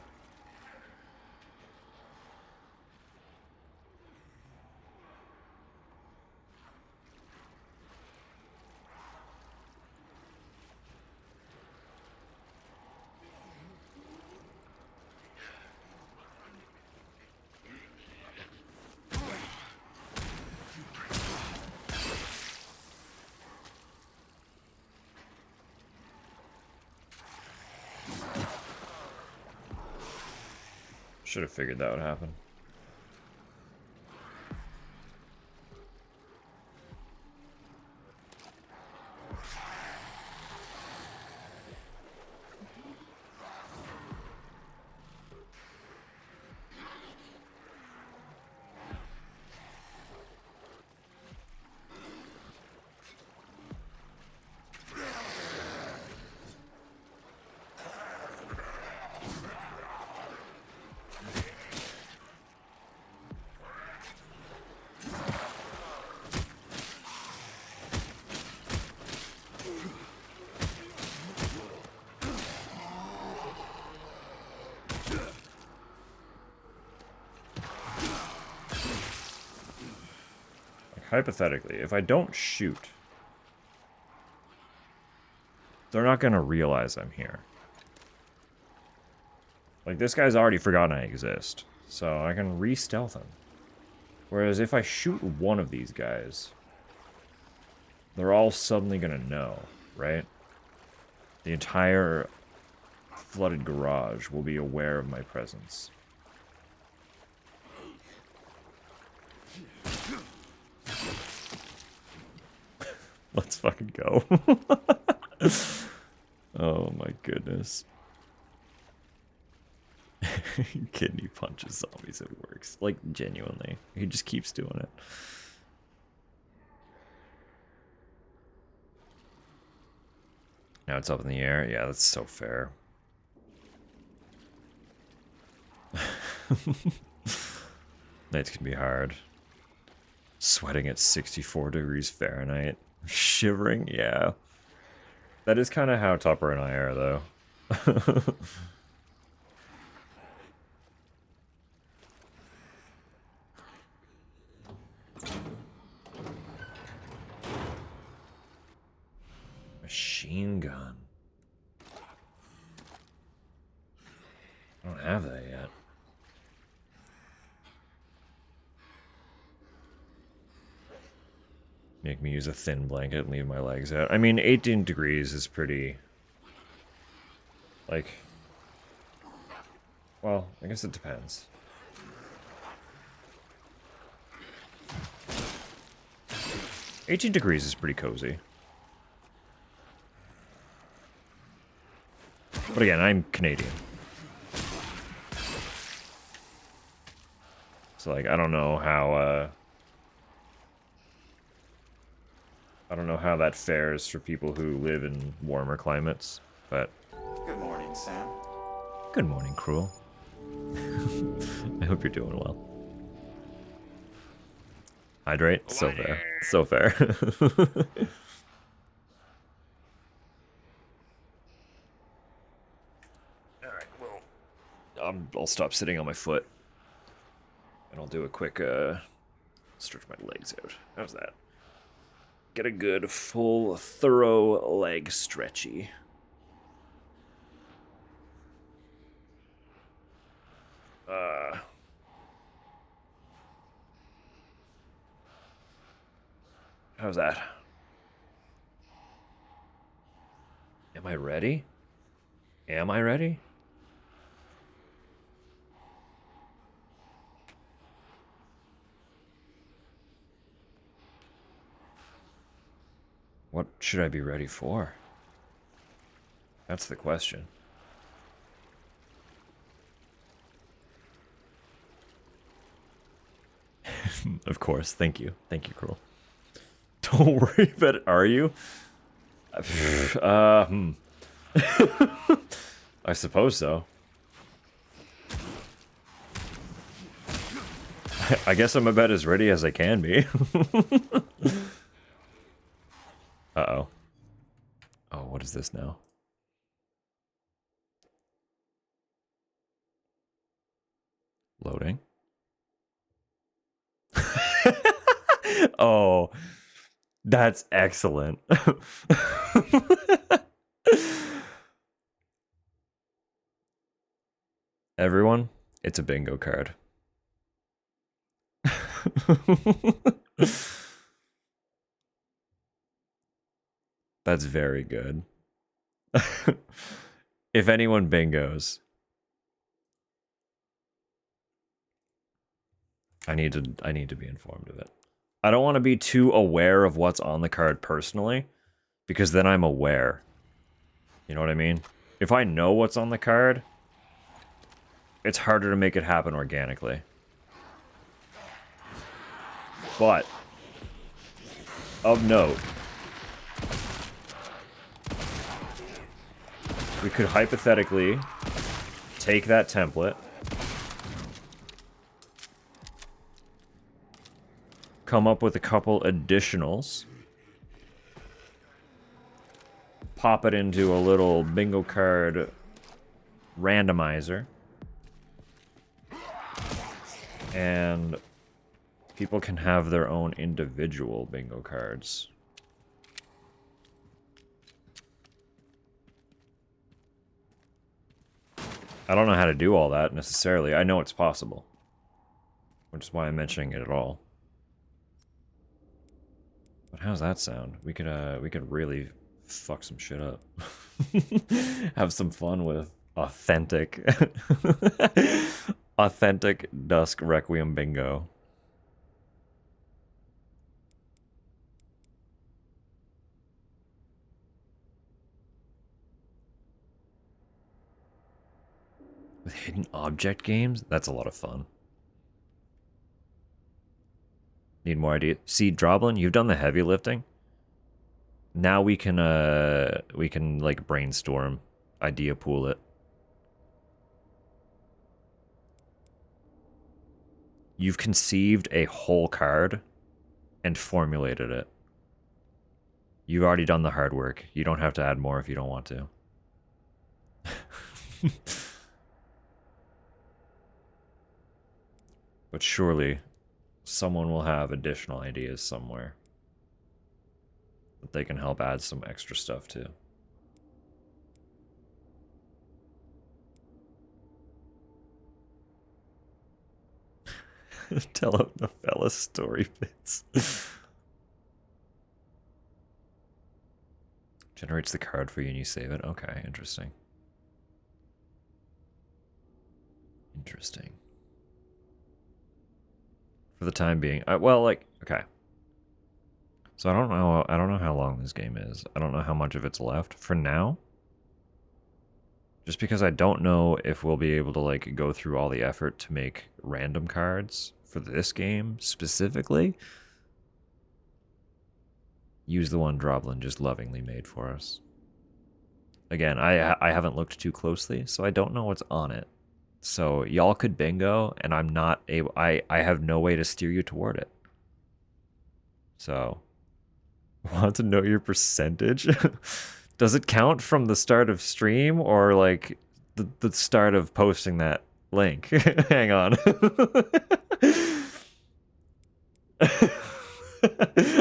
Should have figured that would happen. Hypothetically, if I don't shoot, they're not gonna realize I'm here. Like, this guy's already forgotten I exist, so I can re-stealth him. Whereas if I shoot one of these guys, they're all suddenly gonna know, right? The entire flooded garage will be aware of my presence. Let's fucking go. Oh my goodness. Kidney punches zombies, it works. Like, genuinely. He just keeps doing it. Now it's up in the air. Yeah, that's so fair. Nights can be hard. Sweating at 64 degrees Fahrenheit. Shivering, yeah. That is kind of how Topper and I are, though. Machine gun. I don't have that yet. Make me use a thin blanket and leave my legs out. I mean, 18 degrees is pretty... Like... Well, I guess it depends. "18 degrees is pretty cozy. But again, I'm Canadian. So, like, I don't know how that fares for people who live in warmer climates, but... Good morning, Sam. Good morning, Cruel. I hope you're doing well. Hydrate? So fair. So fair. Alright, well... I'll stop sitting on my foot. And I'll do a quick, stretch my legs out. How's that? Get a good, full, thorough leg stretchy. How's that? Am I ready? Am I ready? What should I be ready for? That's the question. Of course. Thank you. Thank you, Cruel. Don't worry about it. Are you? I suppose so. I guess I'm about as ready as I can be. Uh-oh. Oh, what is this now? Loading. Oh, that's excellent. Everyone, it's a bingo card. That's very good. If anyone bingos, I need to be informed of it. I don't want to be too aware of what's on the card personally, because then I'm aware. You know what I mean? If I know what's on the card, it's harder to make it happen organically. But, of note, we could hypothetically take that template, come up with a couple additionals, pop it into a little bingo card randomizer, and people can have their own individual bingo cards. I don't know how to do all that necessarily. I know it's possible, which is why I'm mentioning it at all. But how's that sound? We could really fuck some shit up. Have some fun with authentic authentic Dusk Requiem bingo. With hidden object games? That's a lot of fun. Need more ideas? See, Droblin, you've done the heavy lifting. Now we can like brainstorm, idea pool it. You've conceived a whole card and formulated it. You've already done the hard work. You don't have to add more if you don't want to. But surely someone will have additional ideas somewhere that they can help add some extra stuff to. Tell out the fella story bits. Generates the card for you and you save it. Okay, interesting. Interesting. For the time being, well, like, okay. So I don't know how long this game is. I don't know how much of it's left for now. Just because I don't know if we'll be able to like go through all the effort to make random cards for this game specifically. Use the one Droblin just lovingly made for us. Again, I haven't looked too closely, so I don't know what's on it. So y'all could bingo, and I'm not able. I have no way to steer you toward it. So, want to know your percentage? Does it count from the start of stream or like the start of posting that link? Hang on.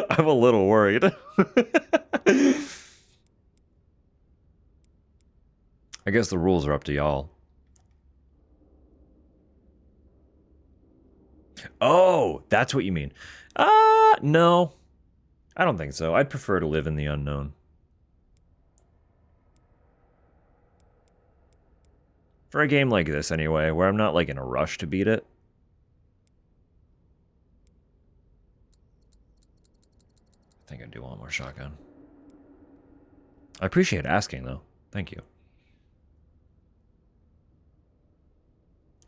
I'm a little worried. I guess the rules are up to y'all. Oh, that's what you mean. No. I don't think so. I'd prefer to live in the unknown. For a game like this, anyway, where I'm not, like, in a rush to beat it. I think I do want more shotgun. I appreciate asking, though. Thank you.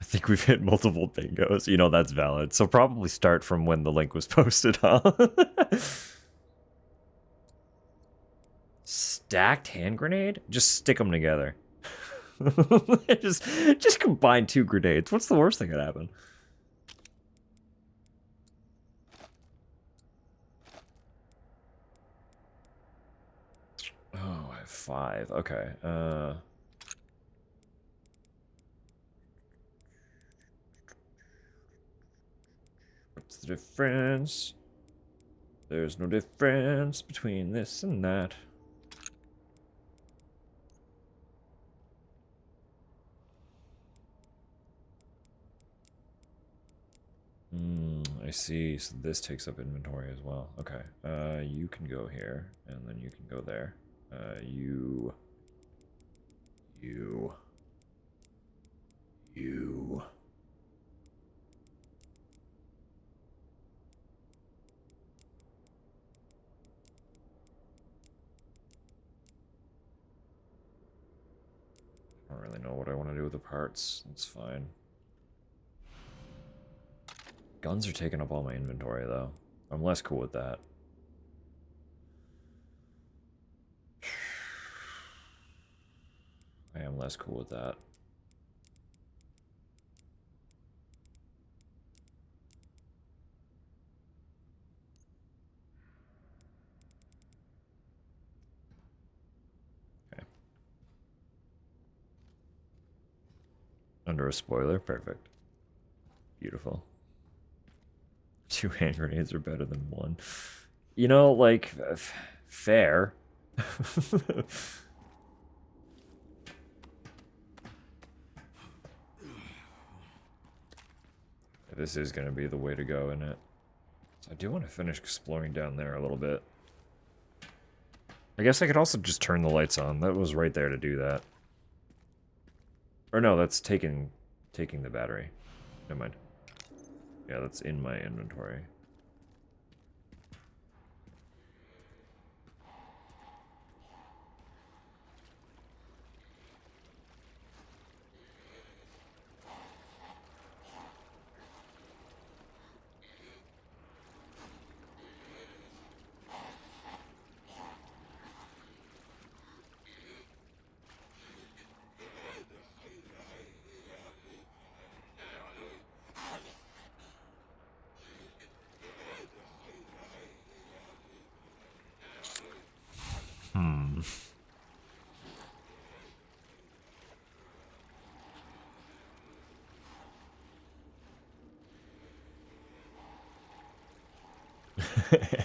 I think we've hit multiple bingos. You know, that's valid. So probably start from when the link was posted, huh? Stacked hand grenade? Just stick them together. just combine 2 grenades. What's the worst thing that happened? Oh, I have 5. Okay. What's the difference? There's no difference between this and that. I see. So this takes up inventory as well. Okay. You can go here, and then you can go there. You. I don't really know what I want to do with the parts. It's fine. Guns are taking up all my inventory, though. I'm less cool with that. I am less cool with that. Okay. Under a spoiler? Perfect. Beautiful. 2 hand grenades are better than 1. You know, like, fair. This is going to be the way to go, isn't it? So I do want to finish exploring down there a little bit. I guess I could also just turn the lights on. That was right there to do that. Or no, that's taking the battery. Never mind. Yeah, that's in my inventory.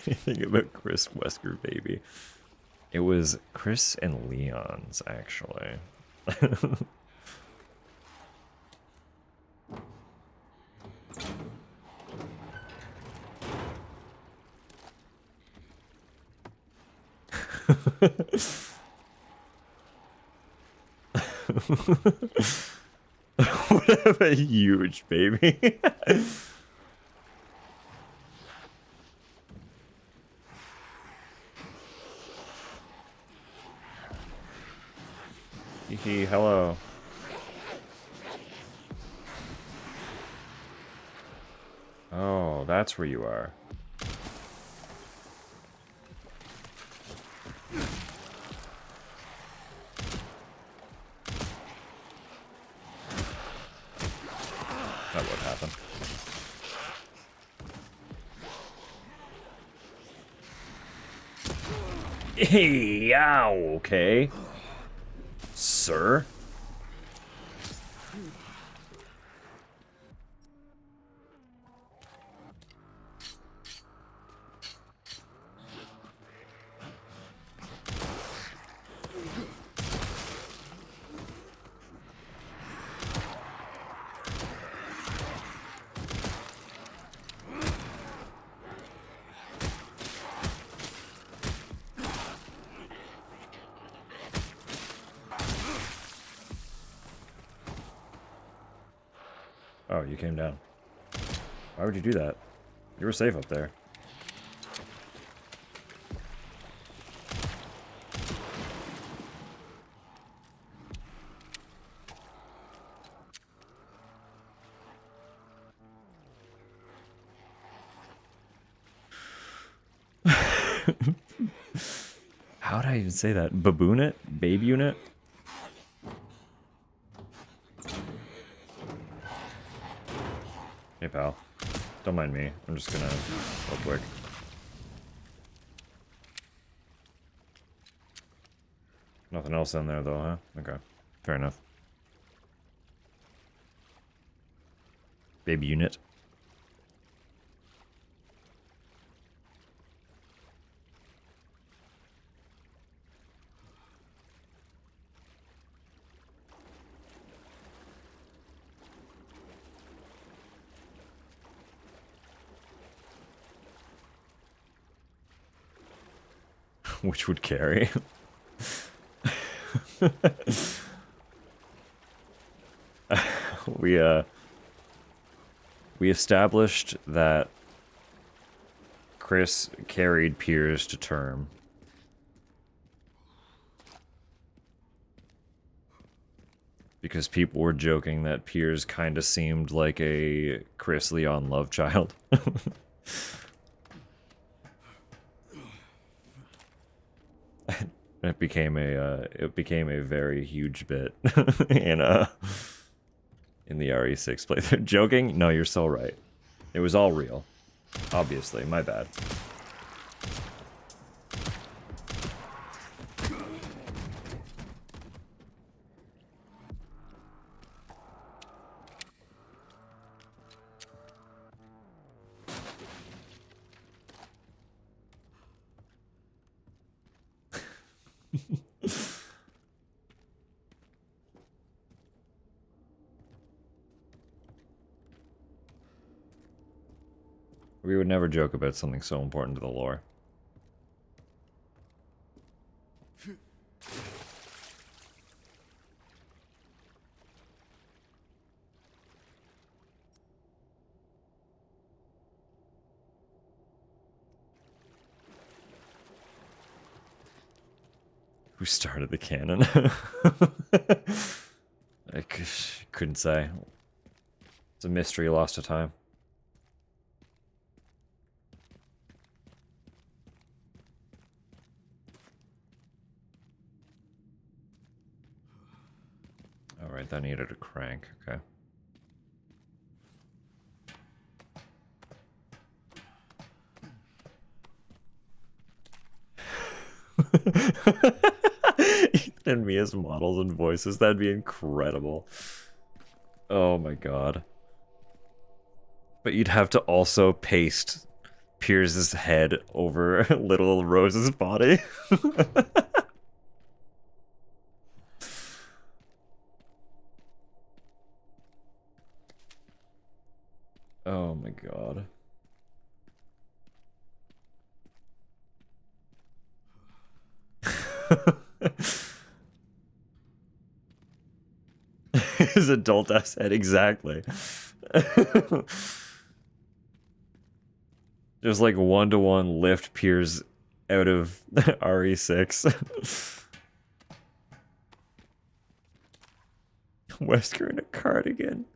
Anything about Chris Wesker, baby. It was Chris and Leon's, actually. What a huge baby. Hee, hello. Oh, that's where you are. That would happen. Hey, ow, okay. Sir? Oh, you came down. Why would you do that? You were safe up there. How would I even say that? Baboon it? Babe unit? Hey, pal. Don't mind me. I'm just gonna... real quick. Nothing else in there, though, huh? Okay. Fair enough. Baby unit. Which would carry. We established that Chris carried Piers to term. Because people were joking that Piers kind of seemed like a Chris Leon love child. It became a very huge bit in the RE6 playthrough. Joking? No, you're so right. It was all real. Obviously, my bad. We would never joke about something so important to the lore. Who started the canon? Couldn't say. It's a mystery lost to time. Alright, that needed a crank, okay. Ethan and me as models and voices, that'd be incredible. Oh my god. But you'd have to also paste Piers's head over little Rose's body. Oh my god. His adult ass head, exactly. There's like 1-to-1 lift peers out of RE6. Wesker in a cardigan.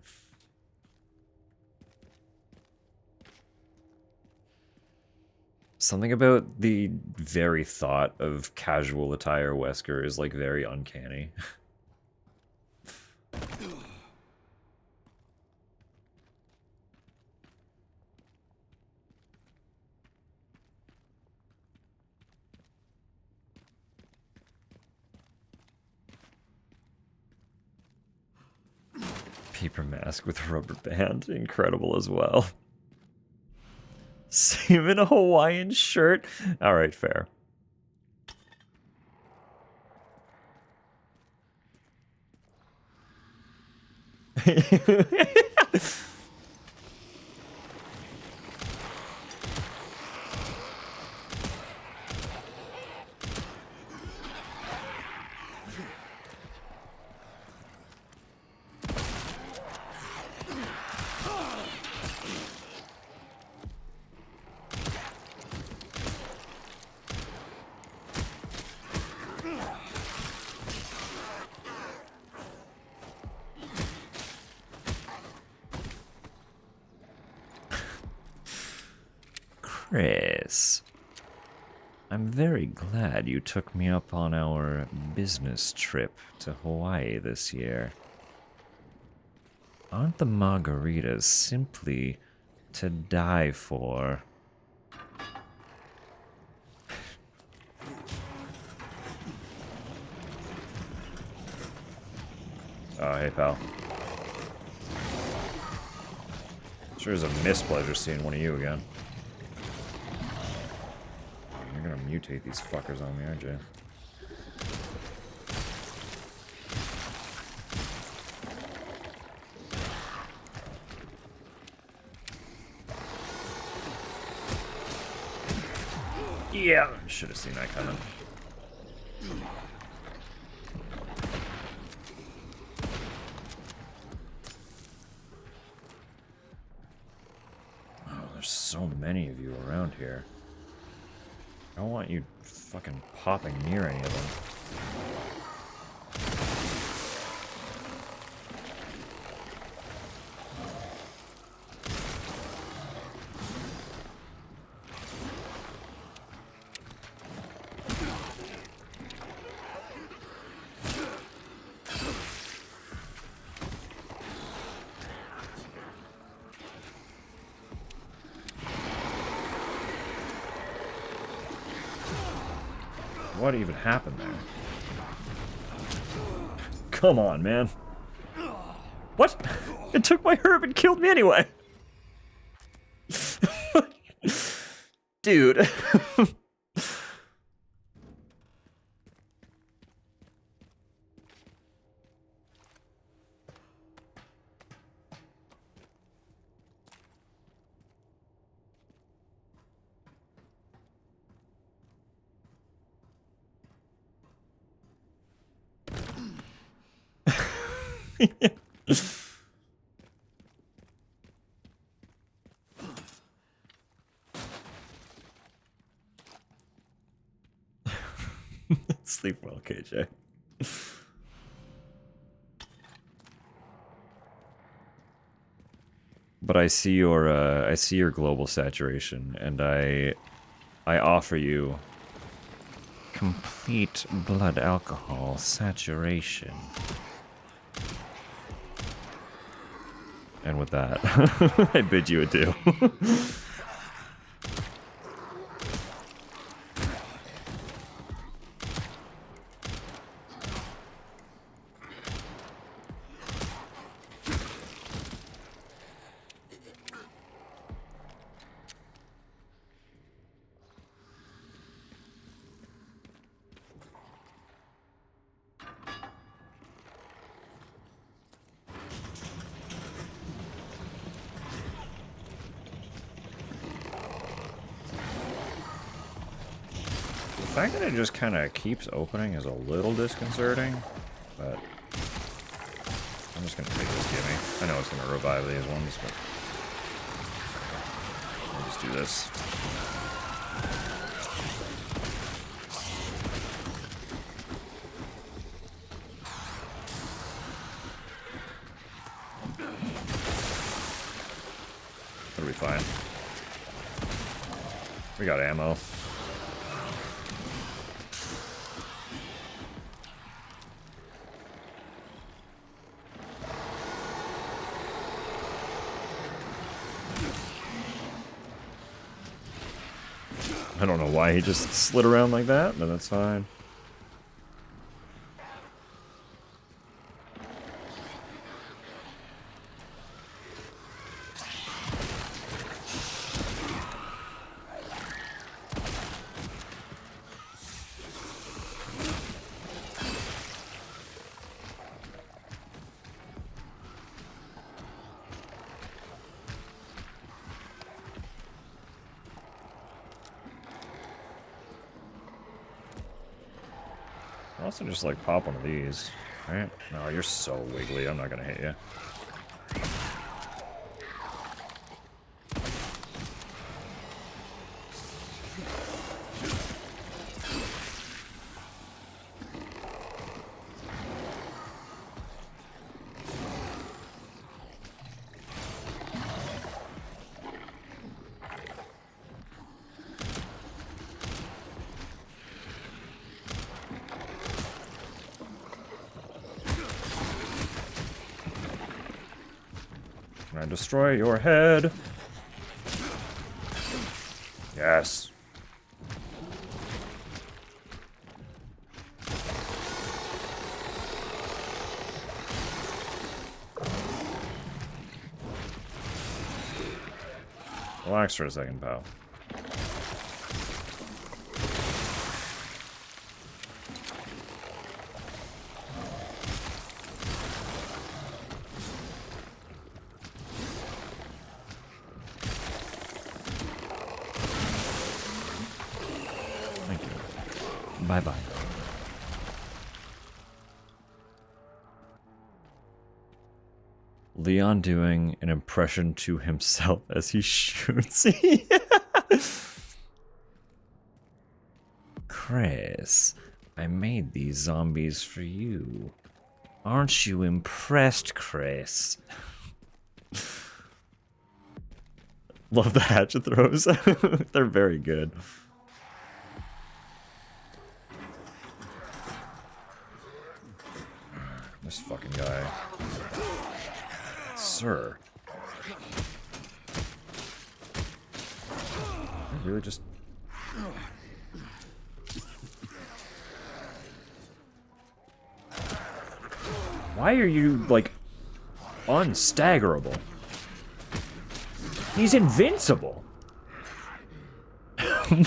Something about the very thought of casual attire Wesker is like very uncanny. Paper mask with rubber band, incredible as well. See him in a Hawaiian shirt. All right, fair. Chris, I'm very glad you took me up on our business trip to Hawaii this year. Aren't the margaritas simply to die for? Oh, hey, pal. Sure is a mispleasure seeing one of you again. You're gonna mutate these fuckers on me, aren't you? Yeah, should have seen that coming. Oh, there's so many of you around here. I don't want you fucking popping near any of them. What even happened there? Come on, man. What? It took my herb and killed me anyway. Dude. Sleep well, KJ. But I see your global saturation, and I offer you complete blood alcohol saturation. And with that, I bid you adieu. The fact that it just kind of keeps opening is a little disconcerting, but I'm just gonna take this gimme. I know it's gonna revive these ones, but I'll just do this. It'll be fine. We got ammo. I don't know why he just slid around like that, but that's fine. I'll also just like pop one of these, right? No, you're so wiggly, I'm not gonna hit you. Can I destroy your head? Yes. Relax for a second, pal. Thank you. Bye-bye. Leon doing an impression to himself as he shoots. Chris, I made these zombies for you. Aren't you impressed, Chris? Love the hatchet throws. They're very good. This fucking guy. Sir. I really just... Why are you, like, unstaggerable? He's invincible.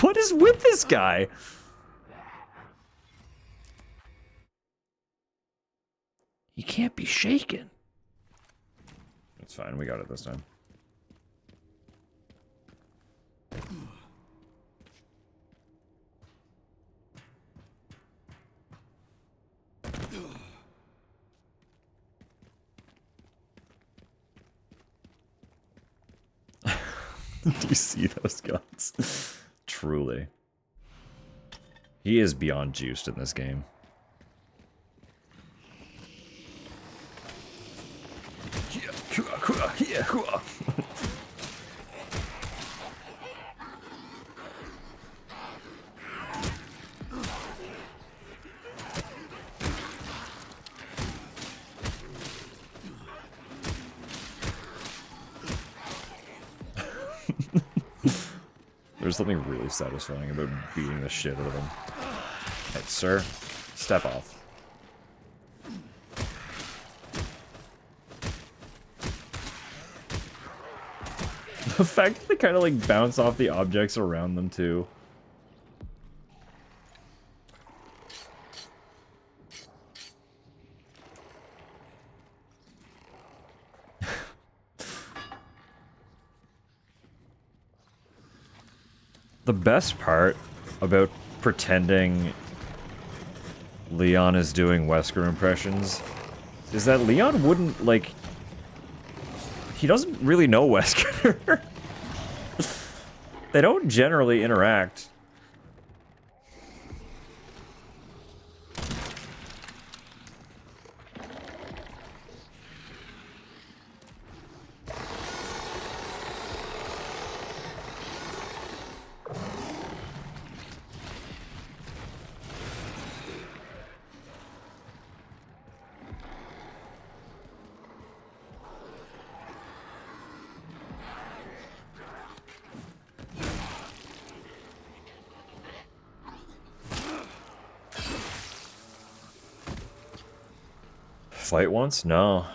What is with this guy? He can't be shaken. It's fine, we got it this time. Do you see those guns? Truly. He is beyond juiced in this game. There's something really satisfying about beating the shit out of him. Hey, sir, step off. The fact that they kind of like bounce off the objects around them too. The best part about pretending Leon is doing Wesker impressions is that Leon wouldn't, like... He doesn't really know Wesker. They don't generally interact. Fight once? No.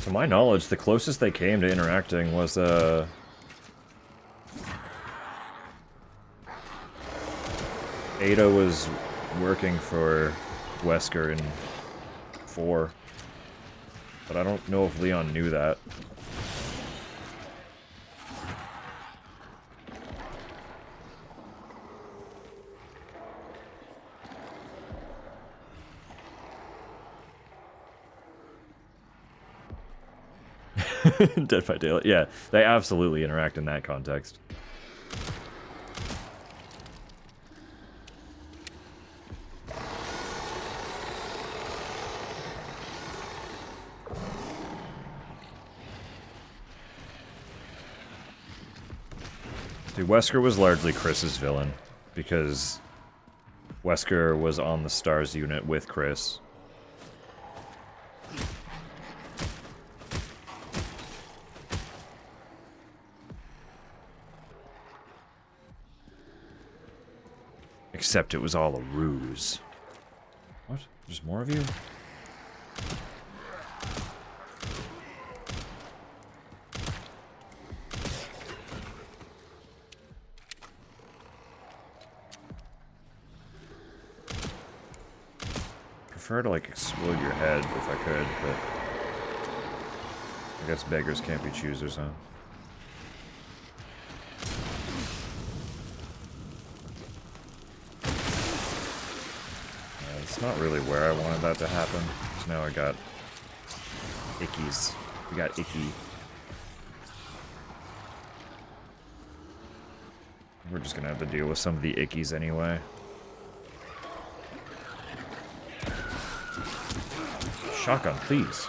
To my knowledge, the closest they came to interacting was, Ada was working for Wesker in 4. But I don't know if Leon knew that. Dead by Daylight. Yeah, they absolutely interact in that context. Dude, Wesker was largely Chris's villain, because Wesker was on the STARS unit with Chris. Except it was all a ruse. What? There's more of you? Prefer to, like, explode your head if I could, but I guess beggars can't be choosers, huh? It's not really where I wanted that to happen. So now I got ickies. We got icky. We're just gonna have to deal with some of the ickies anyway. Shotgun, please.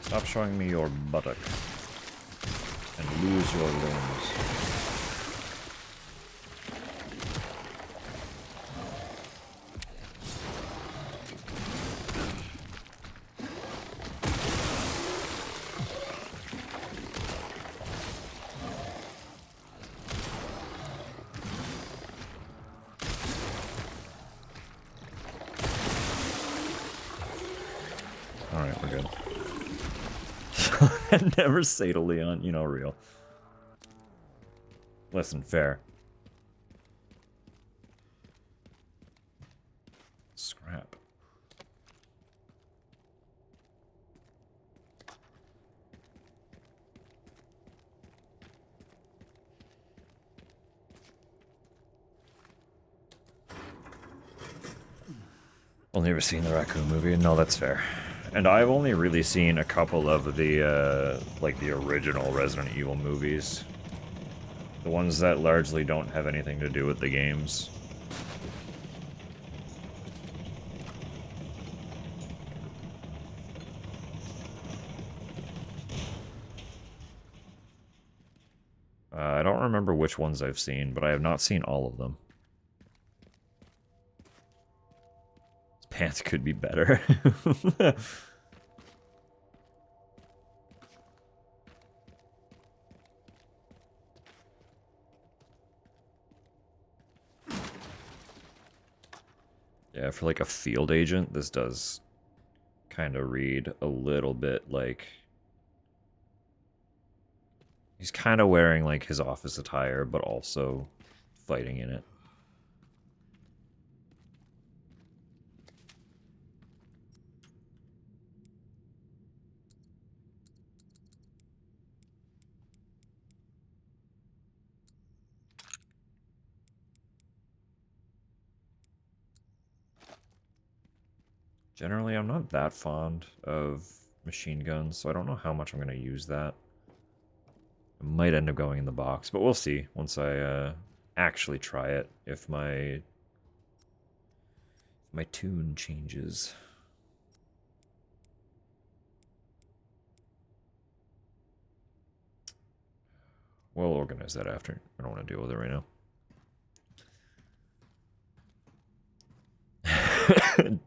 Stop showing me your buttock. And lose your limbs. Alright, we're good. Never say to Leon, you know, real. Less than fair. Scrap. Only ever seen the Raccoon movie? No, that's fair. And I've only really seen a couple of the, like, the original Resident Evil movies. The ones that largely don't have anything to do with the games. I don't remember which ones I've seen, but I have not seen all of them. pants could be better. Yeah, for like a field agent, this does kind of read a little bit like he's kind of wearing like his office attire, but also fighting in it. Generally, I'm not that fond of machine guns, so I don't know how much I'm going to use that. I might end up going in the box, but we'll see once I actually try it, if my tune changes. We'll organize that after. I don't want to deal with it right now.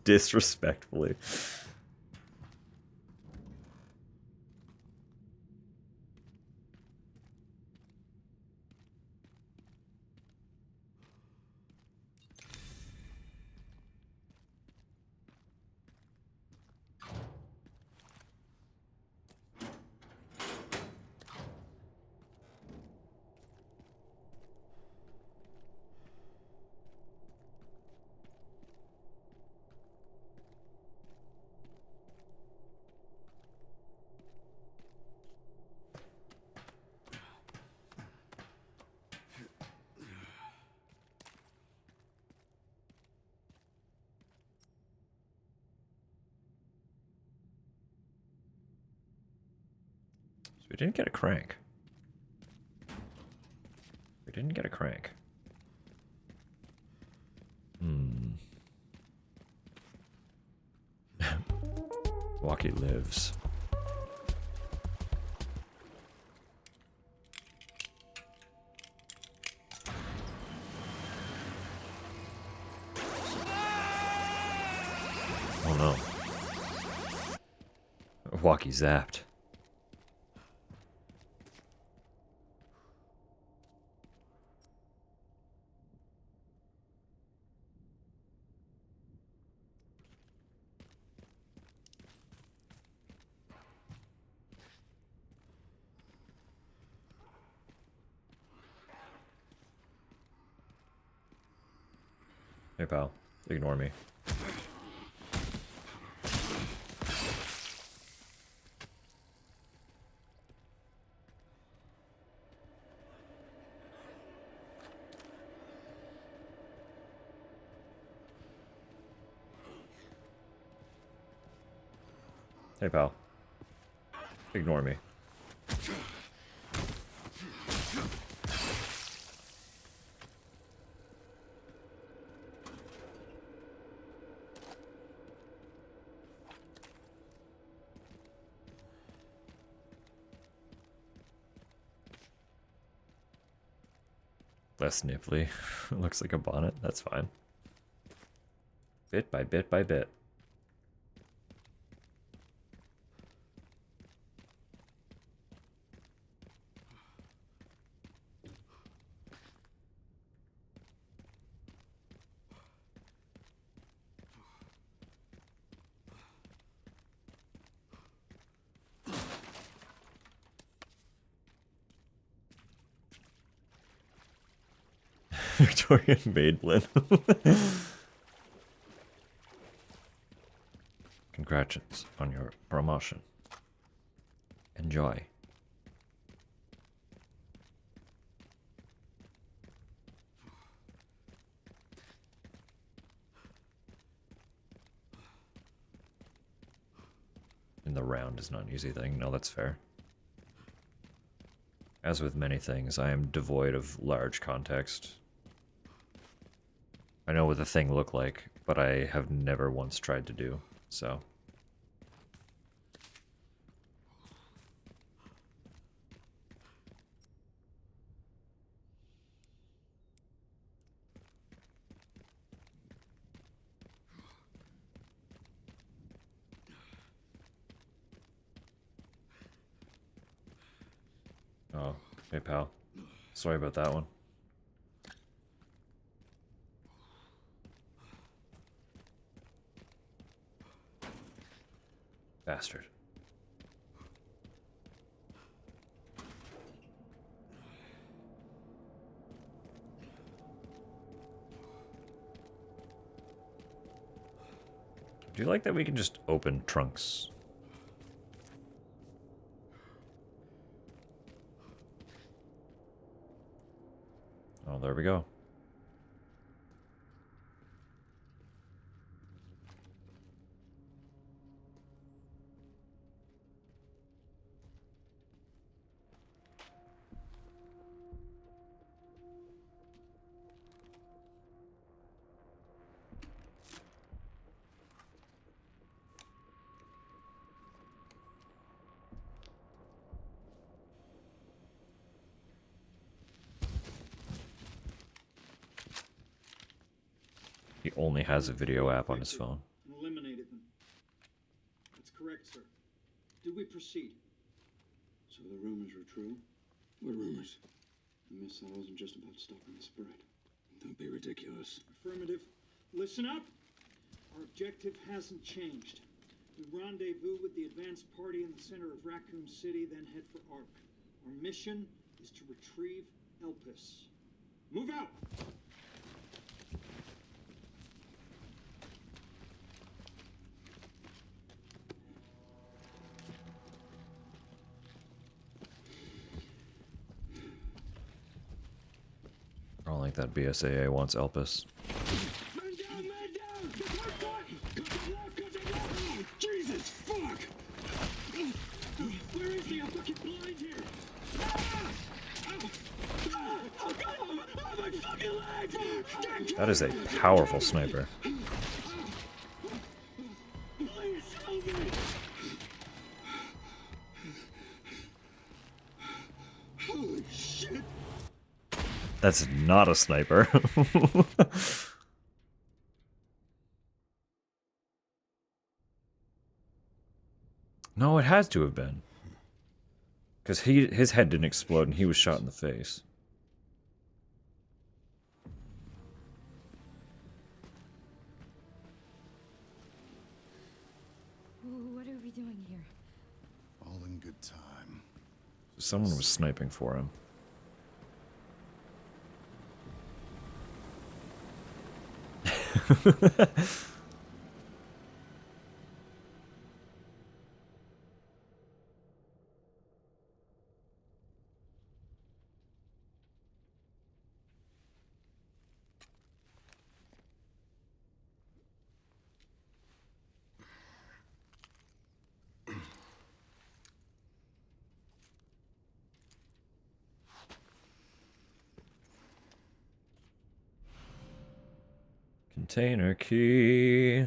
Disrespectfully. So we didn't get a crank. We didn't get a crank. Walkie lives. Oh no. Walkie zapped. Hey pal, ignore me. Hey pal, ignore me. Less nipply. Looks like a bonnet. That's fine. Bit by bit by bit. Victorian Maidblin. Congratulations on your promotion. Enjoy. And the round is not an easy thing. No, that's fair. As with many things, I am devoid of large context. I know what the thing looked like, but I have never once tried to do, so. Oh, hey pal. Sorry about that one. Bastard. Do you like that we can just open trunks? Oh, there we go. He only has a video app on his phone. And eliminated them. That's correct, sir. Do we proceed? So the rumors were true? What rumors? The missile wasn't just about stopping the spread. Don't be ridiculous. Affirmative. Listen up. Our objective hasn't changed. We rendezvous with the advanced party in the center of Raccoon City, then head for Ark. Our mission is to retrieve Elpis. Move out! I don't like that BSAA wants Elpis. Man down, man down! Cut the block, cut the block! Jesus, fuck! Where is he? I'm fucking blind here! Oh, God! Oh, my fucking legs! That is a powerful sniper. Please help me! Holy shit! That's not a sniper. No, it has to have been. Because his head didn't explode and he was shot in the face. What are we doing here? All in good time. Someone was sniping for him. Container key.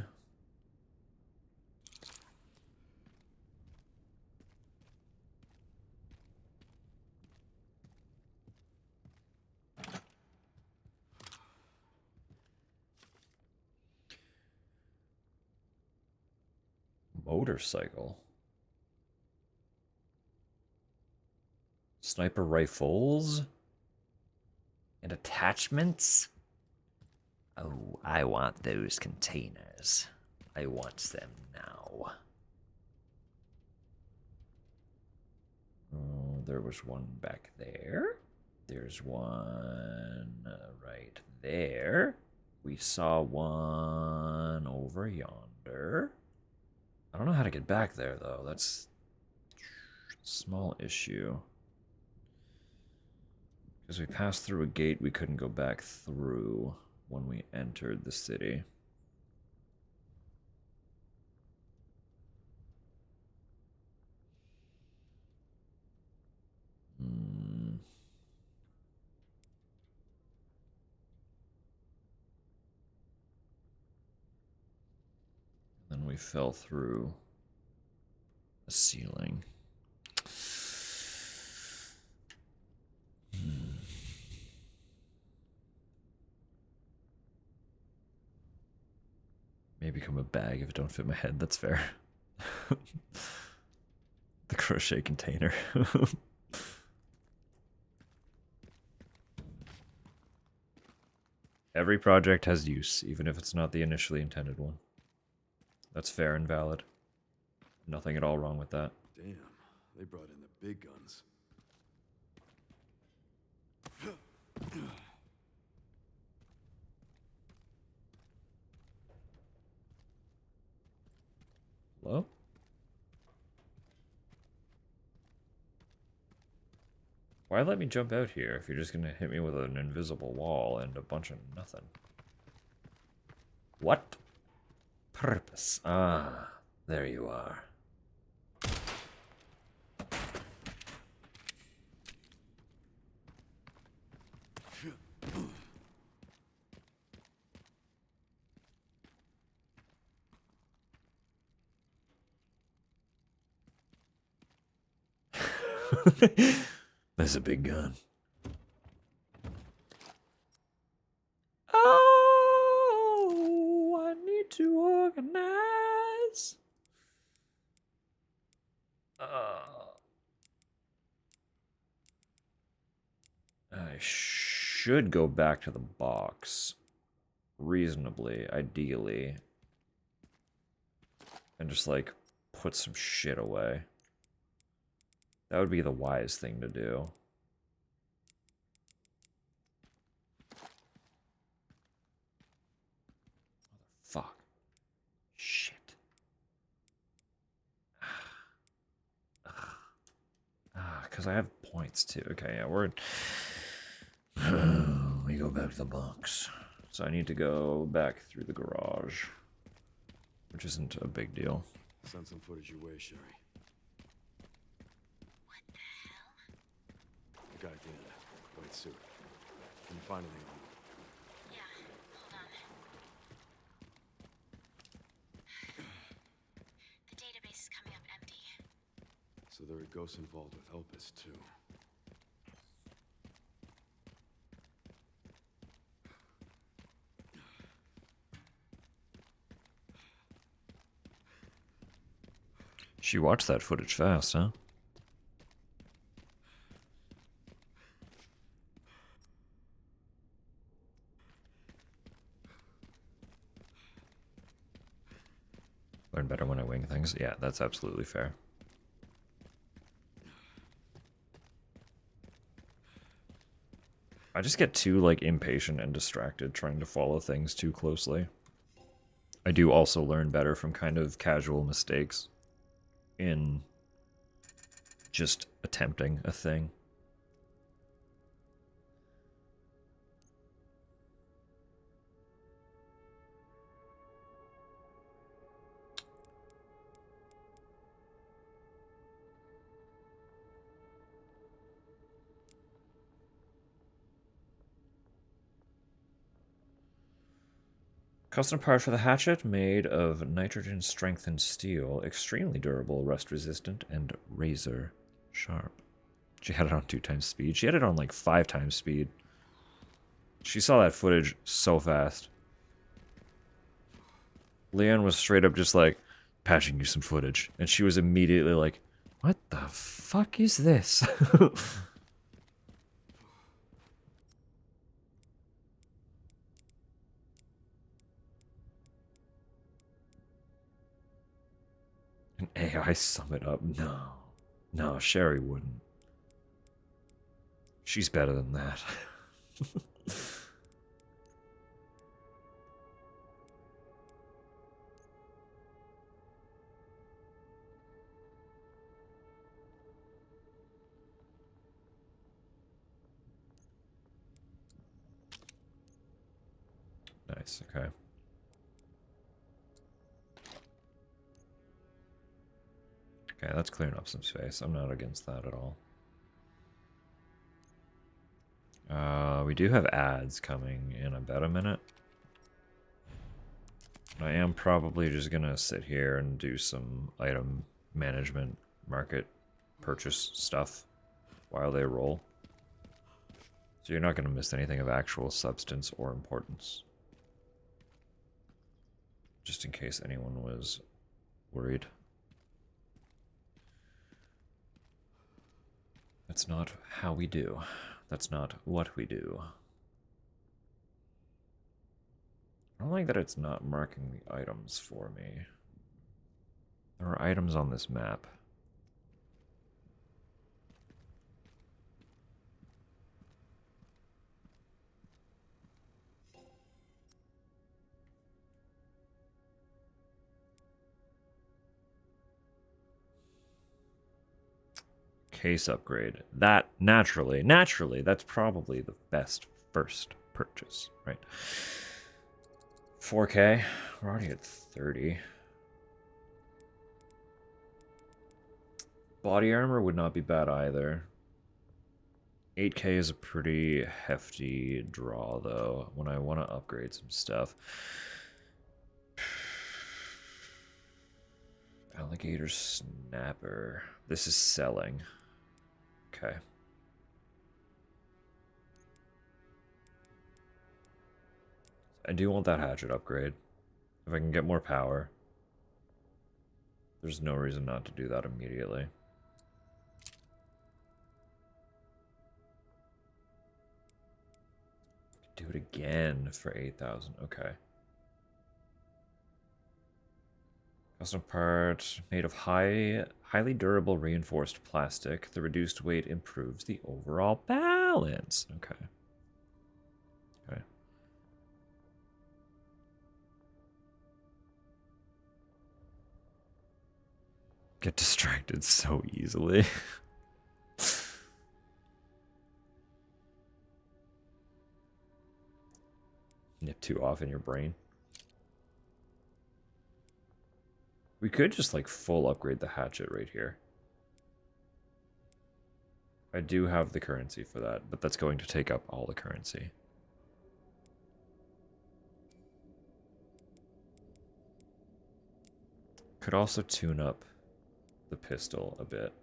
Motorcycle. Sniper rifles. And attachments. Oh, I want those containers. I want them now. Oh, there was one back there. There's one right there. We saw one over yonder. I don't know how to get back there, though. That's a small issue. Because we passed through a gate we couldn't go back through when we entered the city. Then we fell through a ceiling. May become a bag if it don't fit my head. That's fair. The crochet container. Every project has use, even if it's not the initially intended one. That's fair and valid. Nothing at all wrong with that. Damn, they brought in the big guns. Hello? Why let me jump out here if you're just gonna hit me with an invisible wall and a bunch of nothing? What? Purpose. Ah, there you are. That's a big gun. Oh, I need to organize. I should go back to the box. Reasonably, ideally. And just, like, put some shit away. That would be the wise thing to do. Fuck. Shit. Because I have points too. Okay, yeah, we're... we go back to the box. So I need to go back through the garage. Which isn't a big deal. Send some footage your way, Sherry. What the hell? The guy at the end. White suit. Can you find anything on him? Yeah, hold on. The database is coming up empty. So there are ghosts involved with Elpis, too. She watched that footage fast, huh? Learn better when I wing things. Yeah, that's absolutely fair. I just get too, like, impatient and distracted trying to follow things too closely. I do also learn better from kind of casual mistakes in just attempting a thing. Custom part for the hatchet, made of nitrogen-strengthened steel, extremely durable, rust-resistant, and razor sharp. She had it on 2x speed. She had it on like 5x speed. She saw that footage so fast. Leon was straight up just like, patching you some footage. And she was immediately like, what the fuck is this? An AI sum it up? No. No, Sherry wouldn't. She's better than that. Nice, okay. Okay, that's clearing up some space. I'm not against that at all. We do have ads coming in about a minute. I am probably just gonna sit here and do some item management, market purchase stuff while they roll. So you're not gonna miss anything of actual substance or importance. Just in case anyone was worried. That's not how we do. That's not what we do. I don't like that it's not marking the items for me. There are items on this map. Case upgrade. That, naturally, that's probably the best first purchase, right? 4K. We're already at 30. Body armor would not be bad either. 8K is a pretty hefty draw, though, when I want to upgrade some stuff. Alligator snapper. This is selling. Okay. I do want that hatchet upgrade. If I can get more power, there's no reason not to do that immediately. Do it again for 8,000. Okay. Custom part made of highly durable reinforced plastic. The reduced weight improves the overall balance. Okay. Okay. Get distracted so easily. Nip 2 off in your brain. We could just like full upgrade the hatchet right here. I do have the currency for that, but that's going to take up all the currency. Could also tune up the pistol a bit.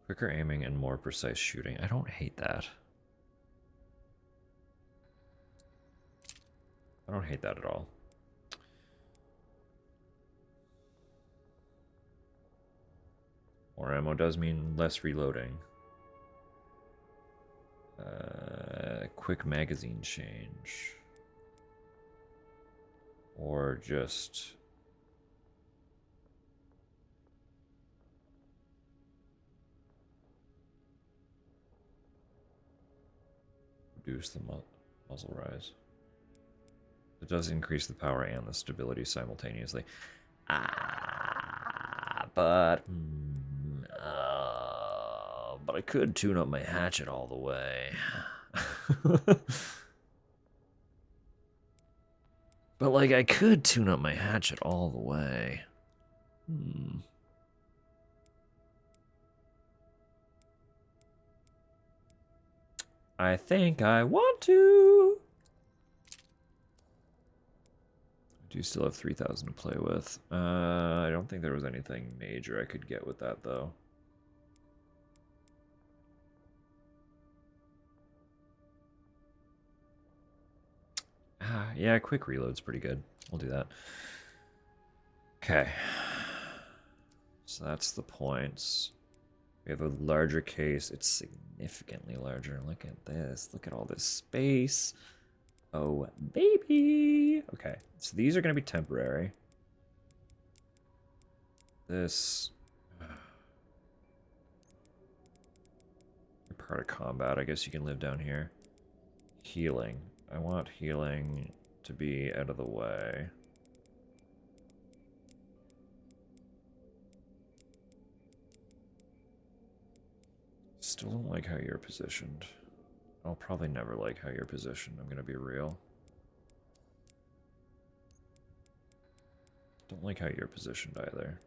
Quicker aiming and more precise shooting. I don't hate that. I don't hate that at all. More ammo does mean less reloading. Quick magazine change. Or just... reduce the muzzle rise. It does increase the power and the stability simultaneously. But I could tune up my hatchet all the way. But like, I could tune up my hatchet all the way. I think I want to. I do still have 3,000 to play with. I don't think there was anything major I could get with that, though. Yeah, quick reload's pretty good. We'll do that. Okay. So that's the points. We have a larger case. It's significantly larger. Look at this. Look at all this space. Oh, baby. Okay, so these are going to be temporary. This... You're part of combat. I guess you can live down here. Healing. I want healing to be out of the way. Still don't like how you're positioned. I'll probably never like how you're positioned, I'm gonna be real. Don't like how you're positioned either.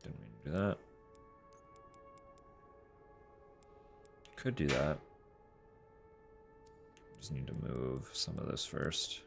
Didn't mean to do that. Could do that. Just need to move some of this first.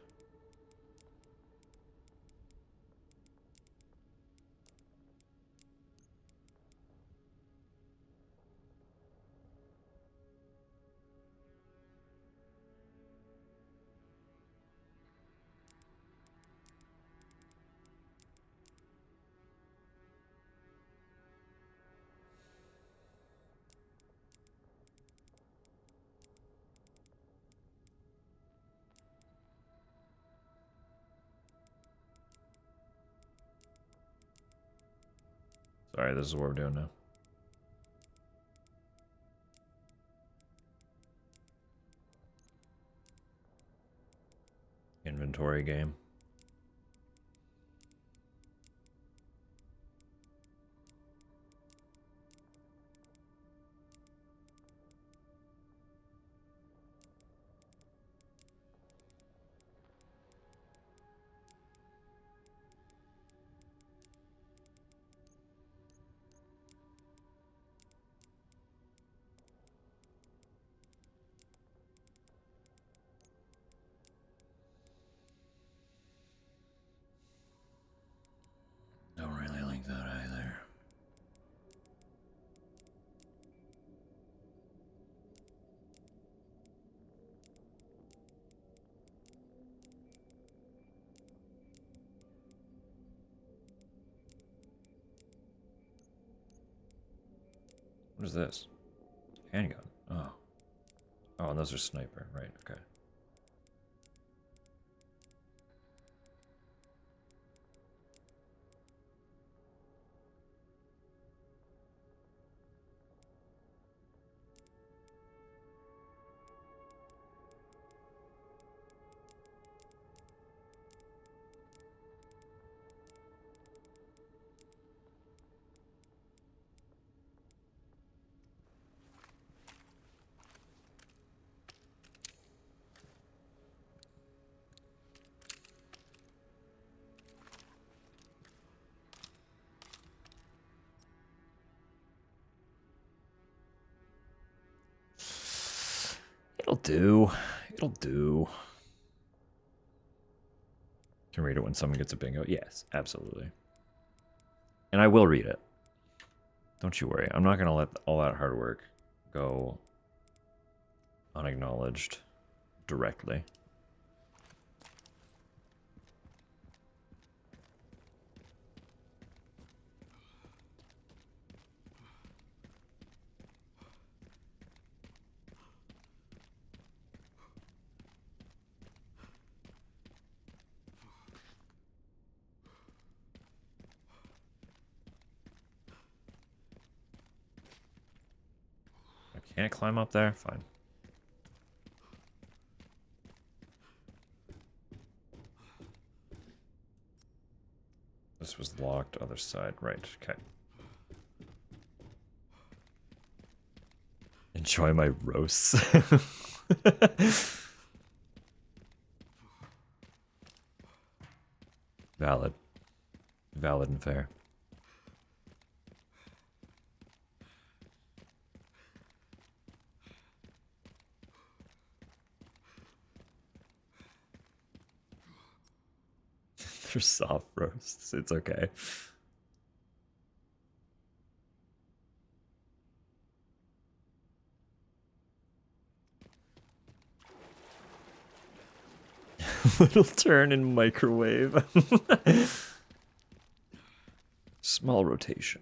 Sorry, this is what we're doing now. Inventory game. Don't really like that either. What is this? Handgun. Oh. Oh, and those are sniper. Right, okay. It'll do. It'll do. Can read it when someone gets a bingo? Yes, absolutely. And I will read it. Don't you worry. I'm not going to let all that hard work go unacknowledged directly. I can't climb up there? Fine. This was locked, other side. Right, okay. Enjoy my roasts. Valid. Valid and fair. They're soft roasts. It's okay. Little turn in microwave. Small rotation.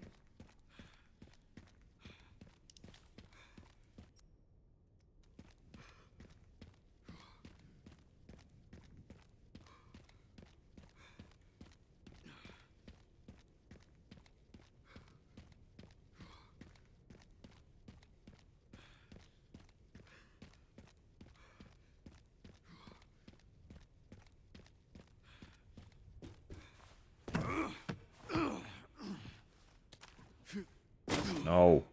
No.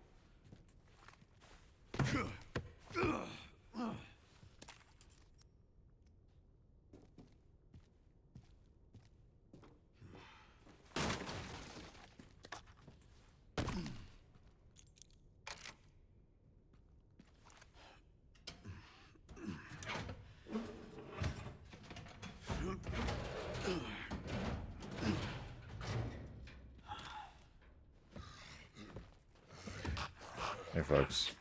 Hey, folks.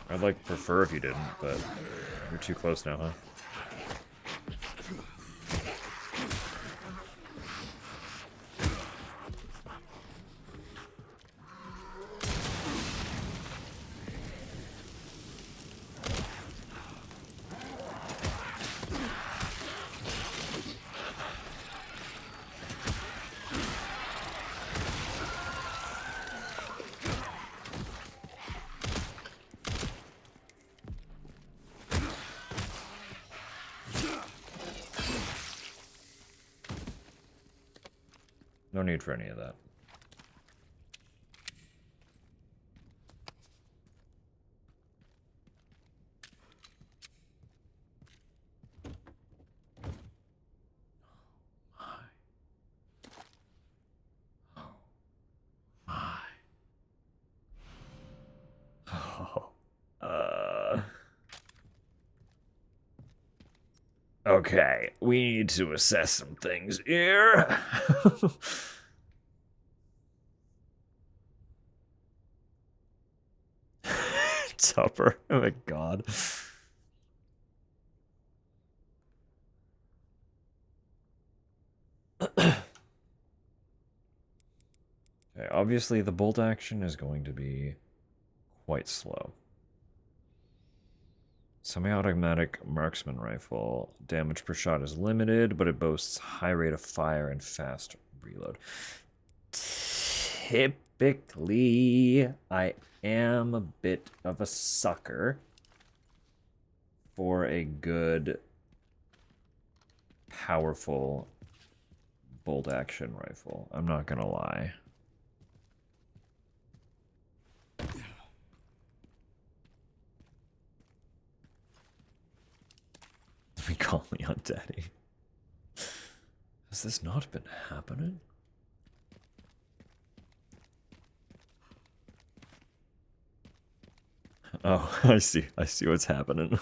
I'd like prefer if you didn't, but you're too close now, huh? No need for any of that. Oh. Okay, we need to assess some things here. Tupper, oh my god. Okay, obviously the bolt action is going to be quite slow. Semi-automatic marksman rifle. Damage per shot is limited, but it boasts high rate of fire and fast reload. Typically, I am a bit of a sucker for a good, powerful bolt action rifle. I'm not gonna lie. Let me call Leon Daddy. Has this not been happening? Oh, I see. I see what's happening.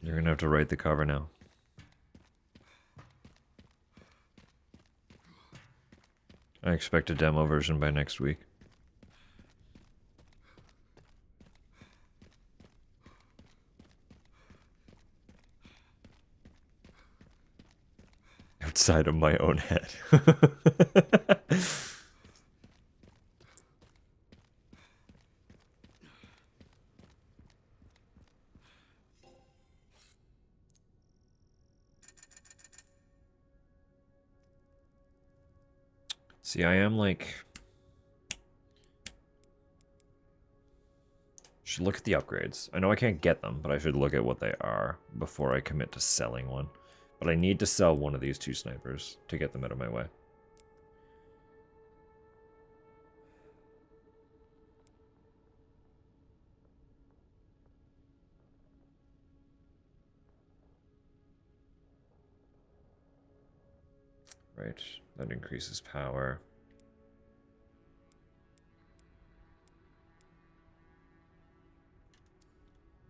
You're gonna have to write the cover now. I expect a demo version by next week. Outside of my own head. See, I am like... Should look at the upgrades. I know I can't get them, but I should look at what they are before I commit to selling one. But I need to sell one of these two snipers to get them out of my way. Right, that increases power.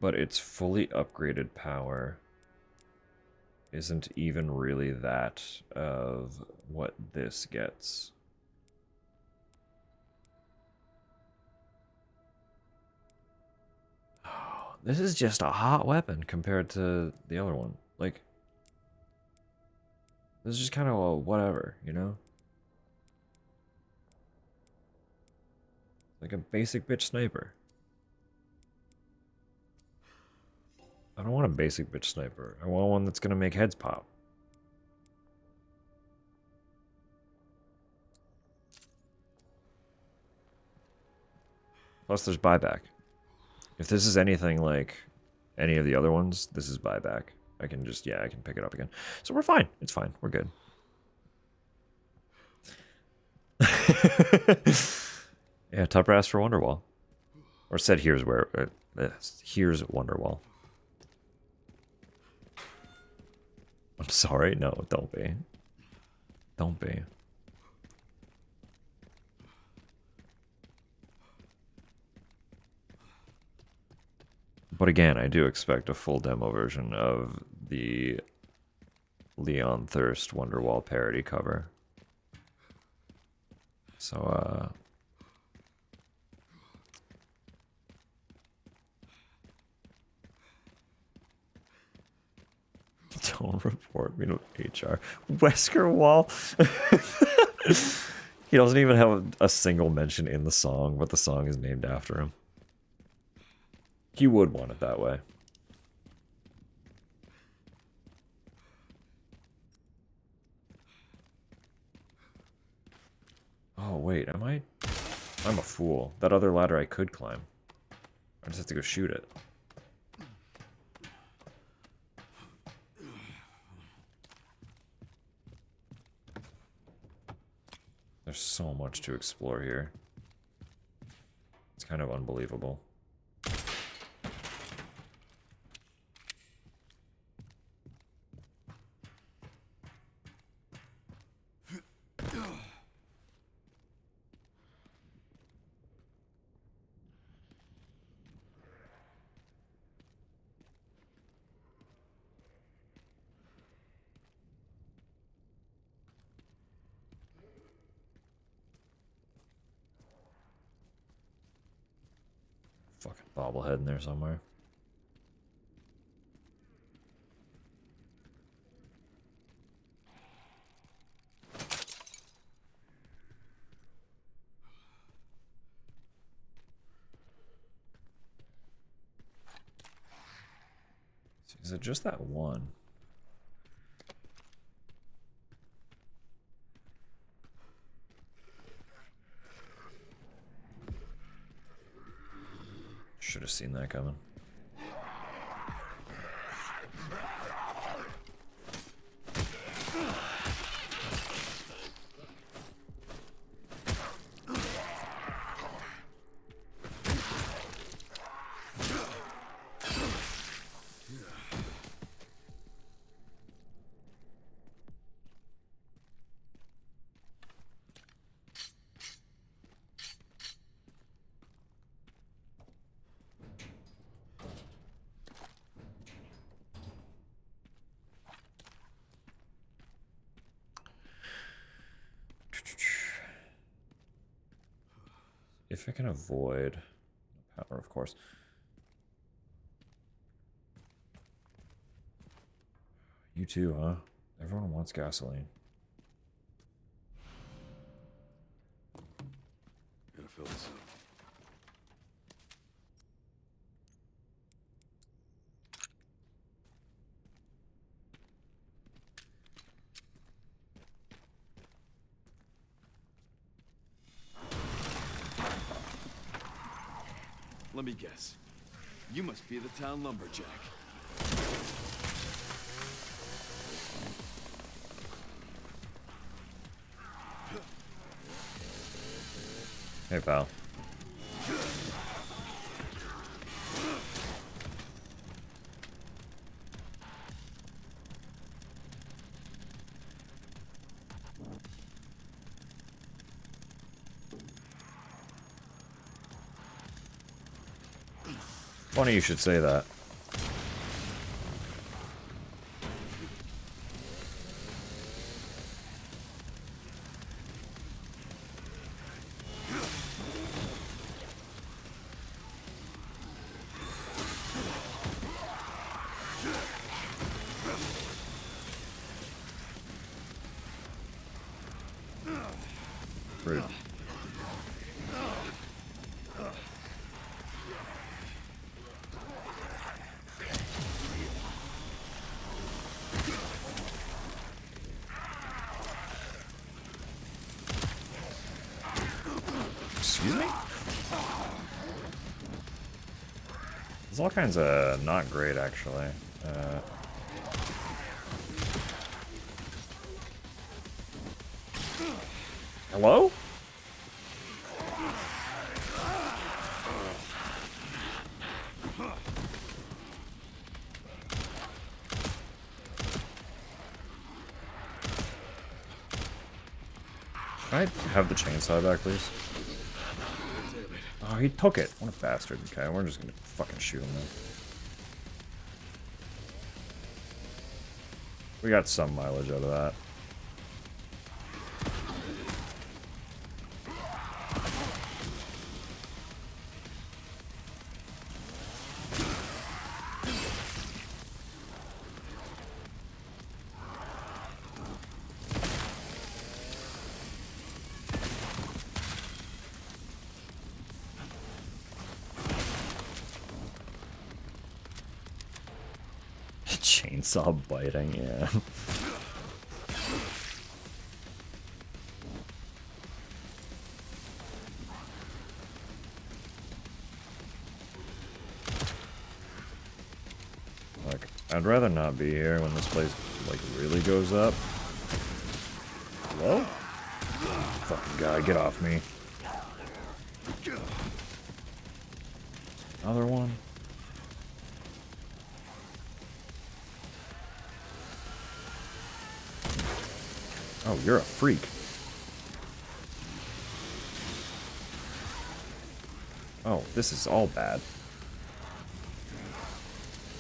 But its fully upgraded power isn't even really that of what this gets. Oh, this is just a hot weapon compared to the other one. Like, this is just kind of a whatever, you know? Like a basic bitch sniper. I don't want a basic bitch sniper. I want one that's gonna make heads pop. Plus there's buyback. If this is anything like any of the other ones, this is buyback. I can just, yeah, I can pick it up again. So we're fine. It's fine. We're good. Yeah, Tupper asked for Wonderwall. Or said, here's where, here's Wonderwall. I'm sorry. No, don't be. Don't be. But again, I do expect a full demo version of the Leon Thirst Wonderwall parody cover. So, Don't report me to HR. Wesker Wall. He doesn't even have a single mention in the song, but the song is named after him. He would want it that way. Oh, wait, am I? I'm a fool. That other ladder I could climb. I just have to go shoot it. There's so much to explore here. It's kind of unbelievable. Fucking bobblehead in there somewhere. Is it just that one? Should have seen that coming. If I can avoid power, of course. You too, huh? Everyone wants gasoline. Gotta fill this up. Let me guess. You must be the town lumberjack. Hey, pal. Funny you should say that. Rude. Excuse me? There's all kinds of not great, actually. Hello? Can I have the chainsaw back, please? Oh, he took it. What a bastard. Okay, we're just gonna fucking shoot him then. We got some mileage out of that. Chainsaw biting, yeah. Look, I'd rather not be here when this place, like, really goes up. Hello? Fucking guy, get off me. Another one? Oh, you're a freak. Oh, this is all bad.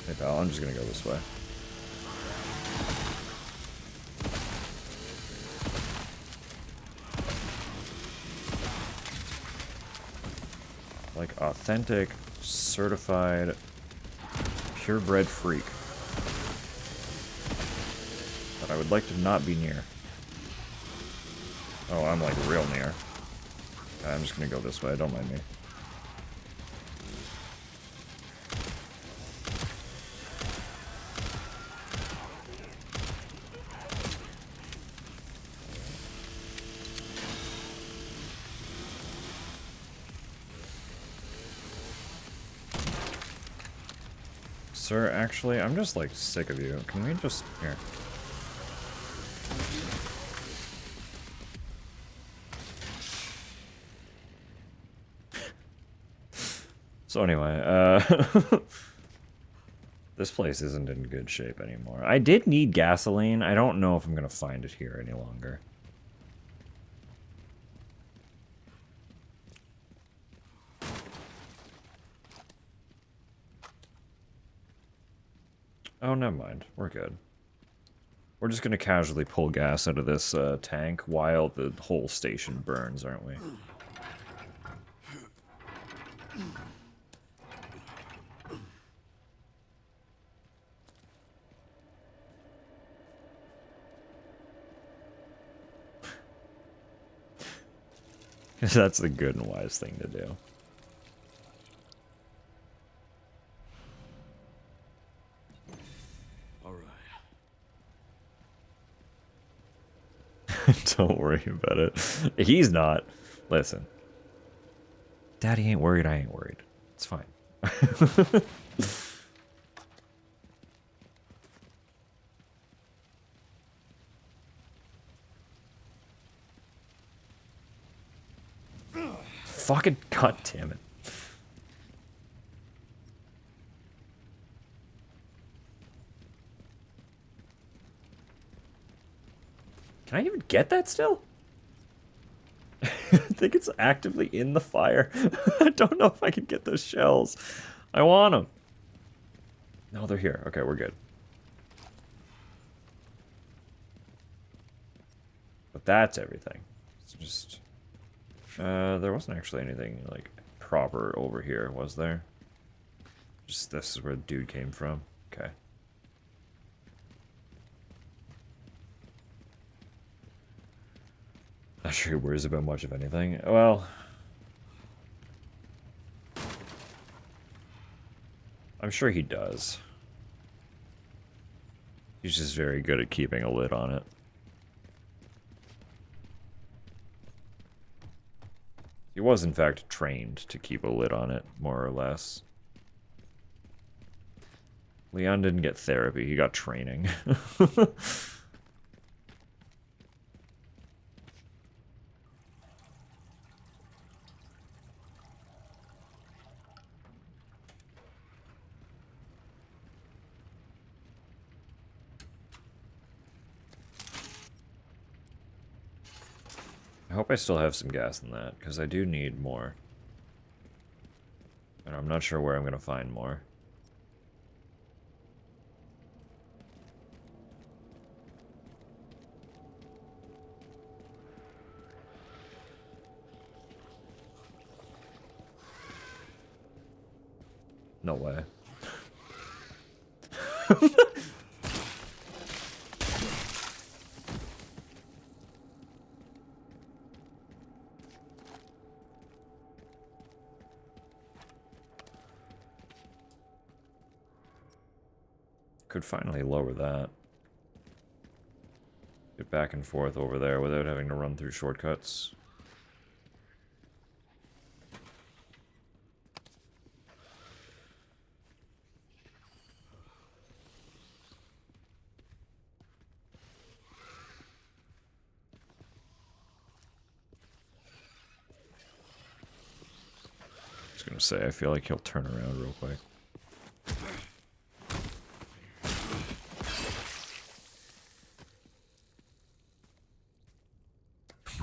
Hey pal, I'm just gonna go this way. Like authentic, certified, purebred freak. That I would like to not be near. Oh, I'm like real near. I'm just gonna go this way, don't mind me. Sir, actually, I'm just like sick of you. Can we just... here. So anyway, this place isn't in good shape anymore. I did need gasoline. I don't know if I'm gonna find it here any longer. Oh, never mind. We're good. We're just gonna casually pull gas out of this tank while the whole station burns, aren't we? Because that's the good and wise thing to do. All right. Don't worry about it. He's not. Listen. Daddy ain't worried, I ain't worried. It's fine. Fucking goddammit. Can I even get that still? I think it's actively in the fire. I don't know if I can get those shells. I want them. No, they're here. Okay, we're good. But that's everything. It's just... there wasn't actually anything, like, proper over here, was there? Just this is where the dude came from. Okay. Not sure he worries about much of anything. Well... I'm sure he does. He's just very good at keeping a lid on it. He was, in fact, trained to keep a lid on it, more or less. Leon didn't get therapy, he got training. I hope I still have some gas in that, because I do need more. And I'm not sure where I'm going to find more. No way. Could finally lower that. Get back and forth over there without having to run through shortcuts. I was gonna say, I feel like he'll turn around real quick.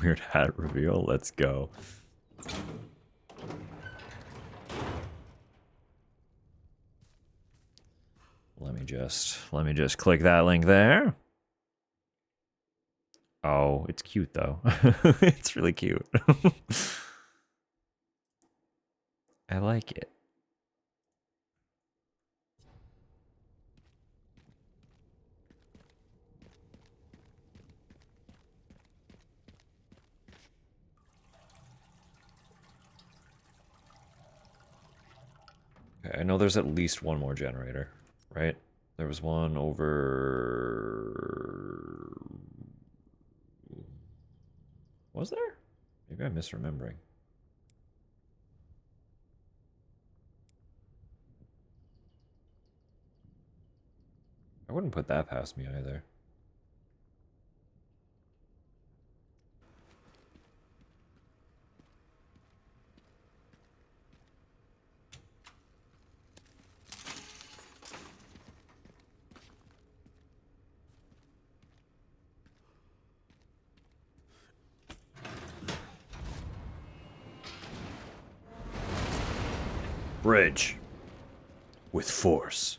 Weird hat reveal, let's go. Let me just click that link there. Oh, it's cute though. It's really cute. I like it. Okay, I know there's at least one more generator, right? There was one over... Was there? Maybe I'm misremembering. I wouldn't put that past me either. Bridge. With force.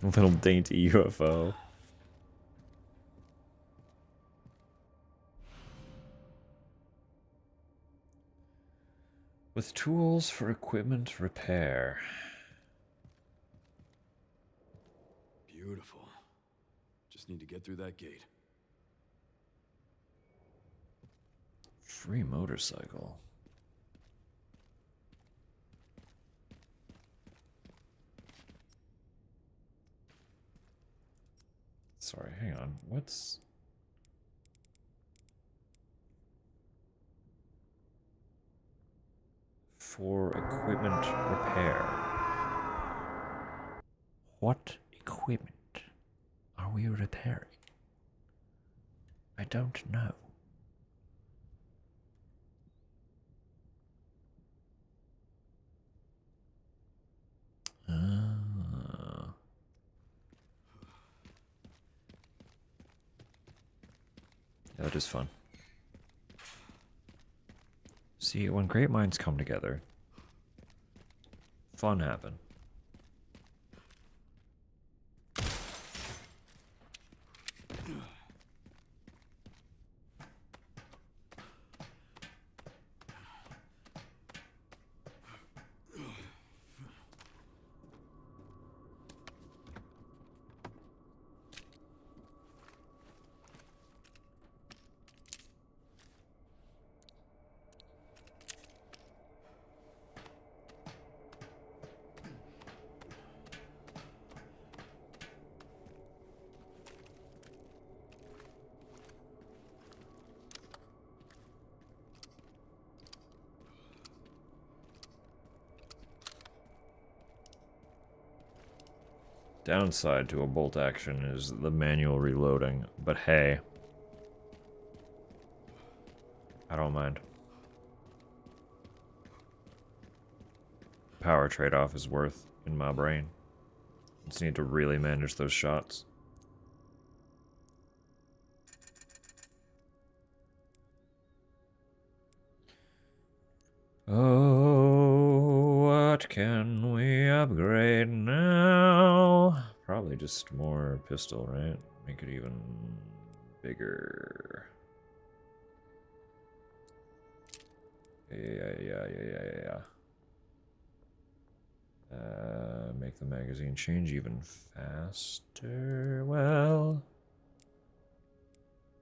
Little dainty UFO. With tools for equipment repair. Beautiful. Just need to get through that gate. Free motorcycle. Sorry, hang on. What's... For equipment repair. What equipment are we repairing? I don't know. That is fun. See, when great minds come together, fun happen. Downside to a bolt action is the manual reloading, but hey, I don't mind. Power trade-off is worth in my brain. Just need to really manage those shots. Oh, what can we upgrade now? probably just more pistol, right? Make it even bigger. Yeah. Make the magazine change even faster. Well,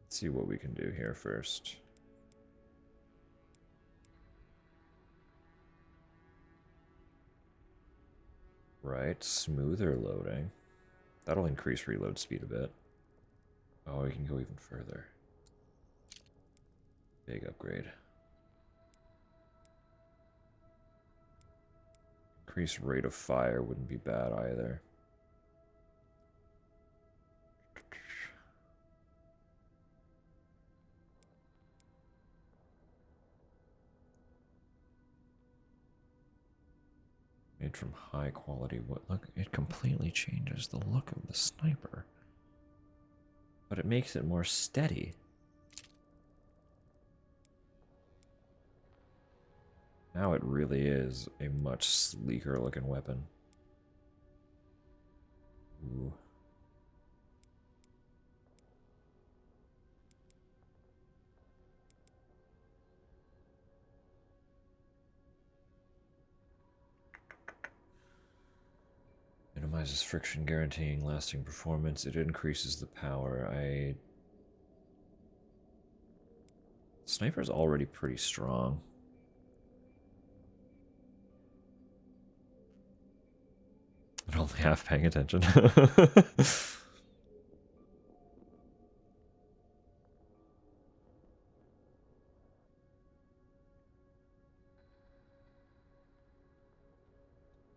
let's see what we can do here first. Right, smoother loading. That'll increase reload speed a bit. Oh, we can go even further. Big upgrade. Increase rate of fire wouldn't be bad either. Made from high quality wood. Look, it completely changes the look of the sniper. But it makes it more steady. Now it really is a much sleeker looking weapon. Ooh. Minimizes friction, guaranteeing lasting performance. It increases the power. Sniper's already pretty strong. I'm only half paying attention.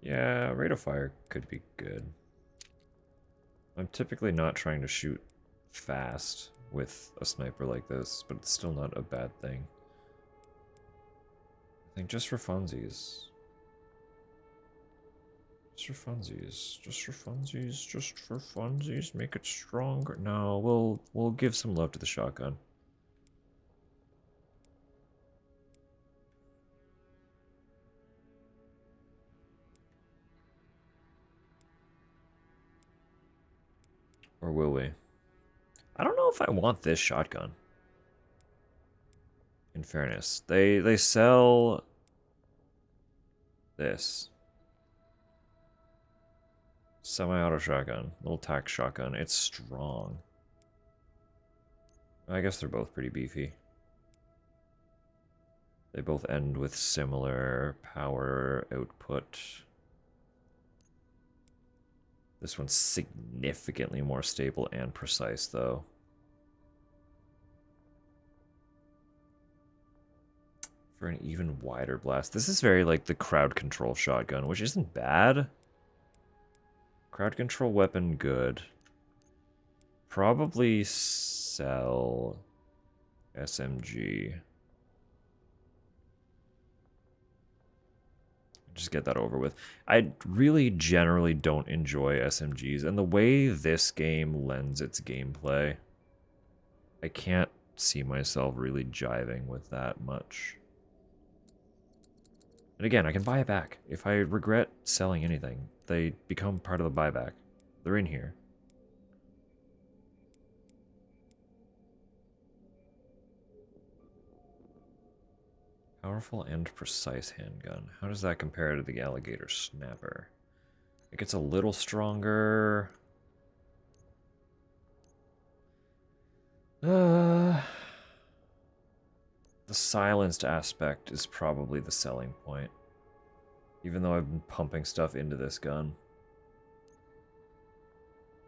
Yeah, rate of fire could be good. I'm typically not trying to shoot fast with a sniper like this, but it's still not a bad thing. I think just for funsies. Just for funsies. Just for funsies. Just for funsies. Make it stronger. No, we'll give some love to the shotgun. Or will we? I don't know if I want this shotgun. In fairness, they sell this semi-auto shotgun, little tac shotgun. It's strong. I guess they're both pretty beefy. They both end with similar power output. This one's significantly more stable and precise, though. For an even wider blast. This is very like the crowd control shotgun, which isn't bad. Crowd control weapon, good. Probably sell SMG. Just get that over with. I really generally don't enjoy SMGs, and the way this game lends its gameplay, I can't see myself really jiving with that much. And again, I can buy it back. If I regret selling anything, they become part of the buyback. They're in here. Powerful and precise handgun. How does that compare to the alligator snapper? It gets a little stronger. The silenced aspect is probably the selling point. Even though I've been pumping stuff into this gun.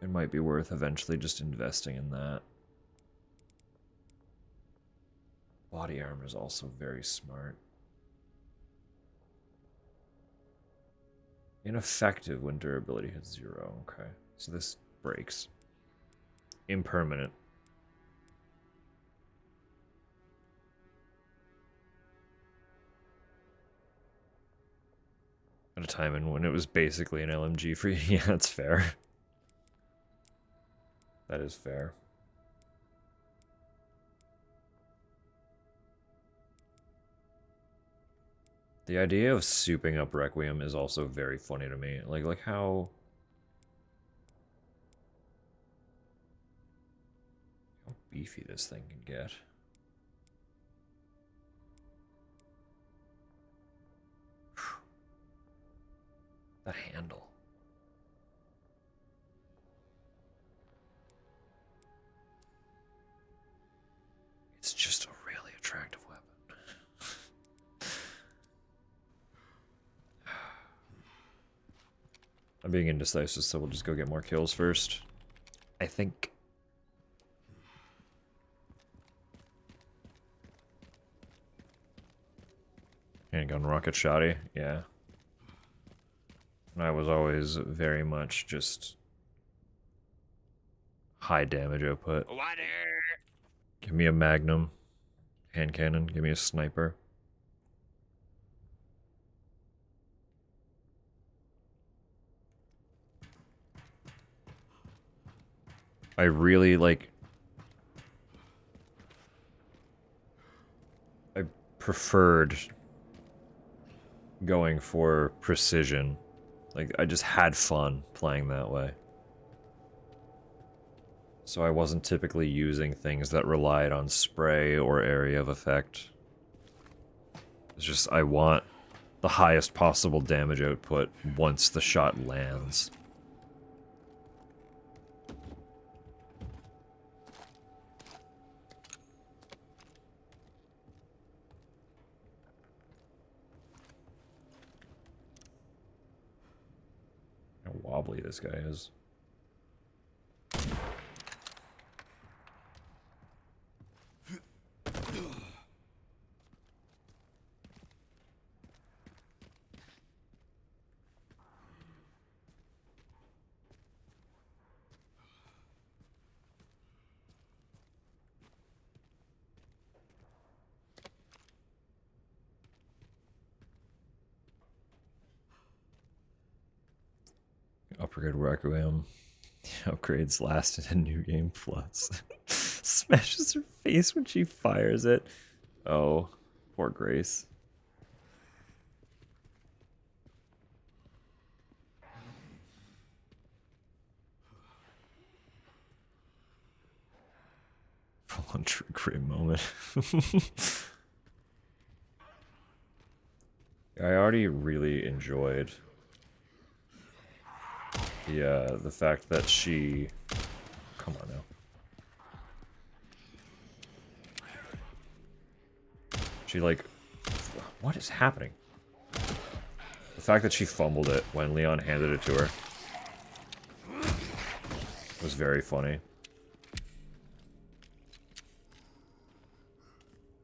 It might be worth eventually just investing in that. Body armor is also very smart. Ineffective when durability hits 0. Okay, so this breaks. Impermanent. At a time when it was basically an LMG for you. Yeah, that's fair. That is fair. The idea of souping up Requiem is also very funny to me. Like how beefy this thing can get. The handle. It's just a really attractive weapon. I'm being indecisive, so we'll just go get more kills first. I think. Handgun rocket shotty, yeah. I was always very much just high damage output. Water! Give me a magnum. Hand cannon. Give me a sniper. I really like... I preferred going for precision. Like, I just had fun playing that way. So I wasn't typically using things that relied on spray or area of effect. It's just, I want the highest possible damage output once the shot lands. How wobbly this guy is. Upgrade Requiem. Upgrades lasted in New Game Plus. Smashes her face when she fires it. Oh, poor Grace. Full on true crime moment. I already really enjoyed the fact that she... Come on now. She, like... What is happening? The fact that she fumbled it when Leon handed it to her was very funny.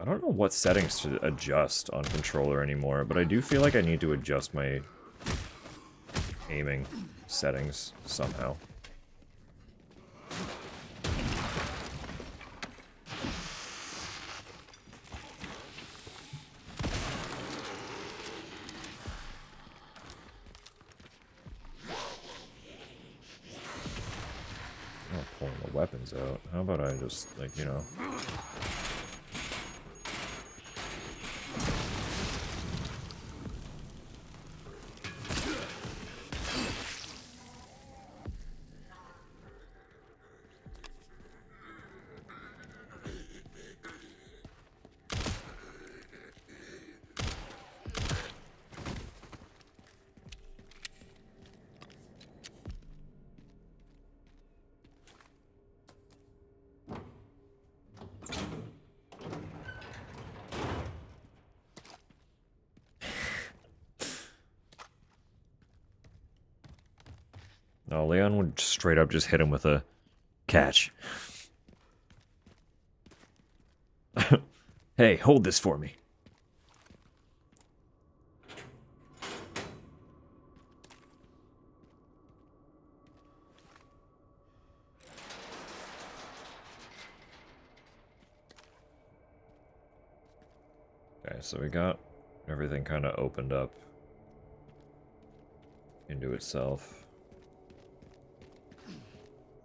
I don't know what settings to adjust on controller anymore, but I do feel like I need to adjust my aiming settings somehow. I'm not pulling the weapons out. How about I just, like, you know... No, Leon would straight up just hit him with a catch. Hey, hold this for me. Okay, so we got everything kind of opened up into itself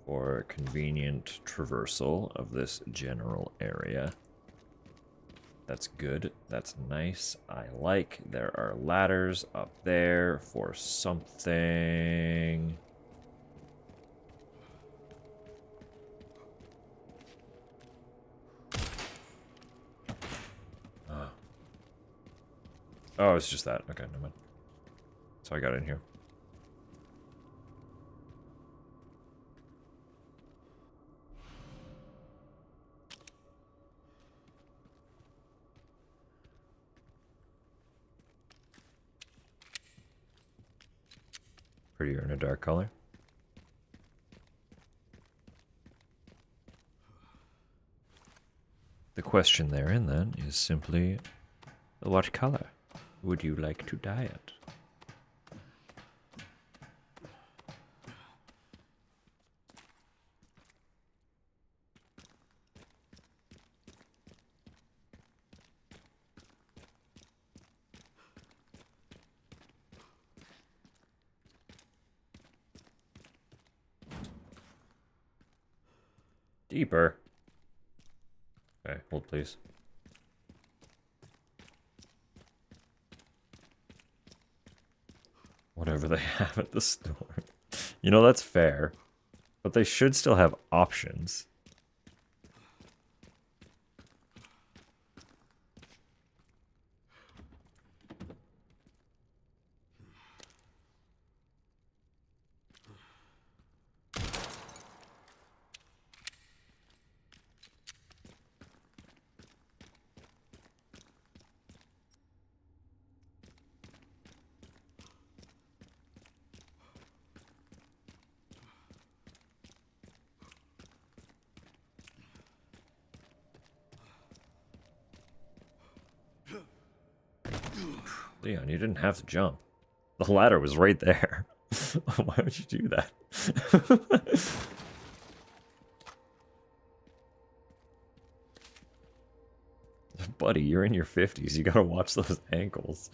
for convenient traversal of this general area. That's good. That's nice. I like. There are ladders up there for something. . Oh, it's just that. Okay, never mind. So I got in here. Prettier in a dark color. The question therein, then, is simply, what color would you like to dye it? Deeper. Okay, hold please. Whatever they have at the store. You know, that's fair. But they should still have options. Leon, you didn't have to jump. The ladder was right there. Why would you do that? Buddy, you're in your 50s. You gotta watch those ankles.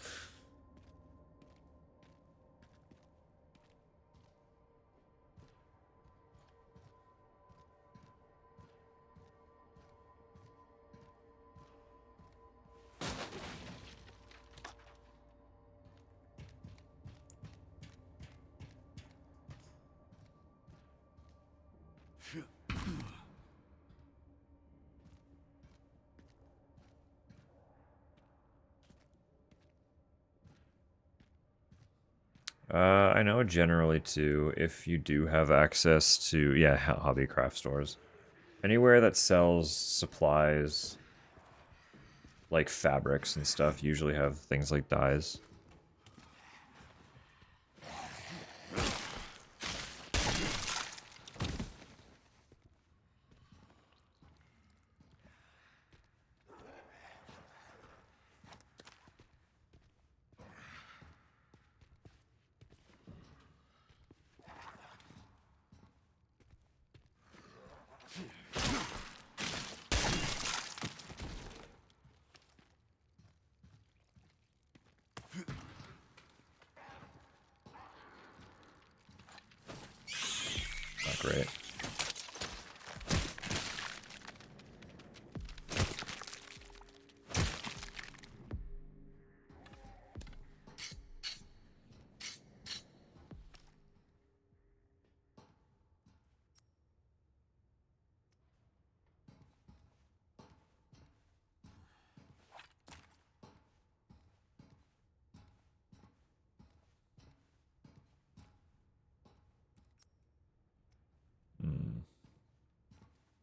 I know generally too, if you do have access to, yeah, hobby craft stores. Anywhere that sells supplies, like fabrics and stuff, usually have things like dyes. Not great.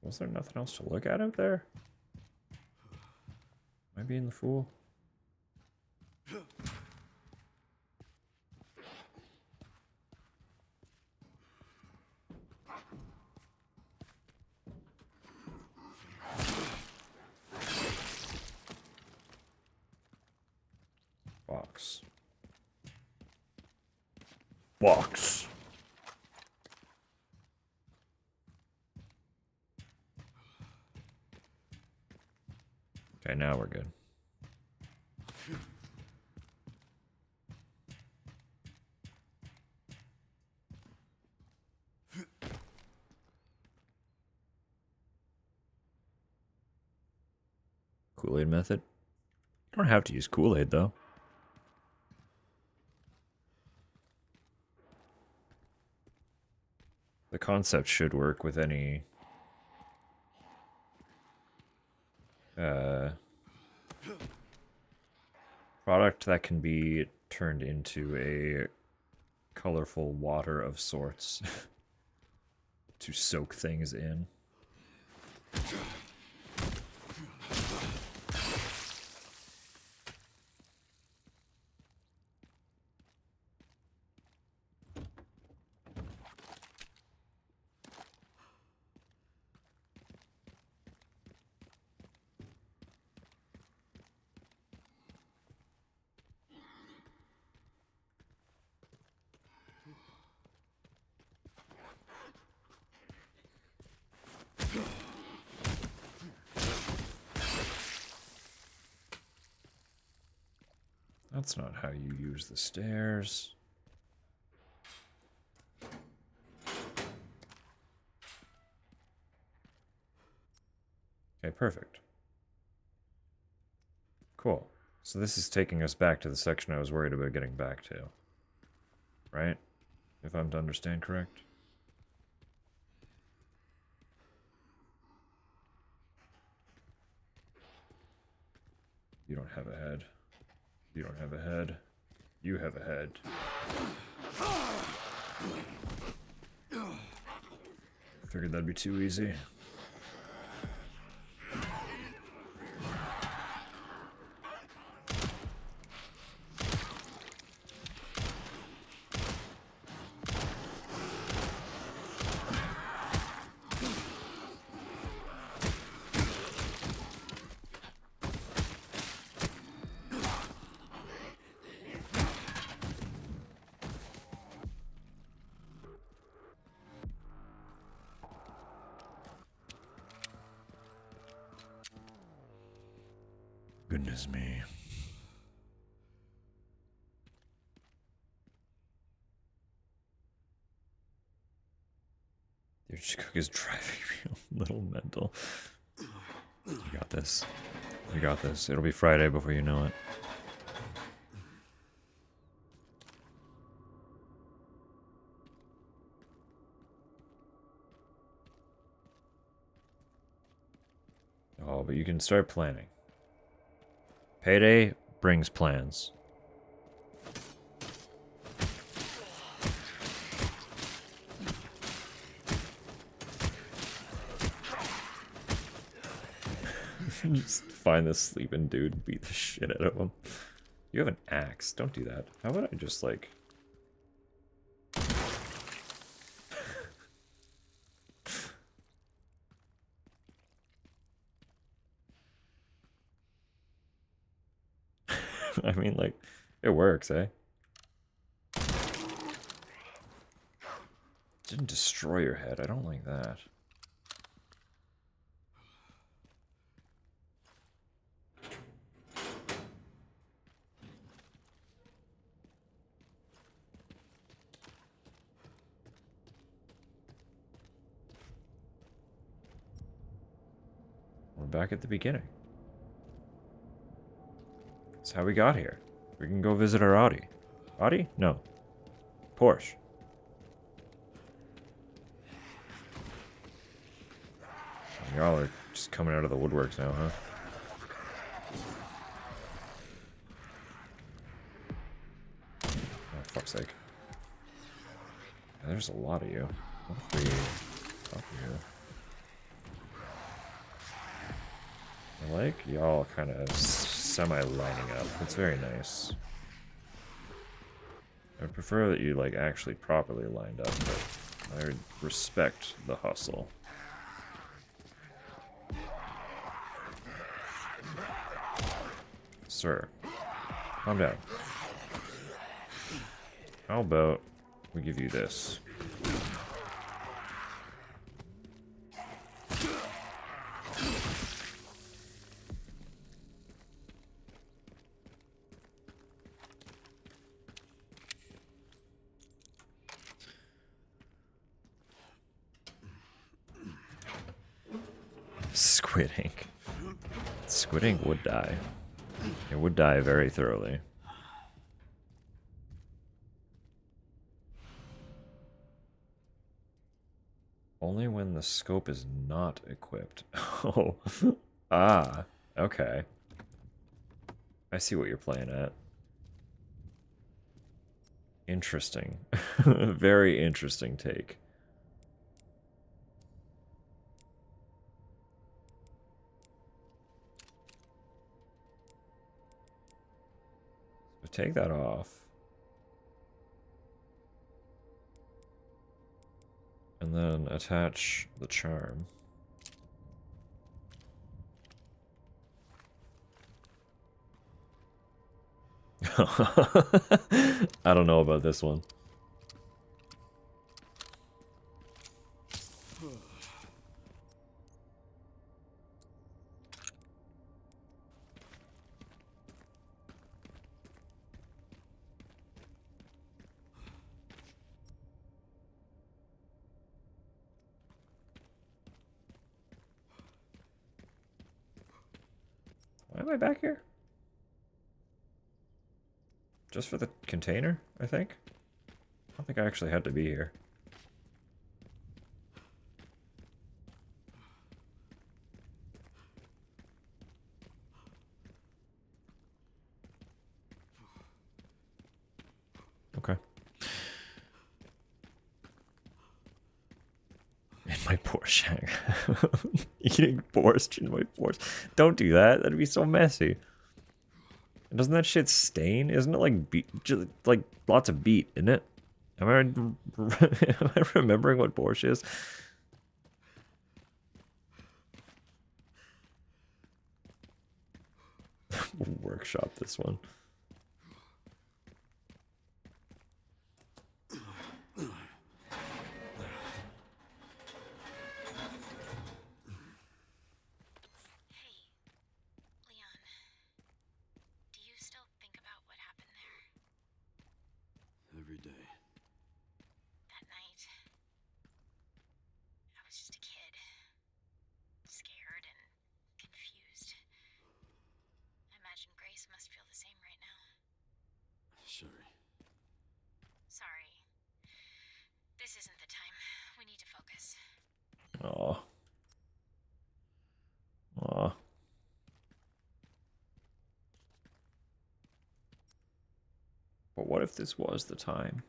Was there nothing else to look at out there? Am I being the fool? Box. Box. Okay, now we're good. Kool-Aid method. You don't have to use Kool-Aid though. The concept should work with any product that can be turned into a colorful water of sorts to soak things in. That's not how you use the stairs. Okay, perfect. Cool. So this is taking us back to the section I was worried about getting back to. Right? If I'm to understand correct? You don't have a head. You don't have a head. You have a head. Figured that'd be too easy. Goodness me. Your cook is driving me a little mental. You got this. You got this. It'll be Friday before you know it. Oh, but you can start planning. Payday brings plans. Just find this sleeping dude and beat the shit out of him. You have an axe. Don't do that. How about I just, like... I mean, like, it works, eh? Didn't destroy your head. I don't like that. We're back at the beginning. That's how we got here. We can go visit our Audi. Audi? No. Porsche. Y'all are just coming out of the woodworks now, huh? Oh, fuck's sake. Yeah, there's a lot of you. What if we up here? I like y'all kind of semi-lining up. It's very nice. I would prefer that you, like, actually properly lined up, but I respect the hustle. Sir, calm down. How about we give you this? Squid ink. Squid ink would die. It would die very thoroughly. Only when the scope is not equipped. Oh. Ah. Okay. I see what you're playing at. Interesting. Very interesting take. So take that off. And then attach the charm. I don't know about this one. Why am I back here? Just for the container, I think? I don't think I actually had to be here. Okay. In my Porsche. Eating borscht in my Porsche. Don't do that. That'd be so messy. And doesn't that shit stain? Isn't it like beet, just like lots of beet, isn't it? Am I, am I remembering what borscht is? We'll workshop this one. Hey, Leon. Do you still think about what happened there? Every day. That night? I was just a kid. Scared and confused. I imagine Grace must feel the same right now. Sherry. Sorry. This isn't the time. We need to focus. Aw. Aw. But what if this was the time?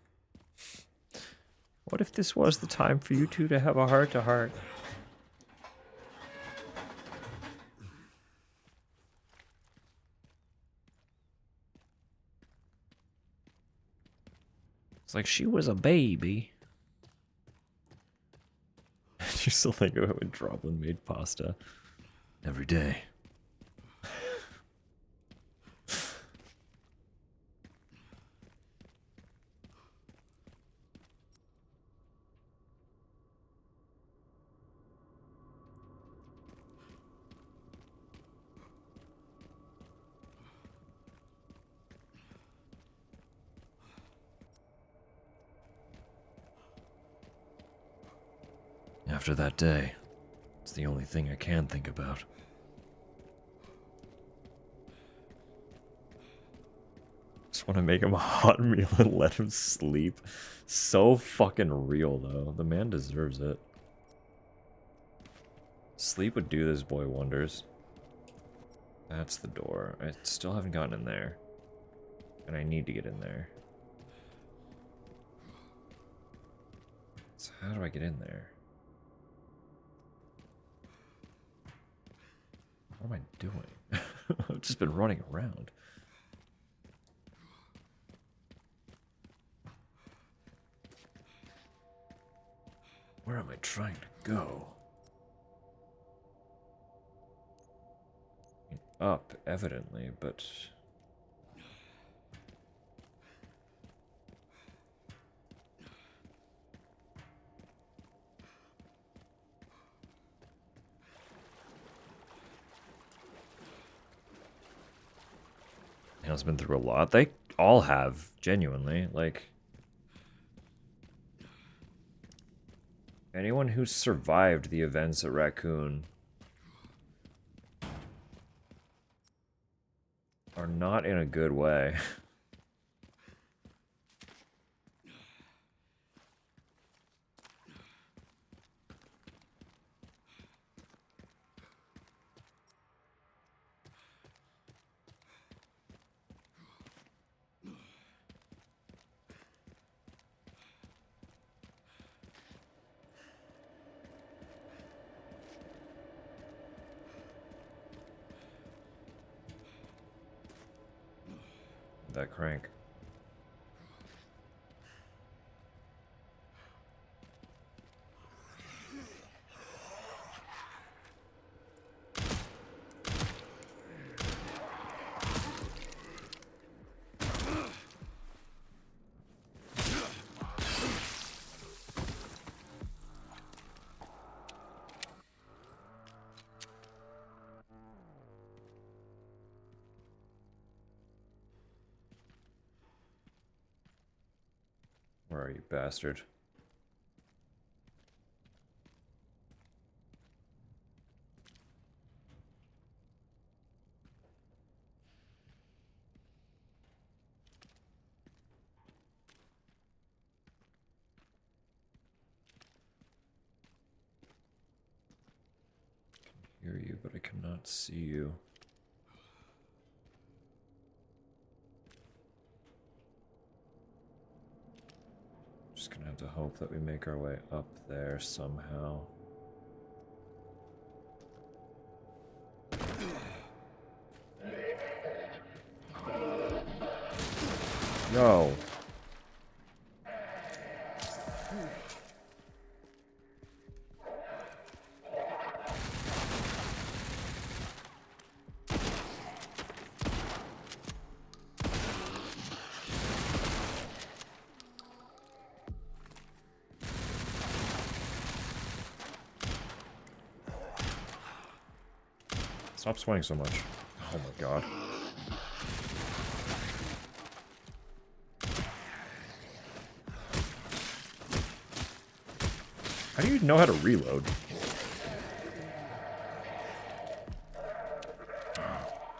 What if this was the time for you two to have a heart-to-heart? It's like she was a baby. You still think of it when Droblin made pasta every day. After that day, it's the only thing I can think about. Just want to make him a hot meal and let him sleep. So fucking real, though. The man deserves it. Sleep would do this boy wonders. That's the door. I still haven't gotten in there. And I need to get in there. So how do I get in there? What am I doing? I've just been running around. Where am I trying to go? Up, evidently, but... It's been through a lot. They all have, genuinely. Like, anyone who survived the events at Raccoon are not in a good way. that crank. Where are you, bastard? I can hear you, but I cannot see you. Just gonna have to hope that we make our way up there somehow. No. Stop swinging so much. Oh my god. How do you know how to reload?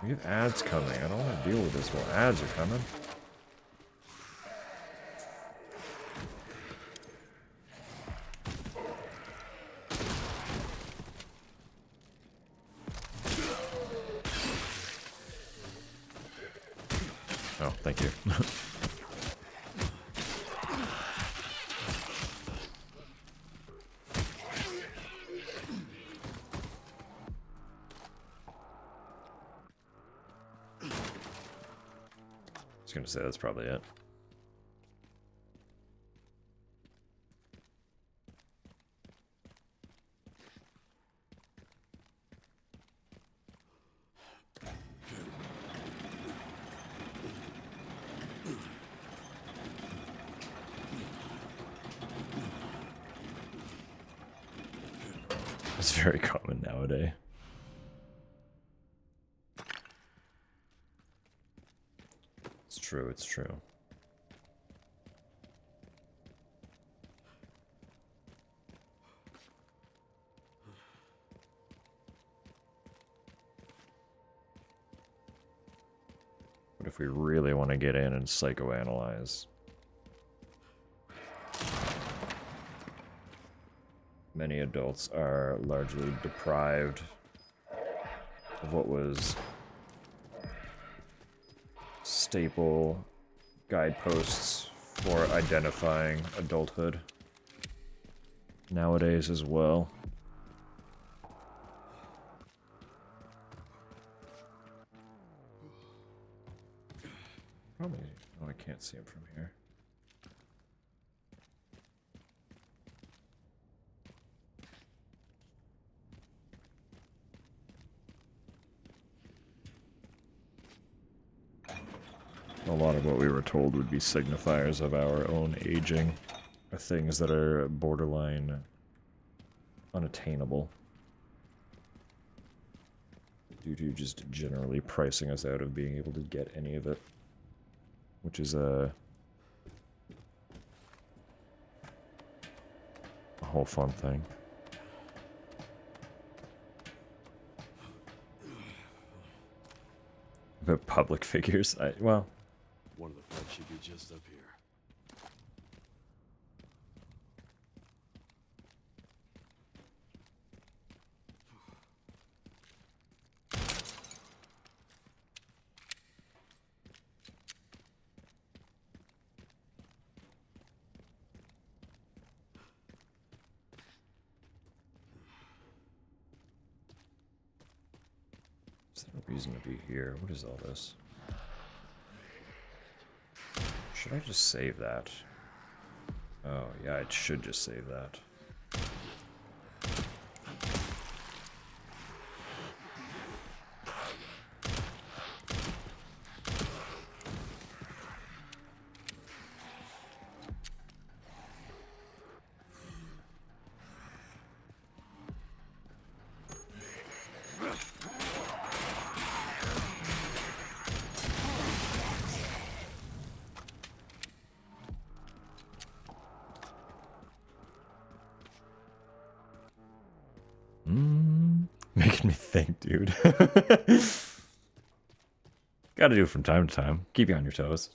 We have ads coming. I don't want to deal with this while ads are coming. Oh, thank you. I was gonna say that's probably it. It's very common nowadays. It's true, it's true. What if we really want to get in and psychoanalyze? Many adults are largely deprived of what was staple guideposts for identifying adulthood nowadays as well. Probably. Oh, I can't see him from here. A lot of what we were told would be signifiers of our own aging, or things that are borderline unattainable due to just generally pricing us out of being able to get any of it, which is a whole fun thing. But public figures, well, One of the flights should be just up here. is there a reason to be here? What is all this? Should I just save that? Oh, yeah, I should just save that. Making me think, dude. Gotta do it from time to time. Keep you on your toes.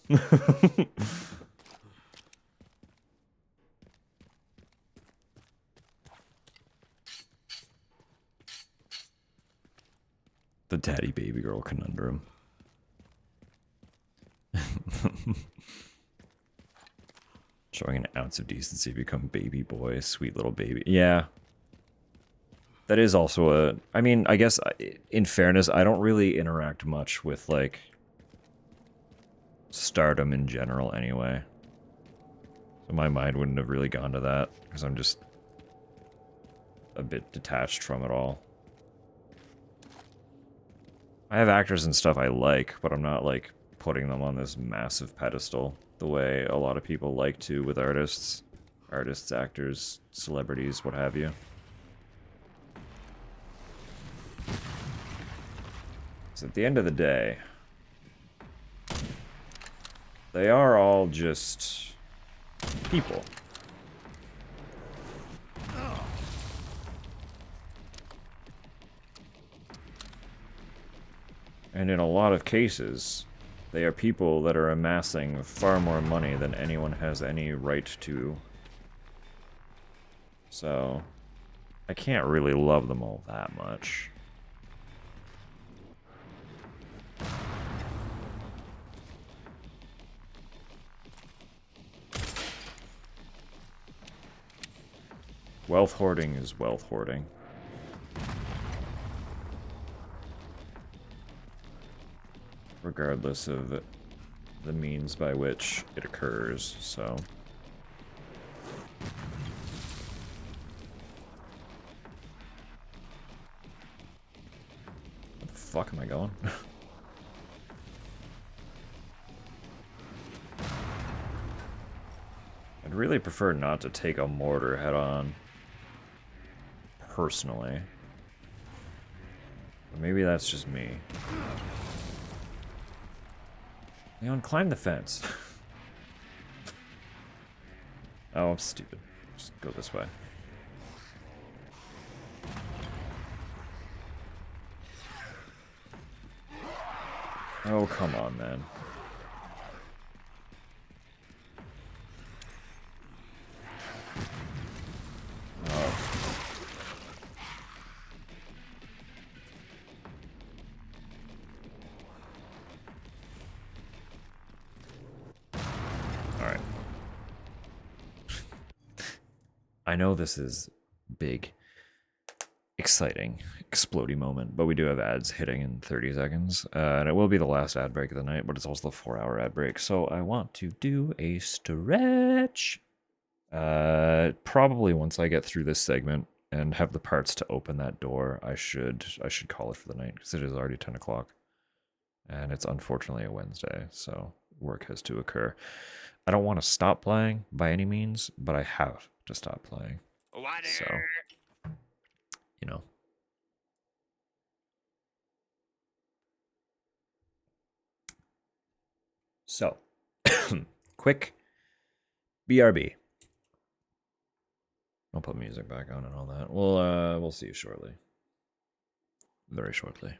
The daddy baby girl conundrum. Showing an ounce of decency, become baby boy, sweet little baby. Yeah. That is also a... I mean, I guess, in fairness, I don't really interact much with, like, stardom in general anyway. So my mind wouldn't have really gone to that, because I'm just a bit detached from it all. I have actors and stuff I like, but I'm not, like, putting them on this massive pedestal the way a lot of people like to with artists. Artists, actors, celebrities, what have you. So at the end of the day, they are all just people. And in a lot of cases, they are people that are amassing far more money than anyone has any right to. So, I can't really love them all that much. Wealth hoarding is wealth hoarding. Regardless of the means by which it occurs, so... Where the fuck am I going? I'd really prefer not to take a mortar head-on. Personally. But maybe that's just me. Leon, climb the fence. Oh, I'm stupid. Just go this way. Oh, come on, man. Oh. Alright. I know this is big, exciting, explodey moment, but we do have ads hitting in 30 seconds, and it will be the last ad break of the night, but it's also the 4-hour ad break, so I want to do a stretch. Probably once I get through this segment and have the parts to open that door, I should call it for the night, because it is already 10 o'clock, and it's unfortunately a Wednesday, so work has to occur. I don't want to stop playing by any means, but I have to stop playing. So, you know. So, quick BRB. I'll put music back on and all that. We'll see you shortly. Very shortly.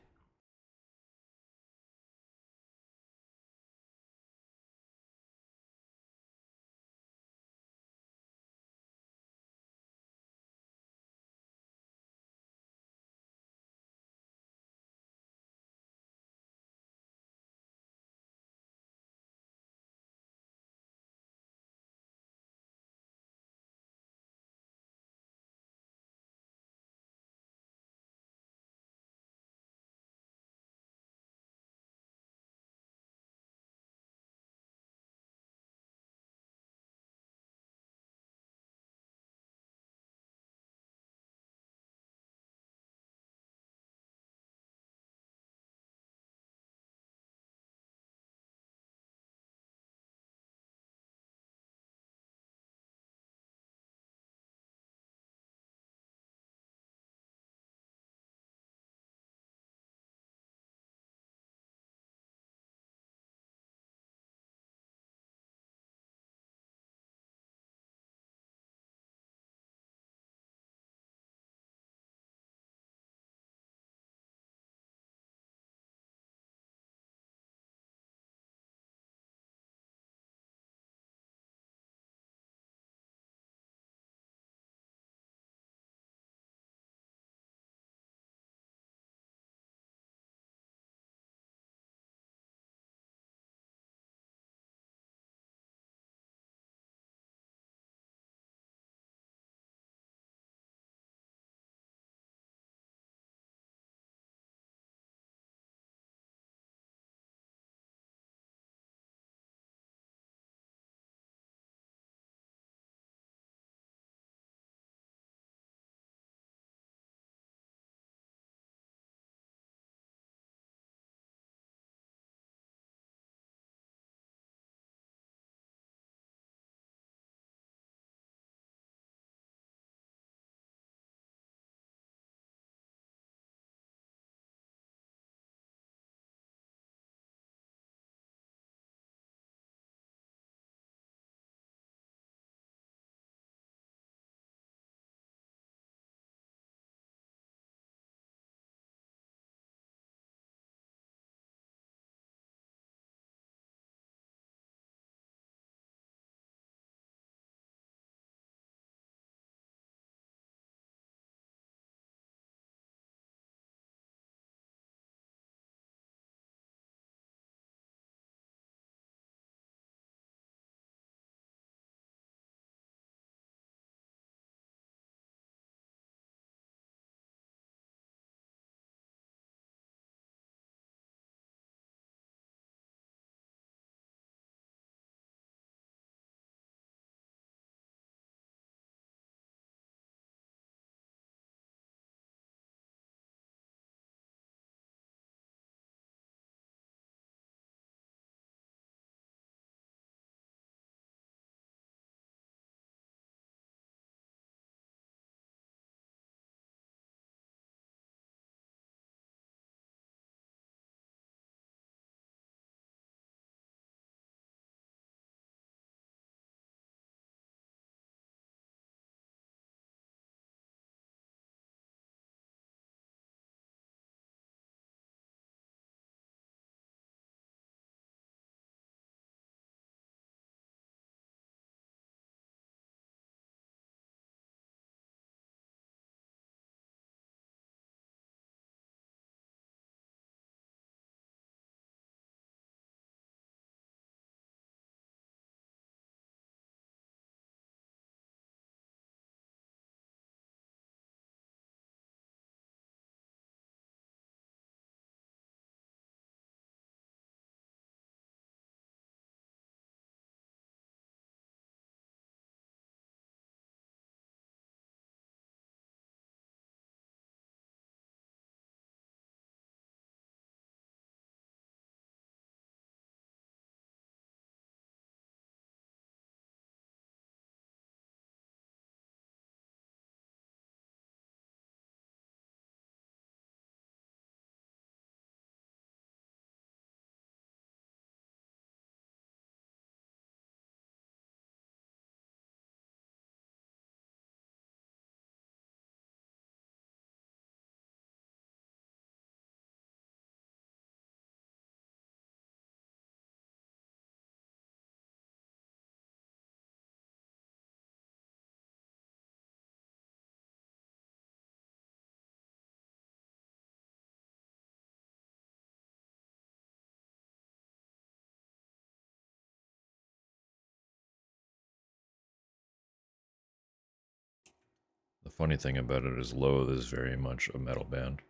funny thing about it is Loathe is very much a metal band.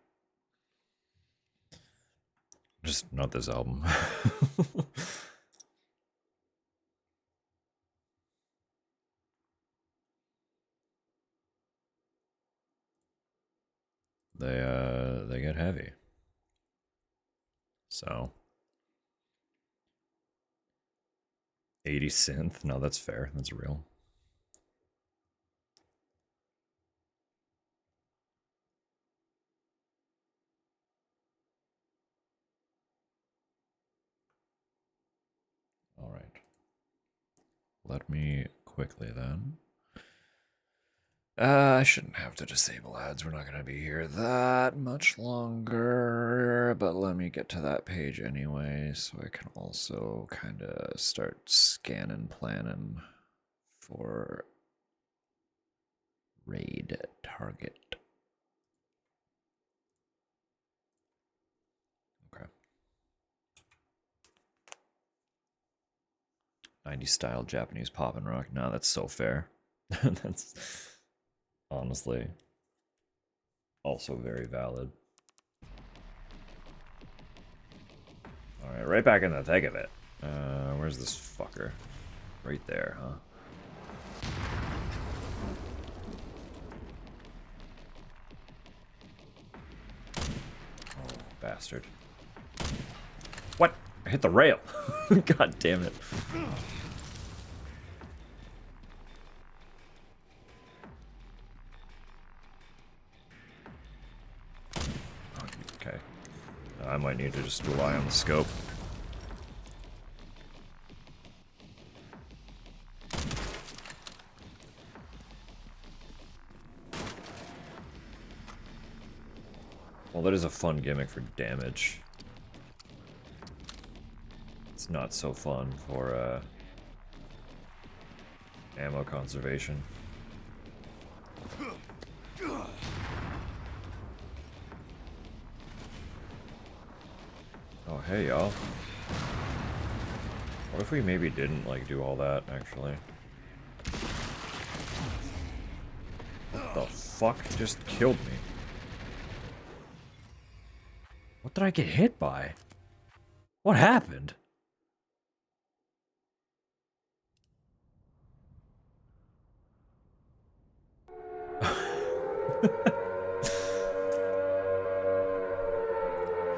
Just not this album. They get heavy. So 80 synth? No, that's fair. That's real. All right. Let me quickly then. I shouldn't have to disable ads. We're not going to be here that much longer. But let me get to that page anyway, so I can also kind of start scanning, planning for raid target. Okay. 90s style Japanese pop and rock. No, that's so fair. That's honestly also very valid. Alright, right back in the thick of it. Where's this fucker? Right there, huh? Oh, bastard. What? I hit the rail. God damn it. Okay. I might need to just rely on the scope. Well, that is a fun gimmick for damage. It's not so fun for ammo conservation. Oh, hey, y'all. What if we maybe didn't, like, do all that, actually? What the fuck just killed me? What did I get hit by? What happened?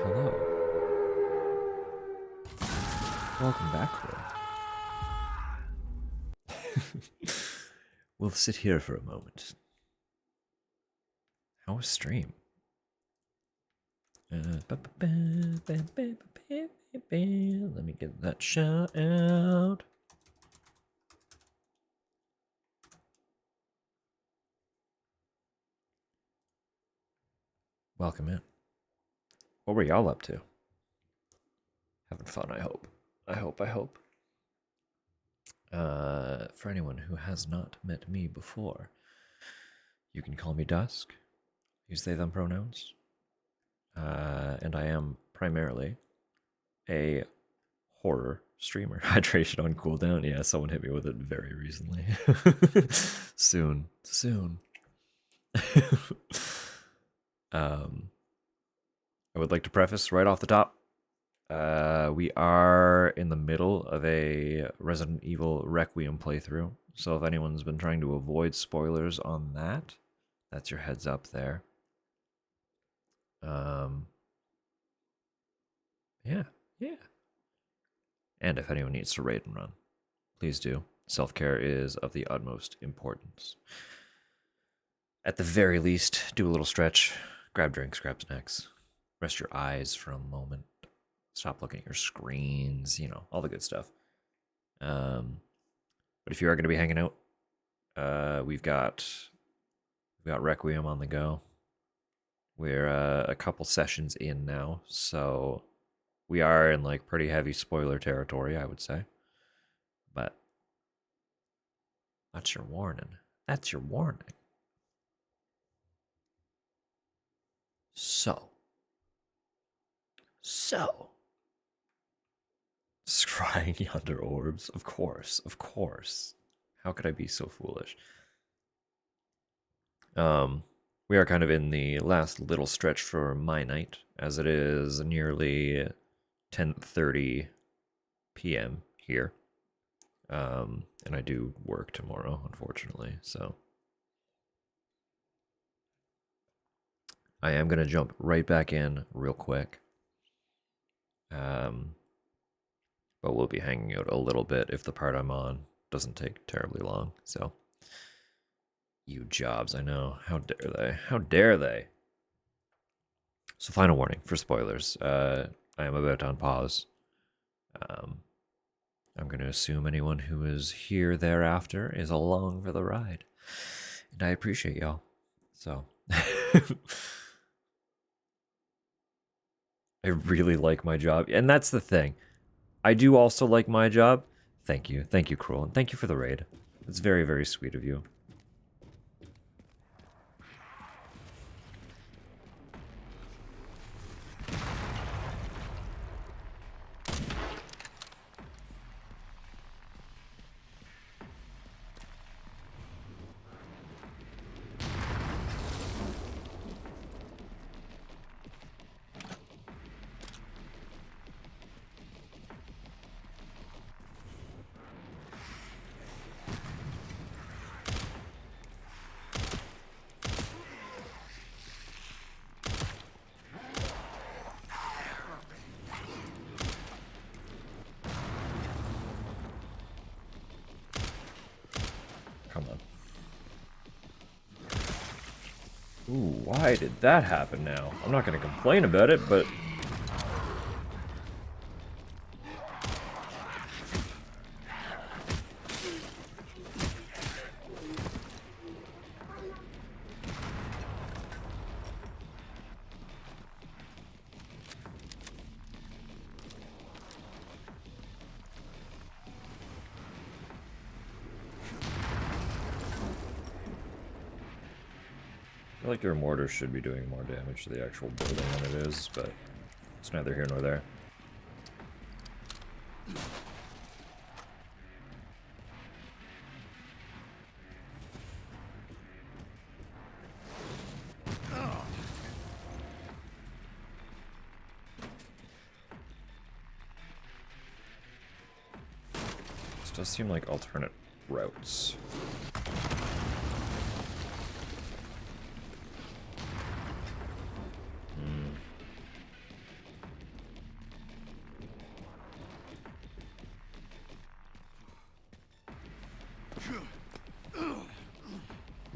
Hello. Welcome back, Will. We'll sit here for a moment. How was stream? Let me get that shout out. Welcome in. What were y'all up to? Having fun, I hope. I hope. For anyone who has not met me before, you can call me Dusk. Use they, them pronouns. And I am primarily a horror streamer. Hydration on cooldown. Yeah, someone hit me with it very recently. Soon. I would like to preface right off the top. We are in the middle of a Resident Evil Requiem playthrough. So if anyone's been trying to avoid spoilers on that, that's your heads up there. Yeah. And if anyone needs to raid and run, please do. Self-care is of the utmost importance. At the very least, do a little stretch, grab drinks, grab snacks, rest your eyes for a moment, stop looking at your screens, you know, all the good stuff. But if you are going to be hanging out, we've got Requiem on the go. We're a couple sessions in now, so we are in like pretty heavy spoiler territory, I would say. But that's your warning. That's your warning. So. Scrying yonder orbs, of course. How could I be so foolish? We are kind of in the last little stretch for my night, as it is nearly 10:30 p.m. here. And I do work tomorrow, unfortunately, so I am going to jump right back in real quick. But we'll be hanging out a little bit if the part I'm on doesn't take terribly long, so. You jobs, I know. How dare they? How dare they? So, final warning for spoilers. I am about to unpause. I'm going to assume anyone who is here thereafter is along for the ride. And I appreciate y'all. So, I really like my job. And that's the thing. I do also like my job. Thank you. Thank you, Cruel. And thank you for the raid. It's very, very sweet of you. Come on. Ooh, why did that happen now? I'm not going to complain about it, but... I feel like your mortar should be doing more damage to the actual building than it is, but it's neither here nor there. This does seem like alternate routes.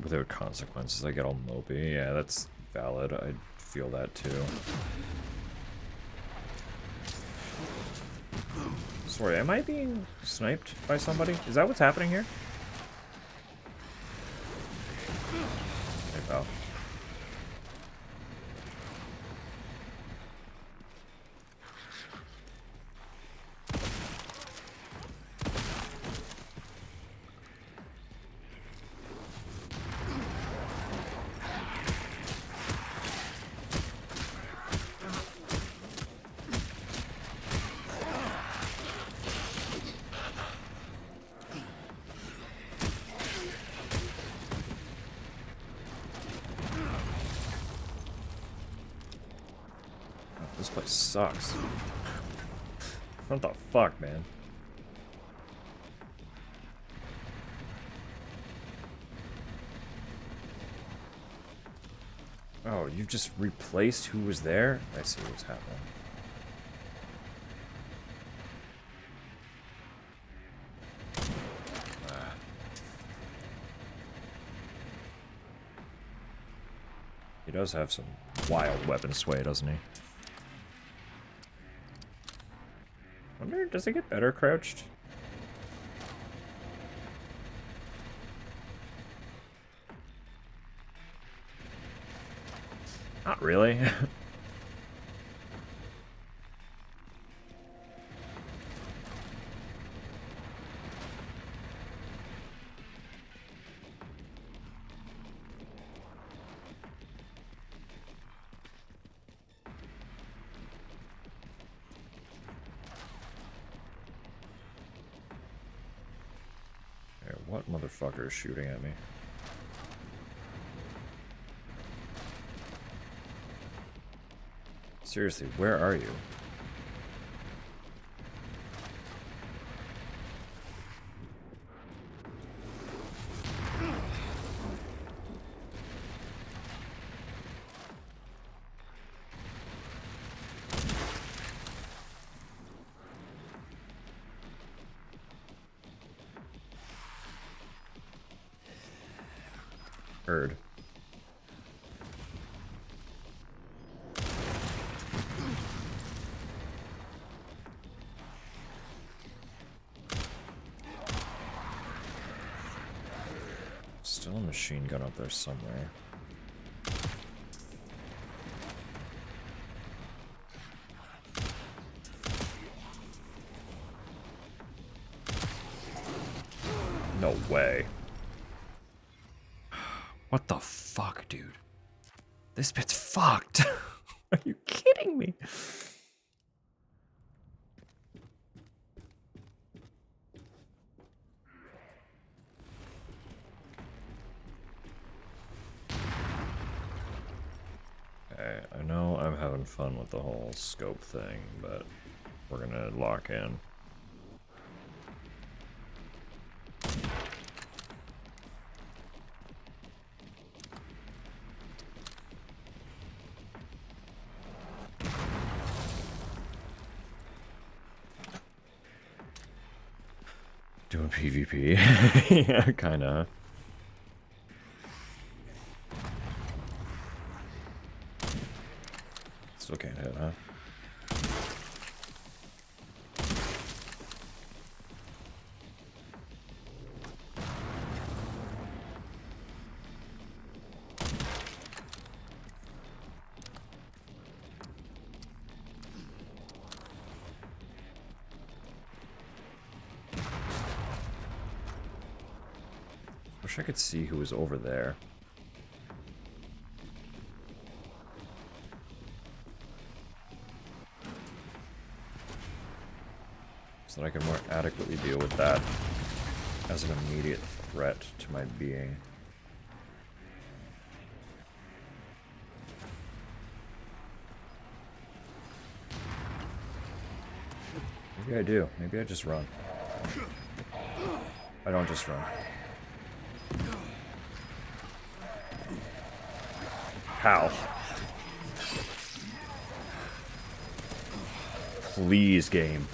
Without consequences, I get all mopey. Yeah, that's valid. I feel that too. Sorry, am I being sniped by somebody? Is that what's happening here? Hey, pal. This place sucks. What the fuck, man? Oh, you just replaced who was there? I see what's happening. He does have some wild weapon sway, doesn't he? Wonder, does it get better crouched? Not really. What motherfucker is shooting at me? Seriously, where are you? Heard. Still a machine gun up there somewhere. No way. What the fuck, dude? This bit's fucked. Are you kidding me? Okay, I know I'm having fun with the whole scope thing, but we're gonna lock in. Doing PvP. Yeah, kinda. Still can't hit, huh? Wish I could see who was over there. So that I can more adequately deal with that as an immediate threat to my being. Maybe I do. Maybe I just run. I don't just run. How? Please, game.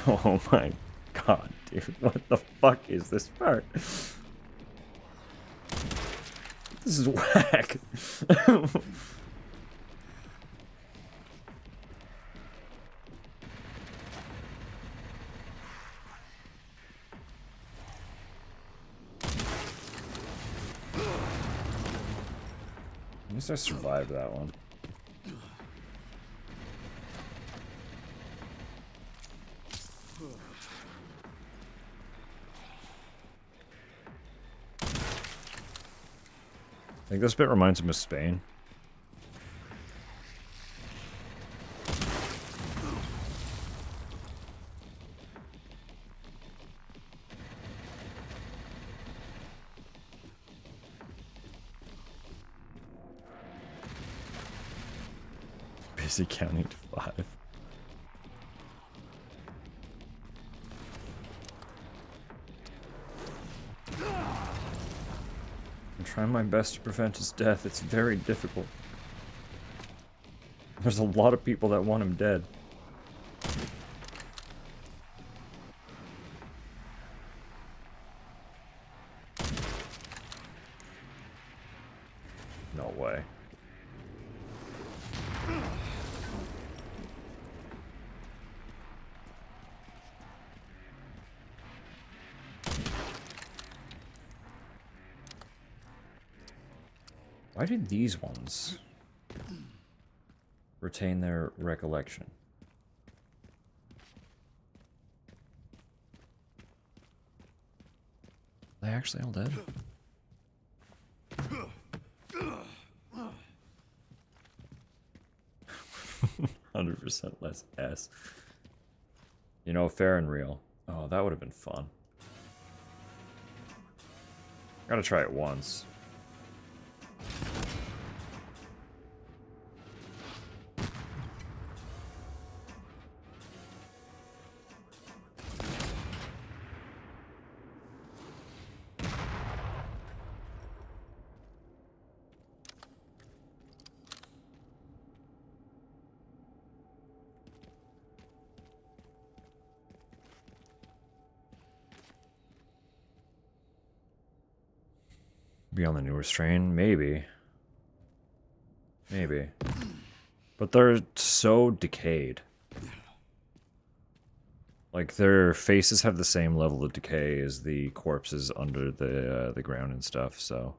Oh my god, dude. What the fuck is this part? This is whack. At least I survived that one. I think this bit reminds him of Spain. Busy counting to 5. I'm trying my best to prevent his death. It's very difficult. There's a lot of people that want him dead. No way. Why did these ones retain their recollection? Are they actually all dead? 100% less S. You know, fair and real. Oh, that would have been fun. Gotta try it once. Be on the newer strain? Maybe. Maybe. But they're so decayed. Like, their faces have the same level of decay as the corpses under the ground and stuff, so...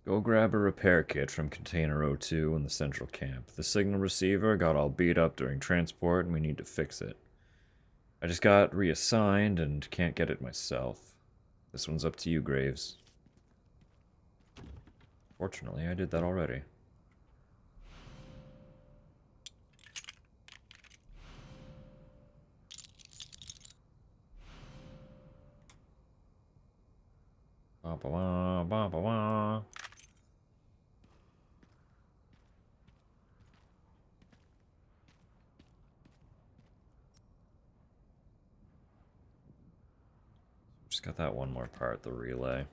Go grab a repair kit from Container O2 in the central camp. The signal receiver got all beat up during transport and we need to fix it. I just got reassigned and can't get it myself. This one's up to you, Graves. Fortunately, I did that already. Ba-ba-wah, ba-ba-wah. Just got that one more part, the relay.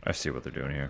I see what they're doing here.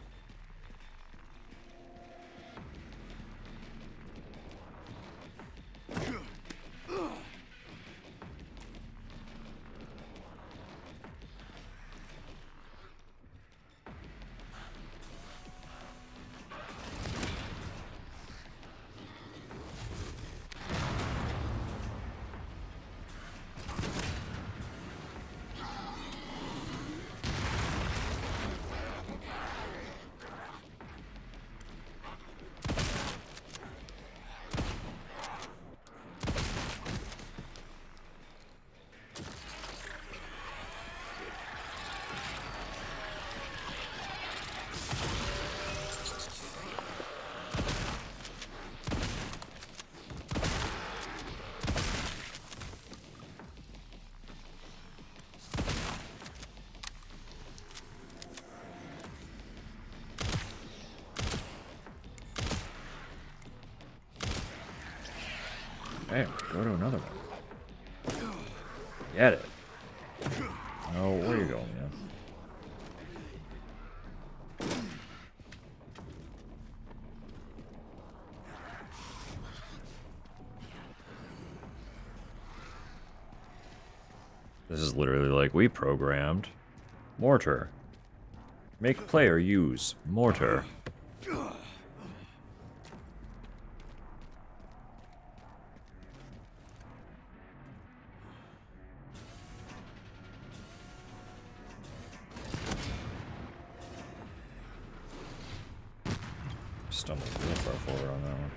Hey, go to another one. Get it. Oh, where are you going, man? This is literally like we programmed. Mortar. Make player use mortar. Stumbled real far forward on that one.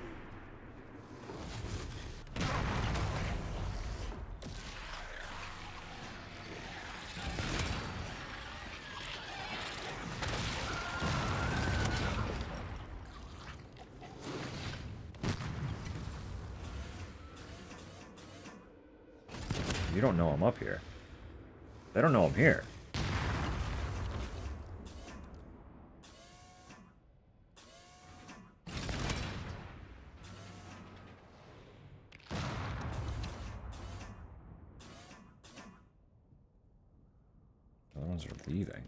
You don't know I'm up here. They don't know I'm here. The other ones are leaving.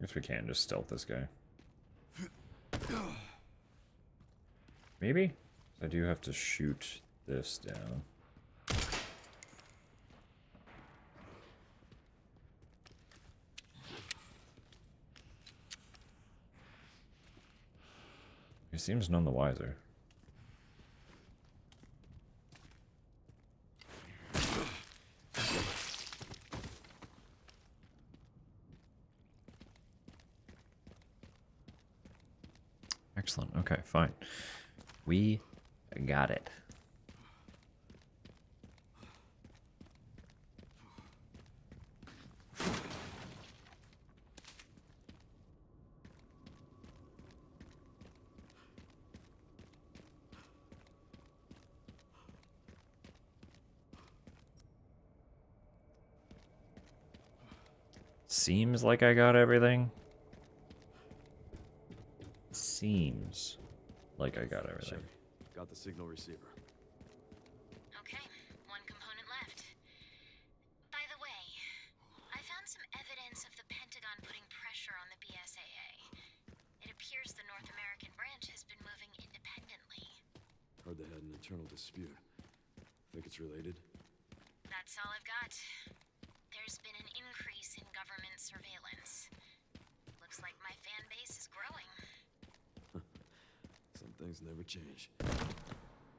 Guess we can just stealth this guy. Maybe? I do have to shoot this down. He seems none the wiser. Excellent. Okay, fine. We got it. Seems like I got everything. Seems like I got everything. Sherry, got the signal receiver. Okay, one component left. By the way, I found some evidence of the Pentagon putting pressure on the BSAA. It appears the North American branch has been moving independently. Heard they had an internal dispute. Think it's related? That's all I've got. There's been an increase in government surveillance. Looks like my fan base is growing. Some things never change.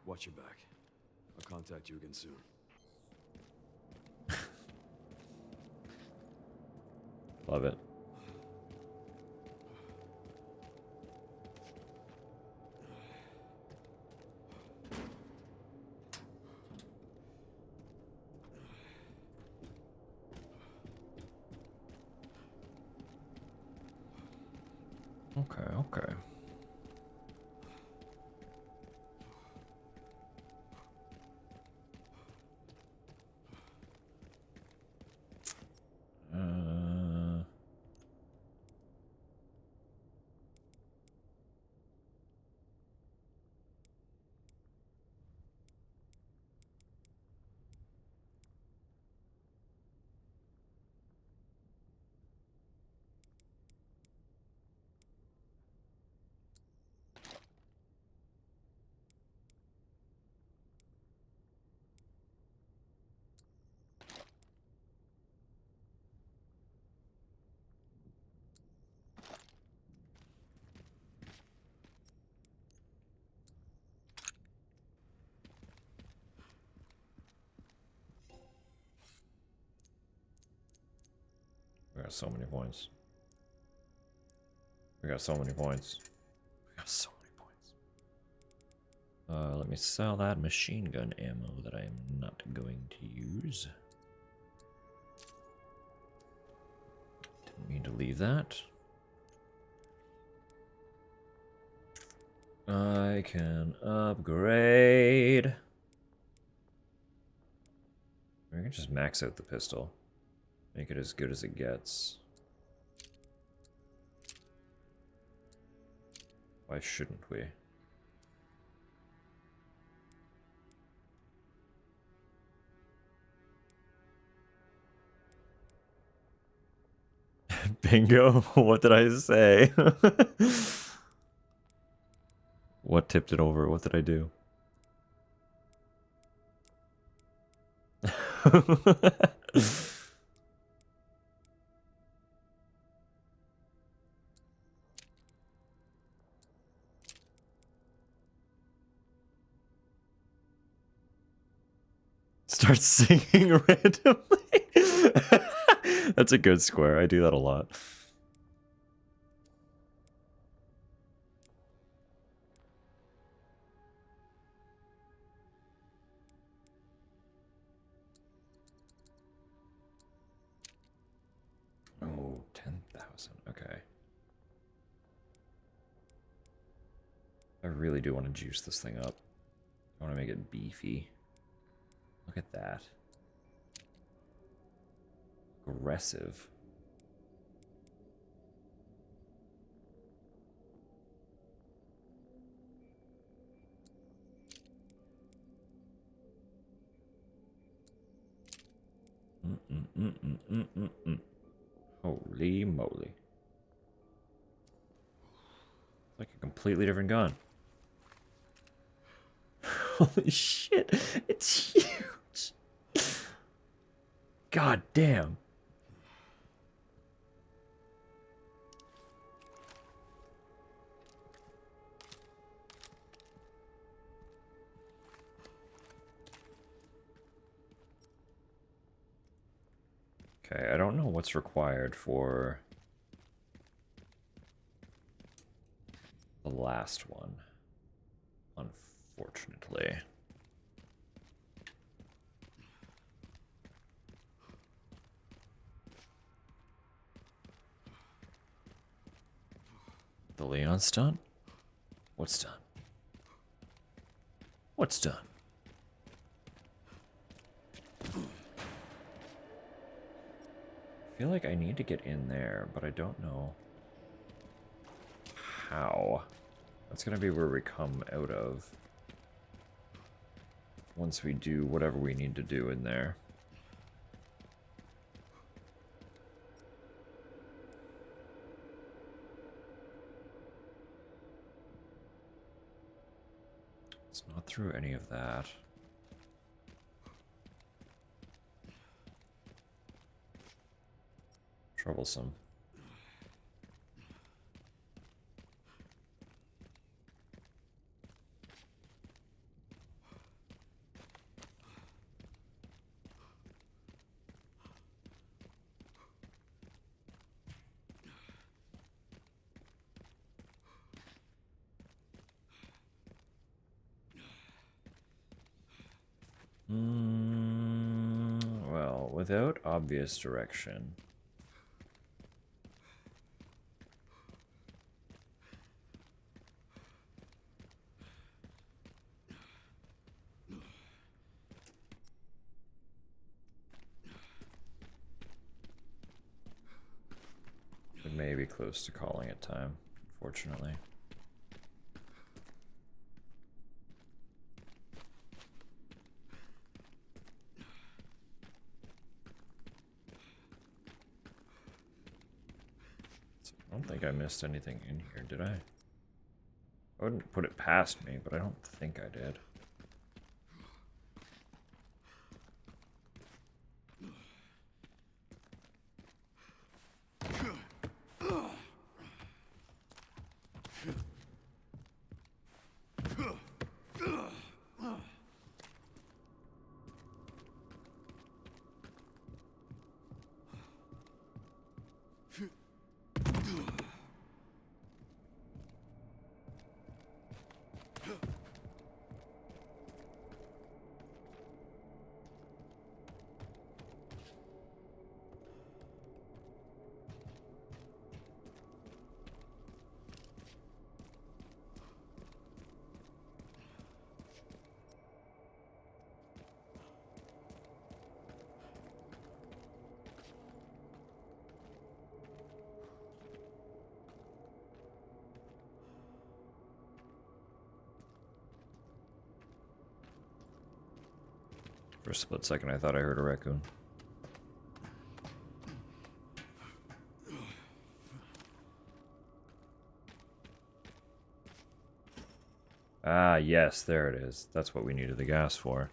Watch your back. I'll contact you again soon. Love it. Okay, okay. We got so many points. We got so many points. We got so many points. Let me sell that machine gun ammo that I am not going to use. Didn't mean to leave that. I can upgrade. We can just max out the pistol. Make it as good as it gets. Why shouldn't we? Bingo! What did I say? What tipped it over? What did I do? Start singing randomly. That's a good square. I do that a lot. Oh, 10,000. Okay. I really do want to juice this thing up. I want to make it beefy. Look at that. Aggressive. Holy moly. Like a completely different gun. Holy shit, it's huge. God damn. Okay, I don't know what's required for the last one, unfortunately. The Leon stunt? What's done? What's done? I feel like I need to get in there, but I don't know how. That's gonna be where we come out of once we do whatever we need to do in there. It's not through any of that. Troublesome. Well, without obvious direction. It may be close to calling it time, unfortunately. I don't think I missed anything in here, did I? I wouldn't put it past me, but I don't think I did. For a split second, I thought I heard a raccoon. Ah, yes, there it is. That's what we needed the gas for.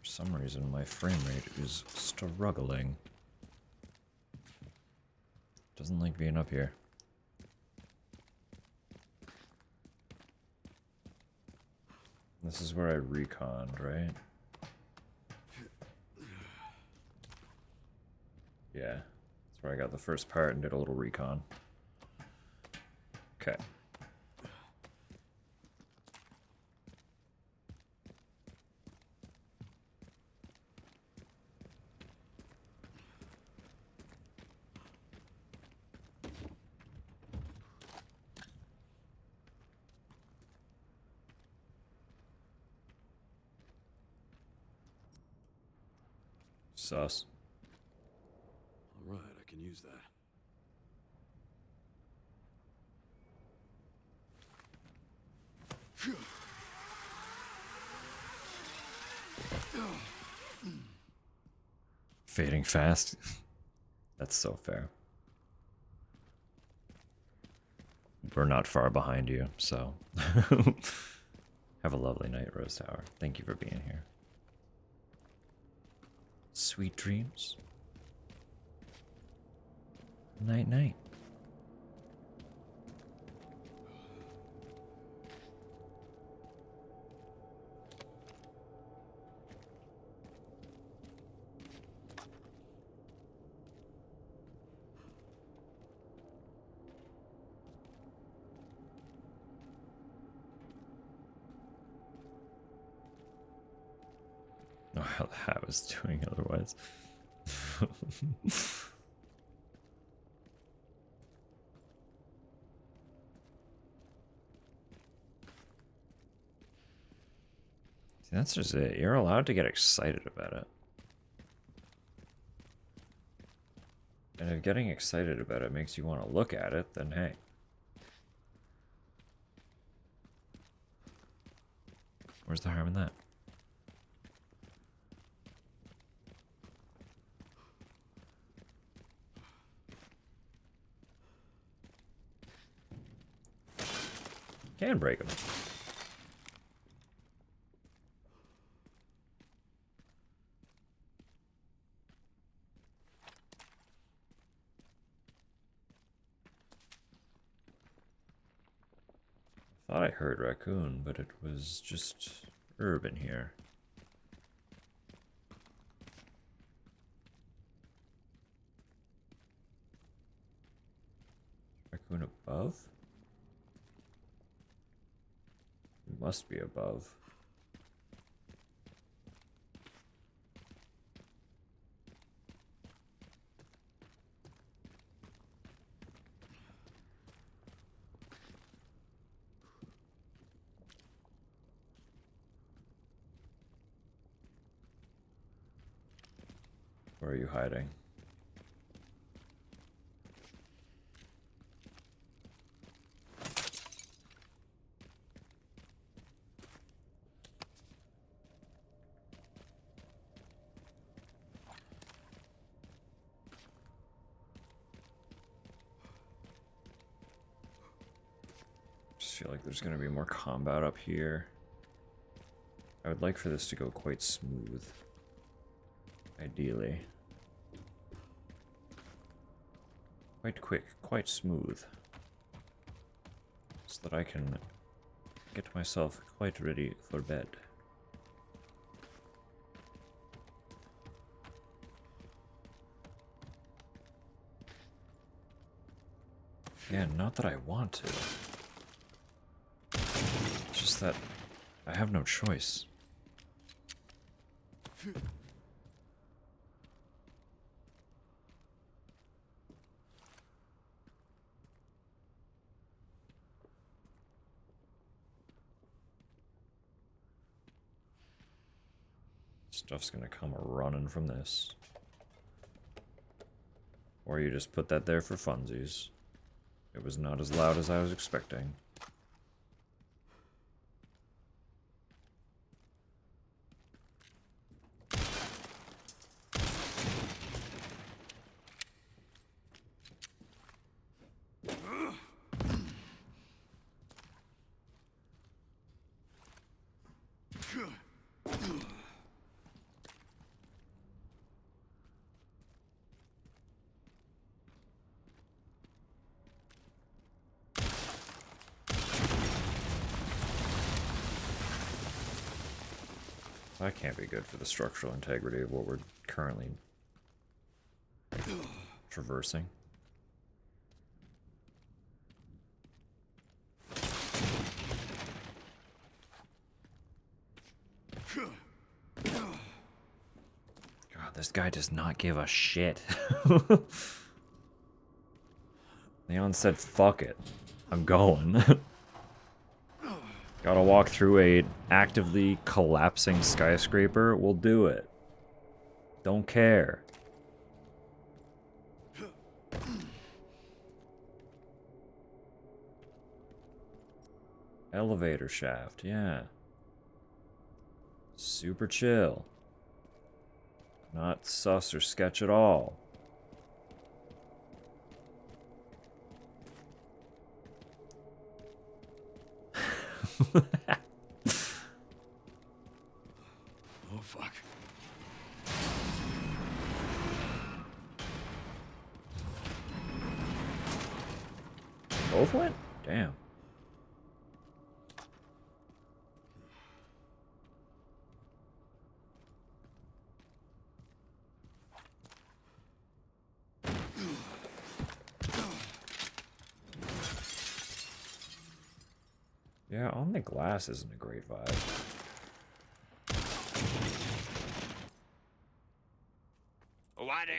For some reason, my frame rate is struggling. Doesn't like being up here. This is where I reconned, right? Yeah. That's where I got the first part and did a little recon. Okay. Sus. All right, I can use that. Fading fast. That's so fair. We're not far behind you, so have a lovely night, Rose Tower. Thank you for being here. Sweet dreams. Night night. Oh, how the hat was doing otherwise. See, that's just it. You're allowed to get excited about it. And if getting excited about it makes you want to look at it, then hey. Where's the harm in that? Can break them. Thought I heard raccoon, but it was just urban here. Raccoon above? It must be above. Where are you hiding? Just feel like there's gonna be more combat up here. I would like for this to go quite smooth. Ideally. Quite quick, quite smooth. So that I can get myself quite ready for bed. Yeah, not that I want to. It's just that I have no choice. Stuff's gonna come running from this. Or you just put that there for funsies. It was not as loud as I was expecting. That can't be good for the structural integrity of what we're currently traversing. God, this guy does not give a shit. Leon said, fuck it. I'm going. Gotta walk through a actively collapsing skyscraper? We'll do it. Don't care. Elevator shaft, yeah. Super chill. Not sus or sketch at all. Oh, fuck. Both went? Damn. Yeah, on the glass isn't a great vibe. Water!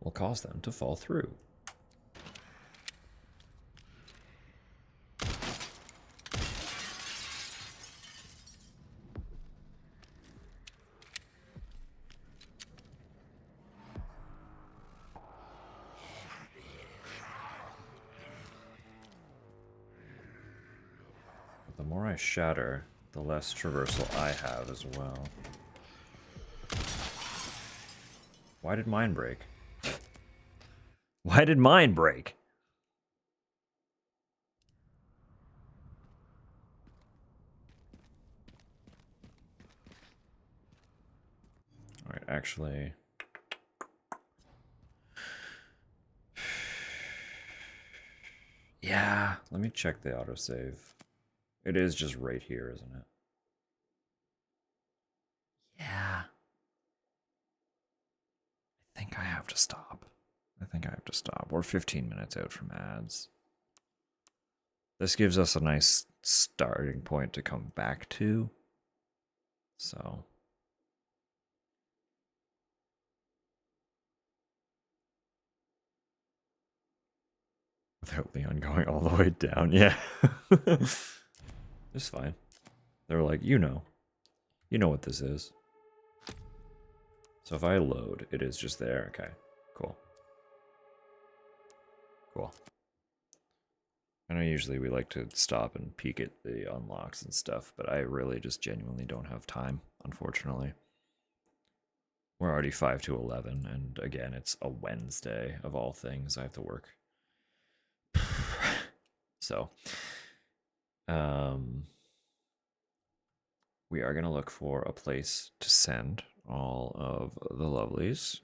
Will cause them to fall through. The more I shatter, the less traversal I have as well. Why did mine break? Why did mine break? Alright, actually... Yeah, let me check the autosave. It is just right here, isn't it? Yeah. I think I have to stop. We're 15 minutes out from ads. This gives us a nice starting point to come back to. So... Without Leon going all the way down, yeah. It's fine. They were like, you know what this is. So if I load, it is just there. Okay, cool. Cool. I know usually we like to stop and peek at the unlocks and stuff, but I really just genuinely don't have time, unfortunately. We're already 5 to 11, and again, it's a Wednesday of all things. I have to work. So, we are going to look for a place to send all of the lovelies.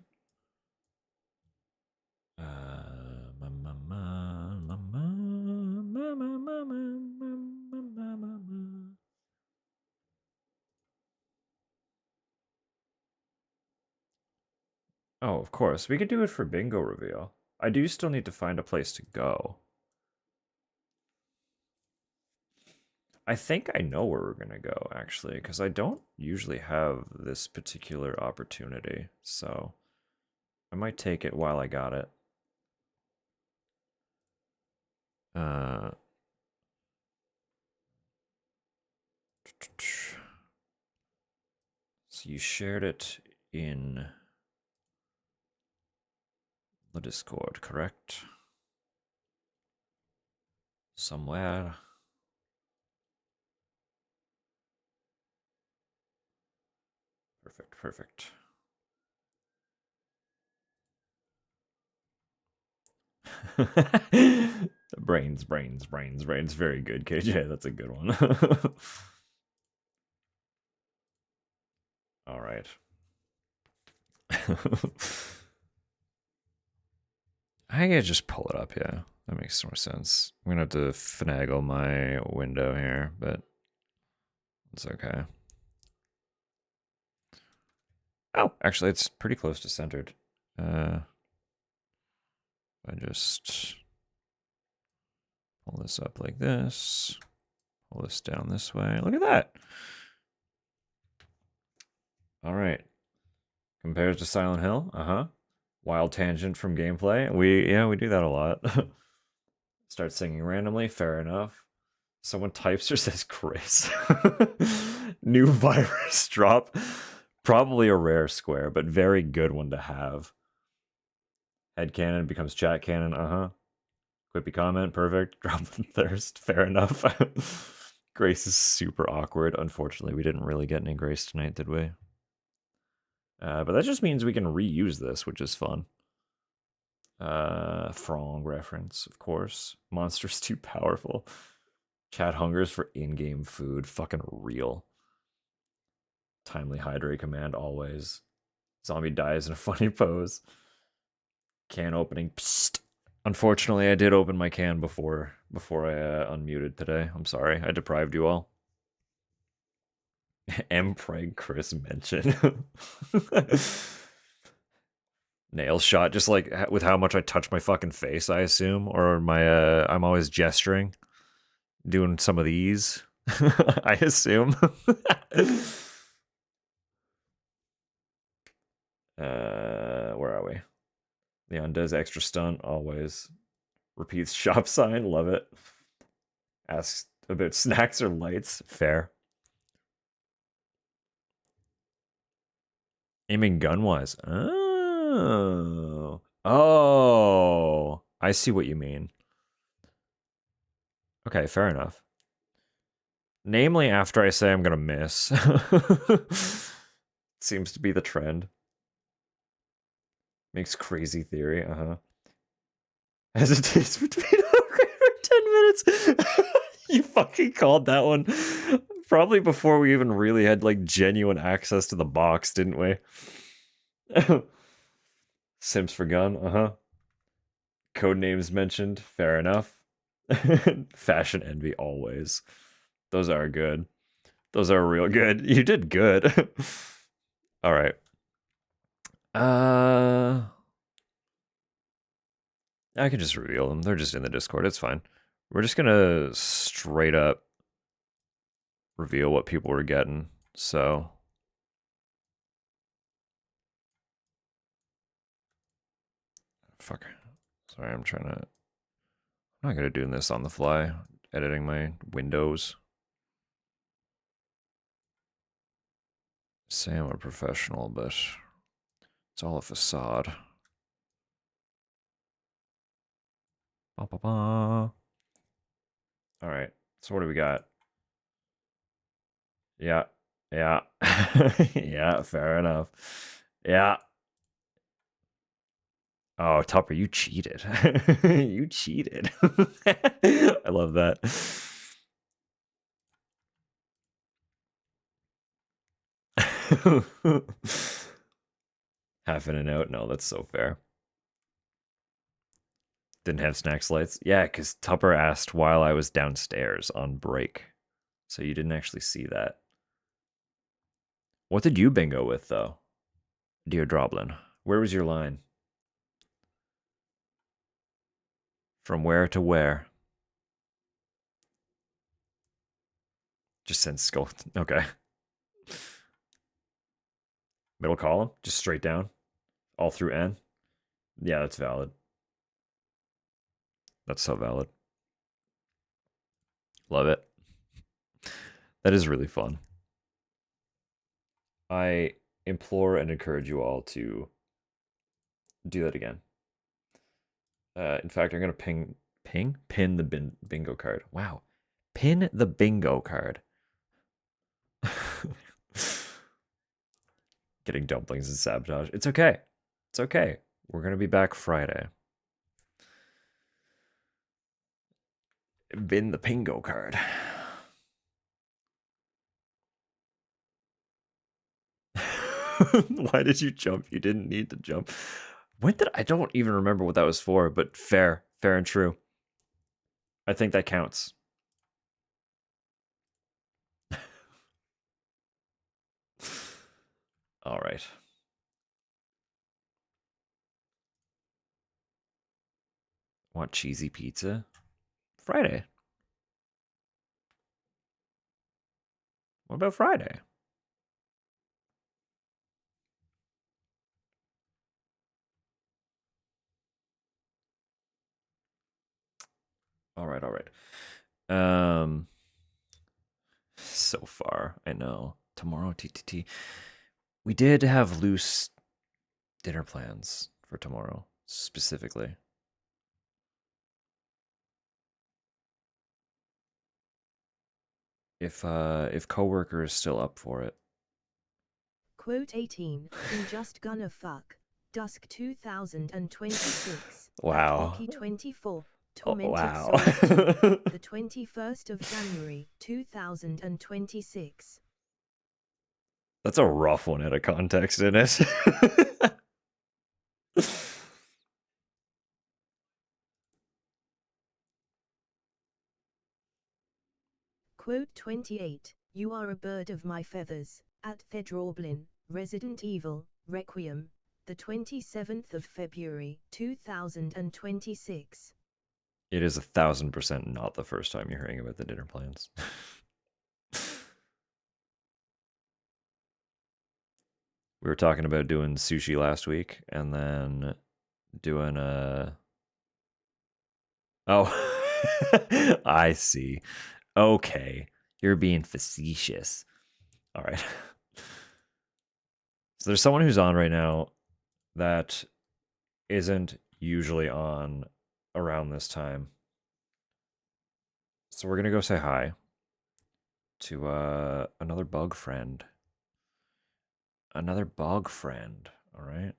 Oh, of course. We could do it for bingo reveal. I do still need to find a place to go. I think I know where we're going to go, actually, because I don't usually have this particular opportunity. So I might take it while I got it. So you shared it in the Discord, correct? Somewhere. Perfect, perfect. brains. Very good, KJ. That's a good one. All right. I gotta just pull it up, yeah. That makes more sense. I'm gonna have to finagle my window here, but it's okay. Oh, actually, it's pretty close to centered. I just pull this up like this. Pull this down this way. Look at that. All right. Compares to Silent Hill. Uh-huh. Wild tangent from gameplay. We do that a lot. Start singing randomly. Fair enough. Someone types or says Chris. New virus drop. Probably a rare square, but very good one to have. Head cannon becomes chat cannon. Uh-huh. Quippy comment, perfect. Drop the thirst, fair enough. Grace is super awkward. Unfortunately, we didn't really get any Grace tonight, did we? But that just means we can reuse this, which is fun. Frong reference, of course. Monster's too powerful. Chat hungers for in-game food. Fucking real. Timely hydrate command always. Zombie dies in a funny pose. Can opening. Psst. Unfortunately, I did open my can before I unmuted today. I'm sorry. I deprived you all. Mpreg Chris mentioned. Nail shot, just like with how much I touch my fucking face, I assume, or my I'm always gesturing, doing some of these. I assume. Where are we? Leon does extra stunt always. Repeats shop sign, love it. Asks about snacks or lights, fair. Aiming gun wise. Oh, I see what you mean. Okay, fair enough. Namely, after I say I'm gonna miss. Seems to be the trend. Makes crazy theory, Hesitates between for 10 minutes. You fucking called that one. Probably before we even really had like genuine access to the box, didn't we? Sims for gun, Code names mentioned, fair enough. Fashion envy always. Those are good. Those are real good. You did good. All right. I can just reveal them. They're just in the Discord. It's fine. We're just gonna straight up reveal what people were getting. So fuck. Sorry, I'm not gonna do this on the fly. Editing my windows. Say I'm a professional, but it's all a facade. Ba, ba, ba. All right. So what do we got? Yeah. Yeah. Yeah, fair enough. Yeah. Oh, Tupper, you cheated. You cheated. I love that. Half in and out? No, that's so fair. Didn't have snacks lights? Yeah, because Tupper asked while I was downstairs on break. So you didn't actually see that. What did you bingo with, though? Dear Droblin, where was your line? From where to where? Just send skull. Okay. Middle column? Just straight down? All through N? Yeah, that's valid. That's so valid. Love it. That is really fun. I implore and encourage you all to do that again. In fact, I'm gonna pin the bingo card. Wow, pin the bingo card. Getting dumplings and sabotage. It's okay. It's okay. We're gonna be back Friday. Bin the bingo card. Why did you jump? You didn't need to jump. When did I don't even remember what that was for, but fair and true. I think that counts. All right. Want cheesy pizza? Friday. What about Friday? All right. So far, I know. Tomorrow, TTT. We did have loose dinner plans for tomorrow, specifically. if coworker is still up for it. Quote 18, I'm just gonna fuck. Dusk 2026. Wow. Hockey 24. Oh, Tormented wow. Souls 2, the 21st of January 2026. That's a rough one out of context in it. Quote 28, you are a bird of my feathers. At Thedraublin, Resident Evil, Requiem, the 27th of February 2026. It is 1000% not the first time you're hearing about the dinner plans. We were talking about doing sushi last week, and then doing a... Oh, I see. Okay, you're being facetious. All right. So there's someone who's on right now that isn't usually on around this time. So we're going to go say hi to another bug friend. Another bug friend, all right?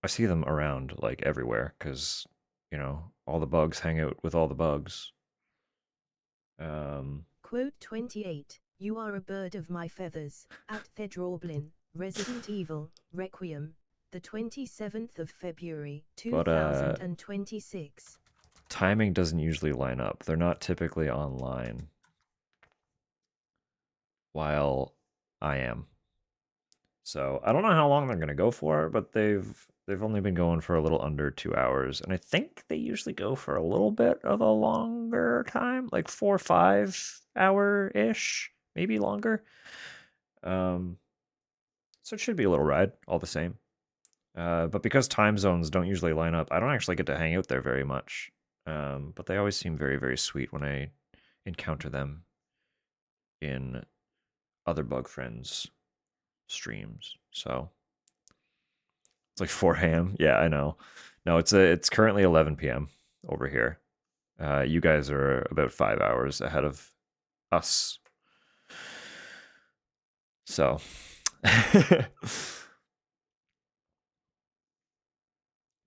I see them around, like, everywhere, because, you know, all the bugs hang out with all the bugs. Quote 28, you are a bird of my feathers. At Thedraublin, Resident Evil, Requiem, the 27th of February 2026. Timing doesn't usually line up. They're not typically online, while I am. So I don't know how long they're going to go for, but they've only been going for a little under 2 hours, and I think they usually go for a little bit of a longer time, like 4 or 5 hour ish, maybe longer. So it should be a little ride, all the same. But because time zones don't usually line up, I don't actually get to hang out there very much. But they always seem very, very sweet when I encounter them in other bug friends streams. So it's like 4 a.m. Yeah, I know. No, it's currently 11 p.m. over here. You guys are about 5 hours ahead of us. So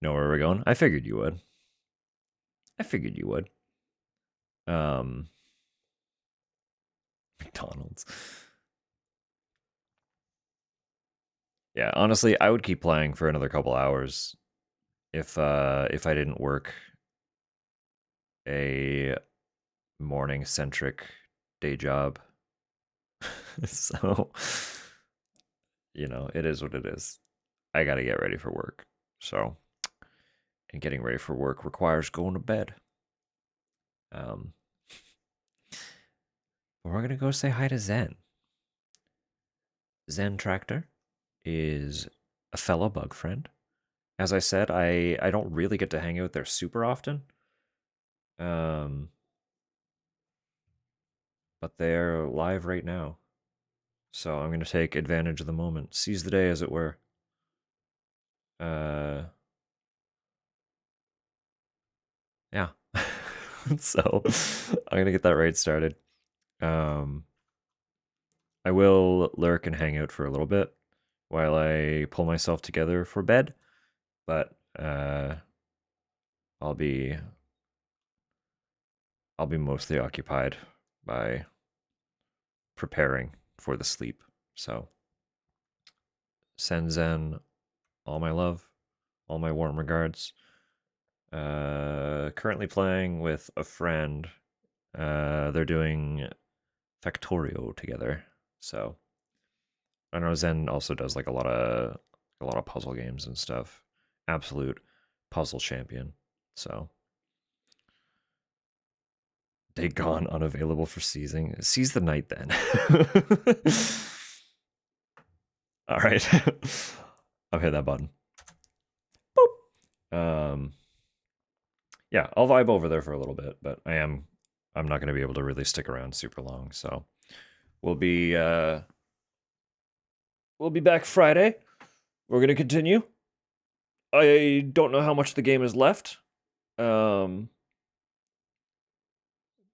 know where we're going? I figured you would. McDonald's. Yeah, honestly, I would keep playing for another couple hours if I didn't work a morning centric day job. So, you know, it is what it is. I got to get ready for work. So, and getting ready for work requires going to bed. But we're going to go say hi to Zen. Zen Tractor is a fellow bug friend. As I said, I don't really get to hang out there super often. But they're live right now. So I'm going to take advantage of the moment. Seize the day, as it were. Yeah. So I'm going to get that raid started. I will lurk and hang out for a little bit while I pull myself together for bed. But I'll be mostly occupied by preparing for the sleep. So send Zen all my love, all my warm regards. Currently playing with a friend. They're doing Factorio together. So I know Zen also does like a lot of puzzle games and stuff. Absolute puzzle champion. So day gone, unavailable for seizing. Seize the night then. All right. I've hit that button. Boop. Yeah, I'll vibe over there for a little bit, but I'm not going to be able to really stick around super long. So we'll be back Friday. We're going to continue. I don't know how much the game is left.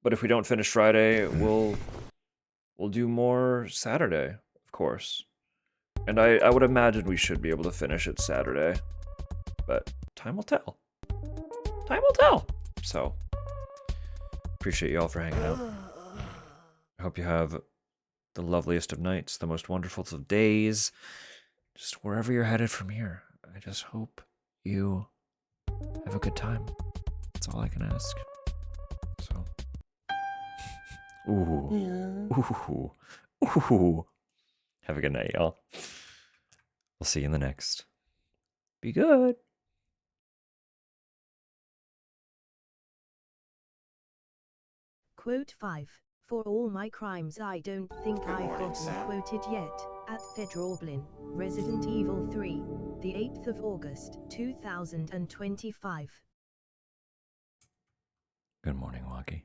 But if we don't finish Friday, we'll do more Saturday, of course. And I would imagine we should be able to finish it Saturday. But time will tell. Time will tell. So, appreciate you all for hanging out. I hope you have the loveliest of nights, the most wonderful of days, just wherever you're headed from here. I just hope you have a good time. That's all I can ask. So, ooh. Have a good night, y'all. We'll see you in the next. Be good. Quote 5. For all my crimes I don't think I've gotten quoted yet. At Fedroblin, Resident Evil 3, the 8th of August, 2025. Good morning, Waki.